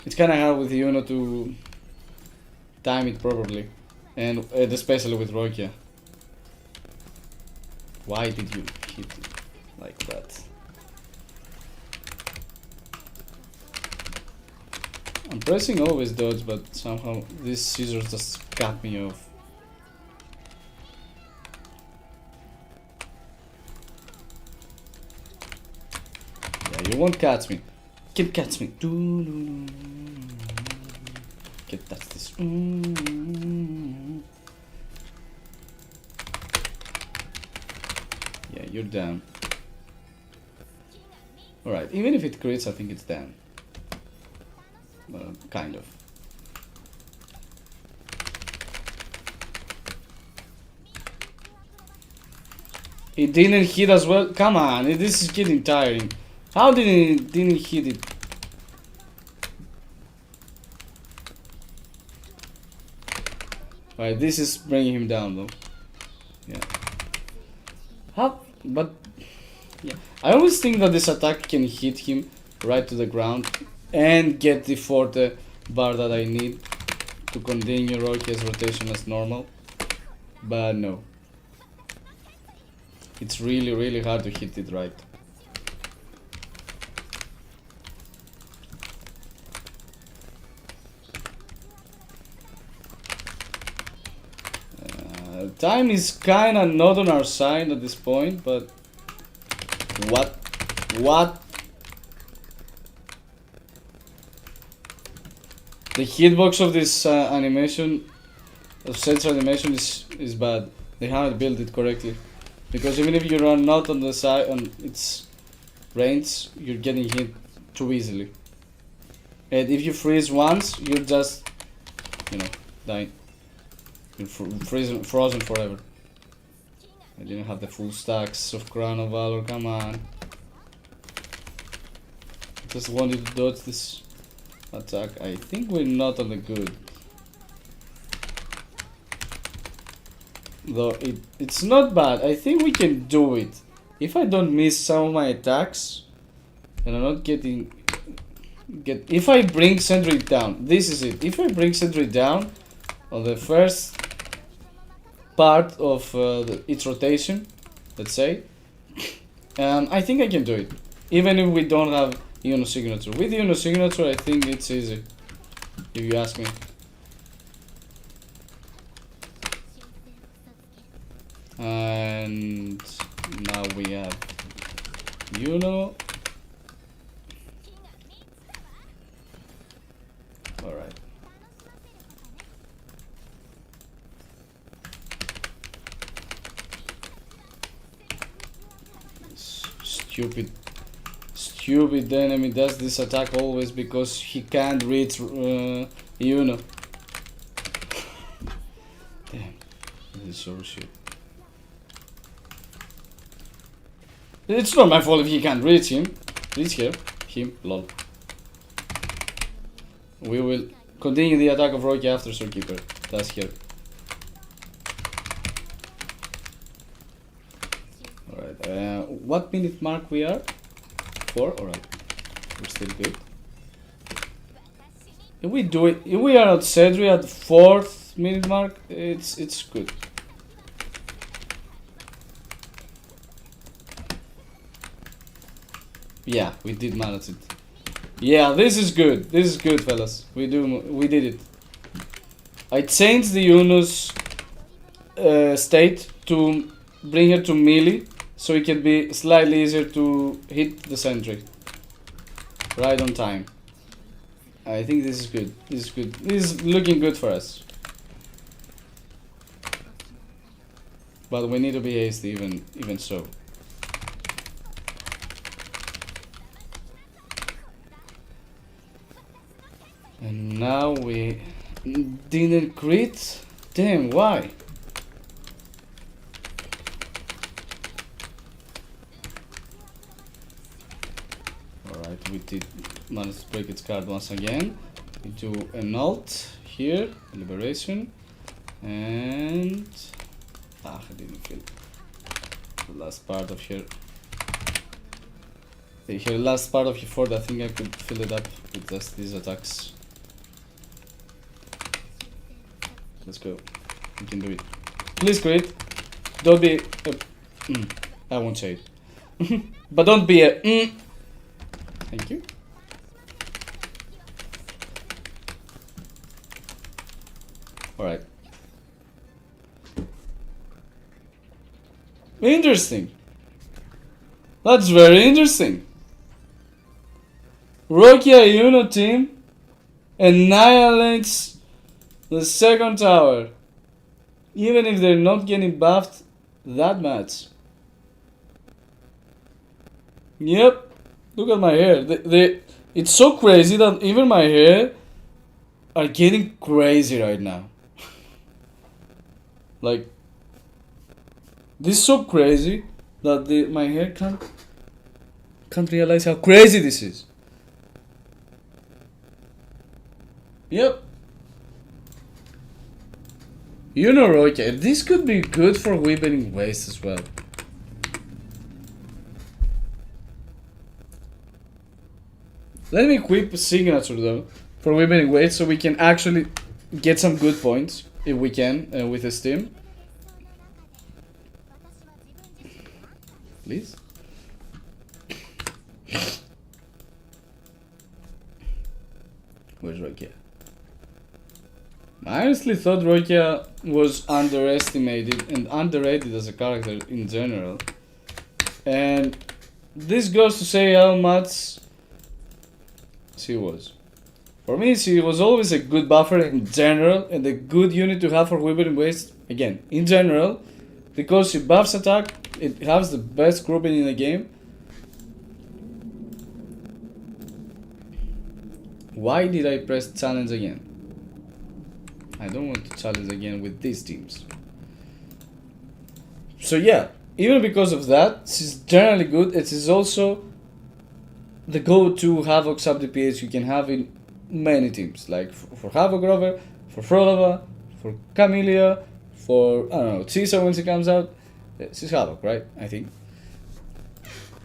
It's kinda hard with Iuno to time it properly. And especially with Rokia. Why did you hit it like that? I'm pressing always dodge, but somehow these scissors just cut me off. Yeah, you won't catch me. Can't catch me. Can't touch this. Yeah, you're down. Alright, even if it crits, I think it's down. Kind of. It didn't hit as well. Come on, this is getting tiring. How didn't hit it? Right, this is bringing him down though. Yeah. How? But yeah, I always think that this attack can hit him right to the ground and get the forte bar that I need to continue Rokia's rotation as normal. But no. It's really hard to hit it right. Time is kinda not on our side at this point, but what? The hitbox of this animation, of Sentry animation is bad. They haven't built it correctly. Because even if you run not on the side, on its range, you're getting hit too easily. And if you freeze once, you're just, you know, dying. You're frozen forever. I didn't have the full stacks of Crown of Valor, come on. Just wanted to dodge this attack. I think we're not on the good. Though it's not bad. I think we can do it. If I don't miss some of my attacks, and I'm not getting... If I bring Sentry down, this is it. If I bring Sentry down on the first part of its rotation, let's say, I think I can do it. Even if we don't have Iuno signature. With Iuno signature, I think it's easy. If you ask me. And now we have Iuno. Alright. Stupid enemy does this attack always because he can't reach Iuno. Damn, this is so shit. It's not my fault if he can't reach him. Him, lol. We will continue the attack of Rocky after Zookeeper. That's here. Alright, What minute mark we are? 4? Alright. We're still good. If we do it, if we are at Cedri at 4th minute mark, it's good. Yeah, we did manage it. Yeah, this is good. This is good, fellas. We did it. I changed the Iuno's state to bring her to melee, so it can be slightly easier to hit the sentry. Right on time. I think this is good. This is good. This is looking good for us. But we need to be hasty even so. And now we didn't crit? Damn, why? Alright, we did manage to break its card once again. We do an ult here, liberation. And... I didn't kill the last part of her. Her last part of her fort, I think I could fill it up with just these attacks. Let's go. We can do it. Please crit. Don't be I won't say it. But don't be a Thank you. Alright. Interesting. That's very interesting. Rokia Iuno team annihilates the second tower, even if they're not getting buffed that much. Yep, look at my hair. It's so crazy that even my hair are getting crazy right now. Like, this is so crazy that my hair can't realize how crazy this is. Yep. You know, Rokia, this could be good for Wuthering Waves as well. Let me equip a signature though for Wuthering Waves so we can actually get some good points if we can with the Steam. Please. Where's Rokia? I honestly thought Rokia was underestimated and underrated as a character in general. And this goes to say how much she was. For me, she was always a good buffer in general and a good unit to have for Wuthering Waves, again, in general, because she buffs attack, it has the best grouping in the game. Why did I press challenge again? I don't want to challenge again with these teams. So yeah, even because of that, she's generally good. It is also the go-to Havoc sub-DPS you can have in many teams. Like for Havoc Rover, for Frolova, for Camellia, for, I don't know, Caesar when she comes out. She's Havoc, right? I think.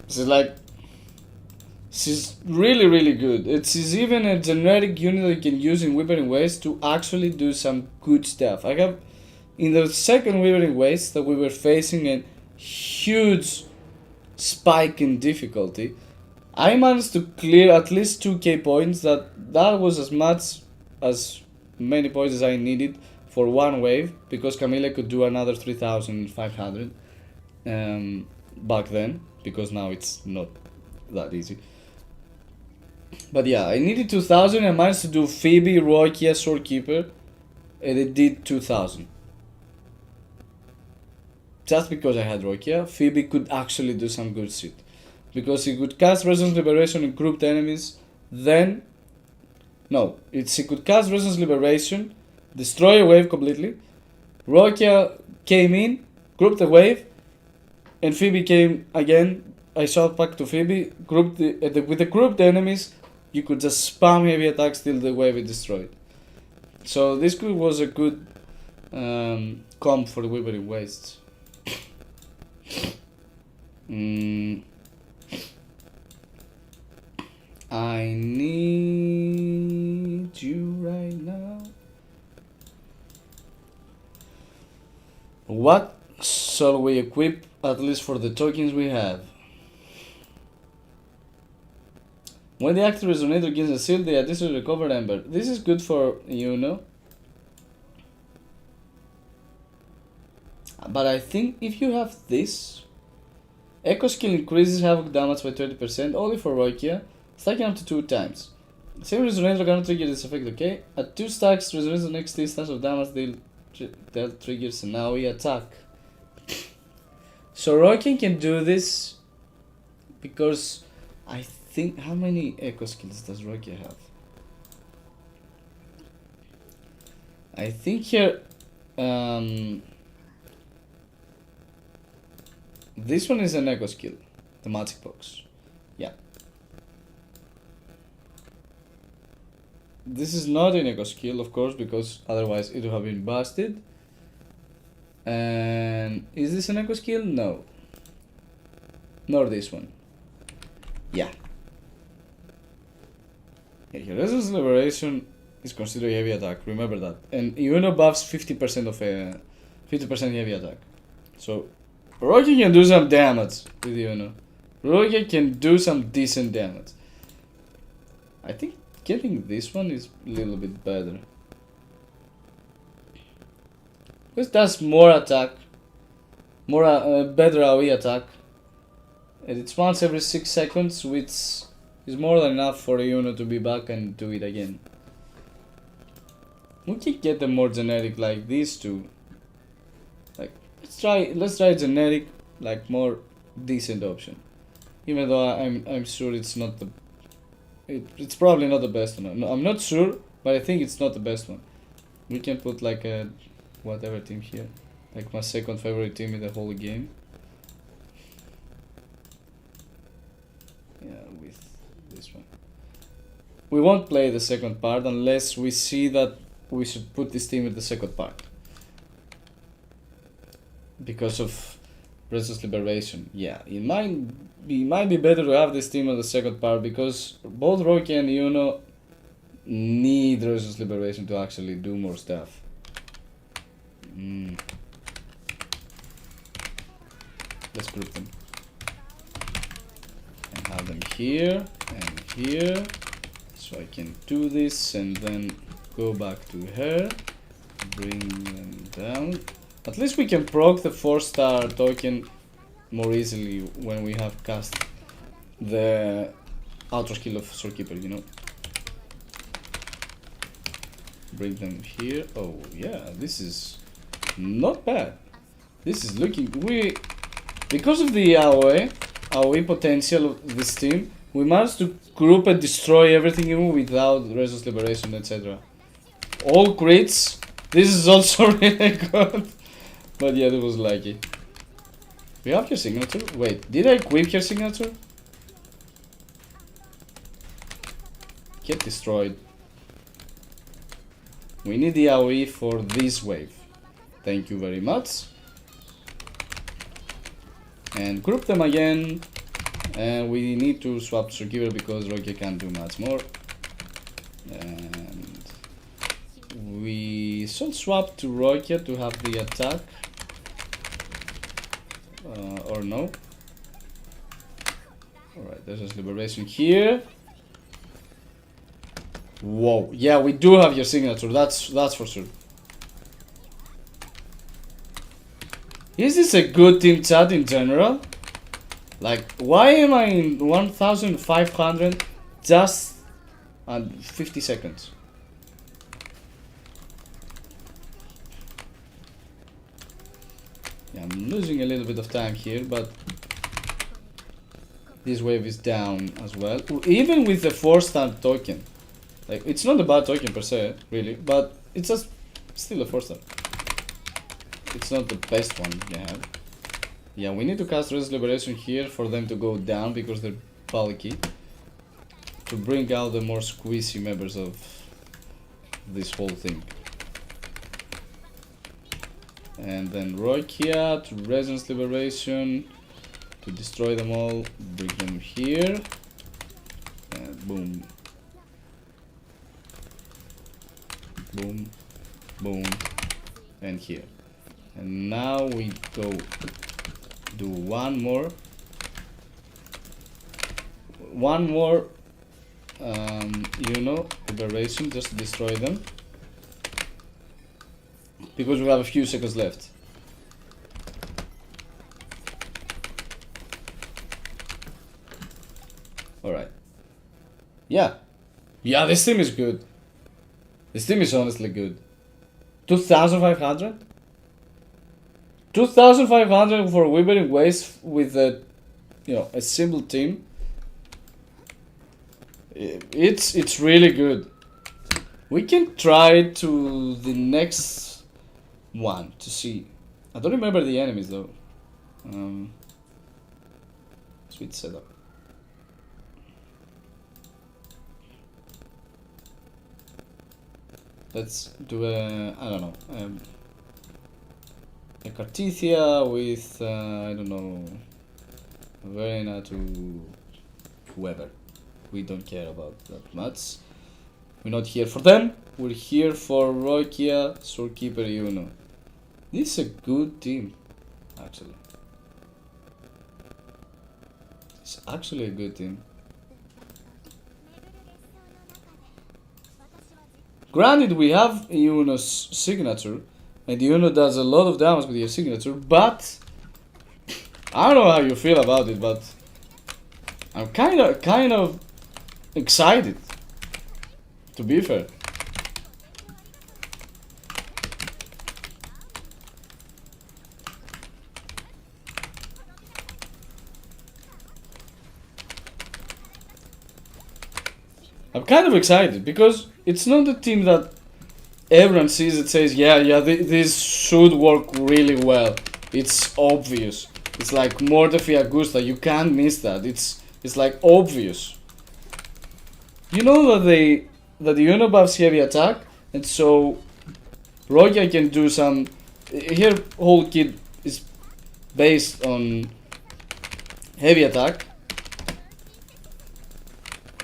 She's like... She's really, really good. She's even a generic unit that you can use in Wuthering Waves to actually do some good stuff. I have, in the second Wuthering Waves that we were facing a huge spike in difficulty, I managed to clear at least 2k points. That was as much as many points as I needed for one wave, because Camilla could do another 3,500 back then, because now it's not that easy. But yeah, I needed 2,000 and I managed to do Phoebe, Rokia, Swordkeeper, and it did 2,000. Just because I had Rokia, Phoebe could actually do some good shit. Because he could cast Resonance Liberation in grouped enemies, then... No, she could cast Resonance Liberation, destroy a wave completely, Rokia came in, grouped the wave, and Phoebe came again. I shot back to Phoebe, with the grouped enemies, you could just spam heavy attacks till the wave is destroyed. So this was a good comp for the Wuthering Waves. I need you right now. What shall we equip, at least for the tokens we have? When the active resonator gains a shield, they additionally recover Ember. This is good for Iuno. But I think if you have this, Echo skill increases havoc damage by 20%, only for Rokia, stacking up to 2 times. Same resonator cannot trigger this effect, okay? At 2 stacks, resonator next 3 stacks of damage that triggers an AoE attack. So Rokia can do this because I think, how many Echo skills does Rokia have? I think here, this one is an Echo skill, the magic box. Yeah. This is not an Echo skill, of course, because otherwise it would have been busted. And is this an Echo skill? No. Nor this one. Yeah. Yeah, Resonance Liberation is considered heavy attack, remember that. And Iuno buffs 50% of 50% heavy attack. So Rocky can do some damage with Iuno. Rocky can do some decent damage. I think getting this one is a little bit better. This does more attack, more better AoE attack, and it's once every 6 seconds, which is more than enough for Iuno to be back and do it again. We can get them more generic like these two. Like let's try generic, like more decent option. Even though I'm sure it's not the it's probably not the best one. No, I'm not sure, but I think it's not the best one. We can put like a whatever team here, like my second favorite team in the whole game. Yeah, with this one. We won't play the second part unless we see that we should put this team in the second part. Because of Restless Liberation. Yeah, it might be better to have this team on the second part because both Rocky and Iuno need Restless Liberation to actually do more stuff. Let's group them. And have them here and here. So I can do this and then go back to her. Bring them down. At least we can proc the 4-star token more easily when we have cast the auto skill of Storekeeper, you know. Bring them here. Oh yeah, this is not bad. This is looking because of the AoE potential of this team, we managed to group and destroy everything even without Restless Liberation, etc. All crits. This is also really good. But yeah, it was lucky. We have your signature? Wait, did I equip your signature? Get destroyed. We need the AoE for this wave. Thank you very much. And group them again. And we need to swap to Storekeeper because Rocky can't do much more. And we shall swap to Rocky to have the attack. Or no. Alright, there's this liberation here. Whoa, yeah, we do have your signature, that's for sure. Is this a good team chat in general? Like, why am I in 1500 just at 50 seconds? Yeah, I'm losing a little bit of time here, but this wave is down as well. Even with the 4-star token. Like, it's not a bad token per se, really, but it's just still a 4-star. It's not the best one you have. Yeah, we need to cast Restless Liberation here for them to go down because they're bulky. To bring out the more squeezy members of this whole thing. And then Rokia to Resonance Liberation. to destroy them all. Bring them here. And boom. Boom. Boom. And here. And now we go do one more Iuno liberation just to destroy them, because we have a few seconds left. Alright. Yeah, this team is good. This team is honestly good. 2,500? 2,500 for Wuthering Waves with a, a simple team. It's really good. We can try to the next one to see. I don't remember the enemies though. Sweet setup. Let's do a Cartithia with I don't know, Verena to whoever. We don't care about that much. We're not here for them. We're here for Rokia, Storekeeper, Iuno. This is a good team, actually. It's actually a good team. Granted, we have Iuno's signature, and Iuno does a lot of damage with your signature, but I don't know how you feel about it, but I'm kind of excited, to be fair. I'm kind of excited because it's not a team that everyone sees it says, this should work really well. It's obvious. It's like Mortefi Augusta, you can't miss that. It's like obvious. You know that the Iuno buffs heavy attack, and so Rokia can do some. Her whole kit is based on heavy attack,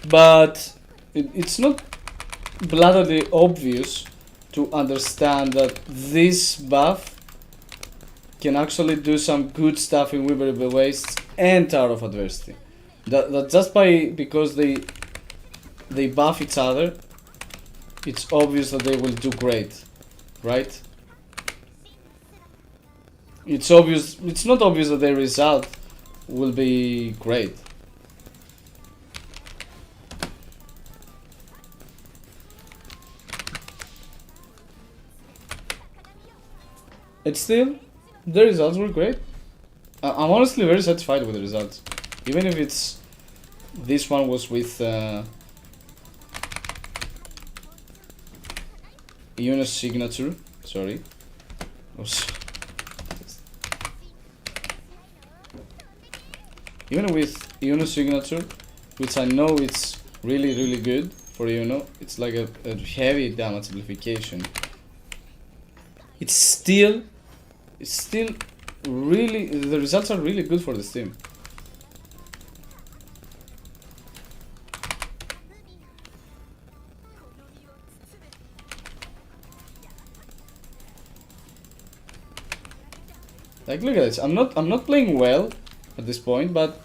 but it's not blatantly obvious to understand that this buff can actually do some good stuff in Wuthering Waves and Tower of Adversity. That just because they buff each other, it's obvious that they will do great, right? It's obvious. It's not obvious that their result will be great. It's still, the results were great. I'm honestly very satisfied with the results, even if this one was with Iuno's signature. Sorry. Even with Iuno's signature, which I know it's really good for Iuno, it's like a heavy damage amplification. It's still really, the results are really good for this team. Like, look at this. I'm not playing well at this point, but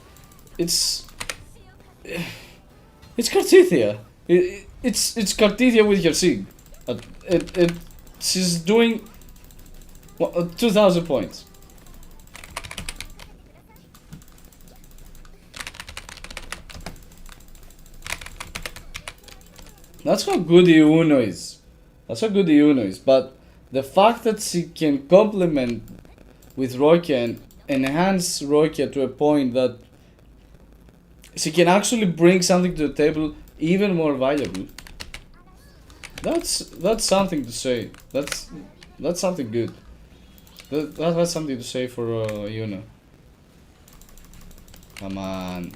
it's Cartithia. It's Cartithia with her sig. She's doing 2,000 points. That's how good Iuno is. But the fact that she can complement with Rokia and enhance Rokia to a point that she can actually bring something to the table even more valuable. That's something to say. That's something good. That has something to say for Iuno. Come on.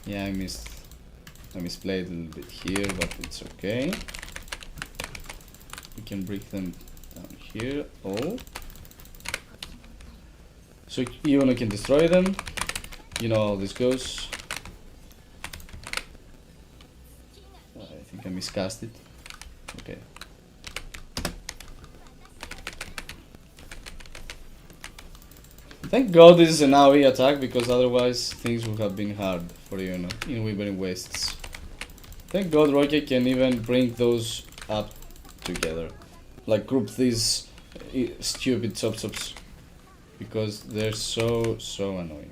Yeah, I misplayed a little bit here, but it's okay. We can break them down here. Oh. So Iuno can destroy them. You know how this goes. I think I miscast it. Okay. Thank God this is an AoE attack, because otherwise things would have been hard for Iuno in Wuthering Wastes. Thank God Rocket can even bring those up together. Like group these stupid Chop-Chops, because they're so annoying.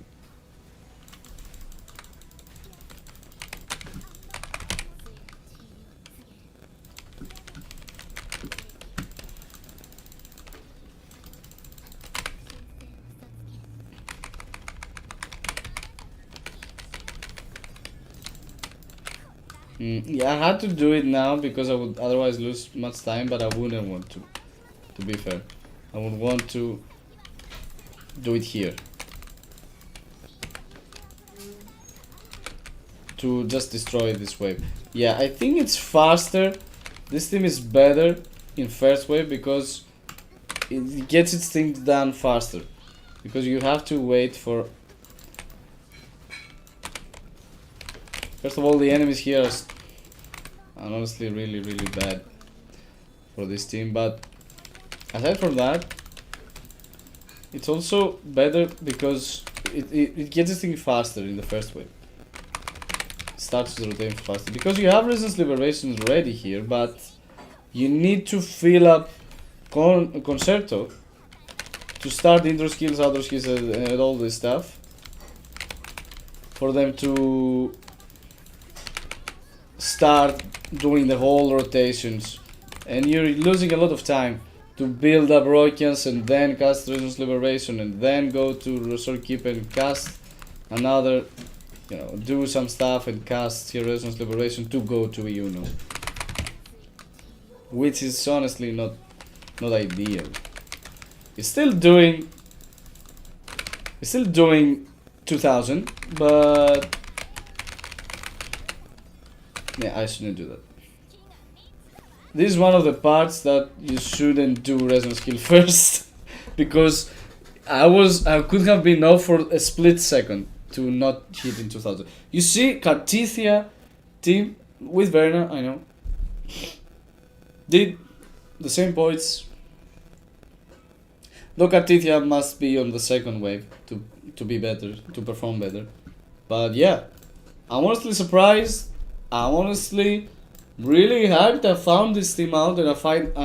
Yeah, I had to do it now because I would otherwise lose much time, but I wouldn't want to be fair. I would want to do it here. To just destroy this wave. Yeah, I think it's faster. This team is better in first wave because it gets its things done faster. Because you have to wait for... First of all, the enemies here are honestly really bad for this team, but aside from that, it's also better because it gets this thing faster in the first wave. It starts to rotate faster because you have Resistance Liberation ready here, but you need to fill up Concerto to start intro skills, outro skills, and all this stuff for them to start doing the whole rotations, and you're losing a lot of time to build up Rockians and then cast Resistance Liberation and then go to Resort Keep and cast another, you know, do some stuff and cast your Resistance Liberation to go to Iuno, which is honestly not ideal. It's still doing 2000, but yeah, I shouldn't do that. This is one of the parts that you shouldn't do resonance skill first, because I could have been off for a split second to not hit in 2000. You see, Cartithia team with Verna, I know, did the same points. Though Cartithia must be on the second wave to be better, to perform better. But yeah, I'm honestly surprised. I'm honestly really hyped. I found this team out and I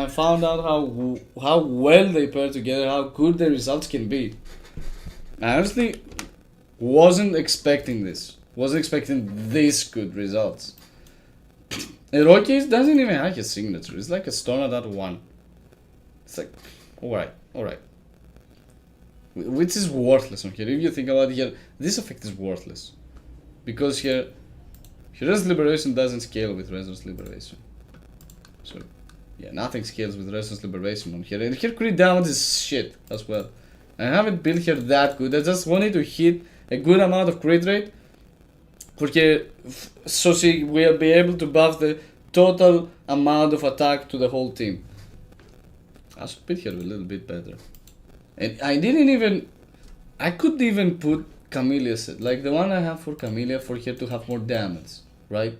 found out how well they pair together, how good the results can be. I honestly wasn't expecting this. Wasn't expecting this good results. And Rocky doesn't even have his signature. It's like a stone at 1. It's like, alright. Which is worthless on here. If you think about it here, this effect is worthless. Because here Resistance Liberation doesn't scale with Resistance Liberation. So, yeah, nothing scales with Resistance Liberation on here. And here crit damage is shit as well. I haven't built here that good. I just wanted to hit a good amount of crit rate, so she will be able to buff the total amount of attack to the whole team. I should build here a little bit better. And I could even put Camellia set, like the one I have for Camellia, for here to have more damage, right?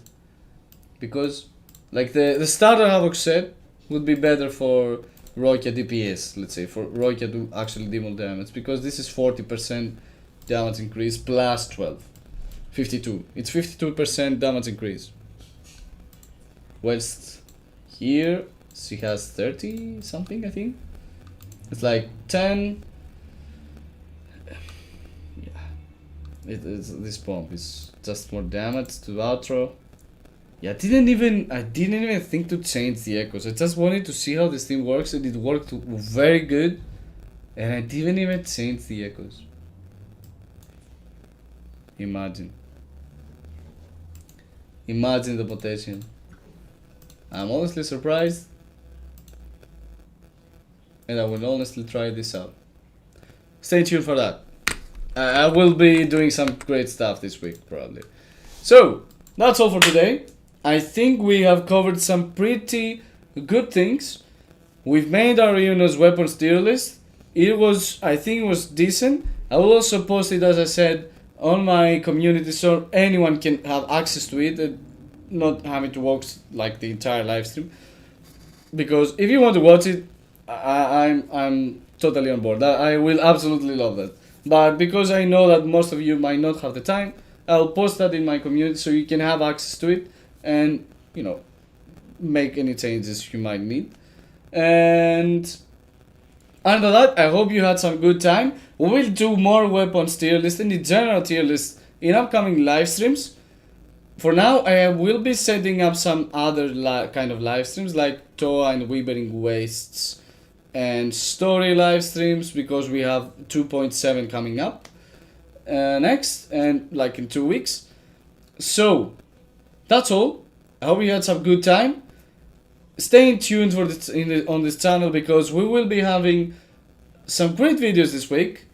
Because, like the starter Havoc set would be better for Rokia DPS, let's say, for Rokia to actually do more damage, because this is 40% damage increase plus 12. 52. It's 52% damage increase. Whilst here she has 30 something, I think. It's like 10. Yeah. This pomp is just more damage to outro. Yeah, I didn't even think to change the echoes. I just wanted to see how this thing works, and it worked very good. And I didn't even change the echoes. Imagine the potential. I'm honestly surprised, and I will honestly try this out. Stay tuned for that. I will be doing some great stuff this week, probably. So, that's all for today. I think we have covered some pretty good things. We've made our Iuno's weapons tier list. I think it was decent. I will also post it, as I said, on my community so anyone can have access to it and not having to watch like the entire live stream. Because if you want to watch it, I'm totally on board. I will absolutely love that. But because I know that most of you might not have the time, I'll post that in my community so you can have access to it and, you know, make any changes you might need. And under that, I hope you had some good time. We will do more weapons tier list and the general tier list in upcoming live streams. For now, I will be setting up some other kind of live streams like Toa and Wuthering Waves and story live streams because we have 2.7 coming up next and like in 2 weeks. So that's all. I hope you had some good time. Stay tuned for this on this channel because we will be having some great videos this week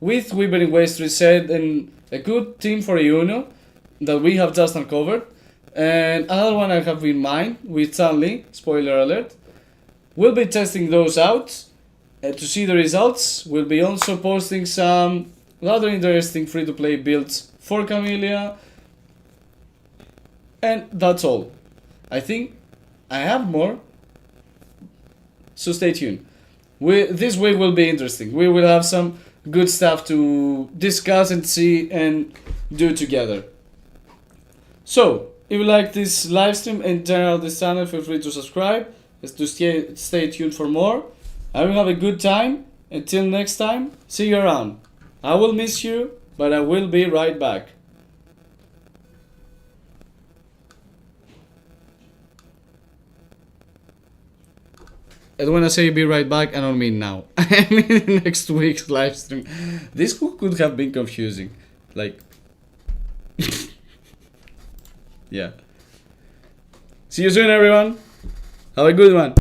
with Wuthering Waves reset and a good team for Iuno that we have just uncovered, and another one I have in mind with Stanley, spoiler alert. We'll be testing those out to see the results. We'll be also posting some rather interesting free-to-play builds for Camellia, and that's all. I think I have more, so stay tuned. This week will be interesting. We will have some good stuff to discuss and see and do together. So, if you like this live stream and general this channel, feel free to subscribe to stay tuned for more. I will have a good time. Until next time, see you around. I will miss you, but I will be right back. And when I say be right back, I don't mean now. I mean next week's live stream. This could have been confusing. Like... yeah. See you soon, everyone. Have a good one.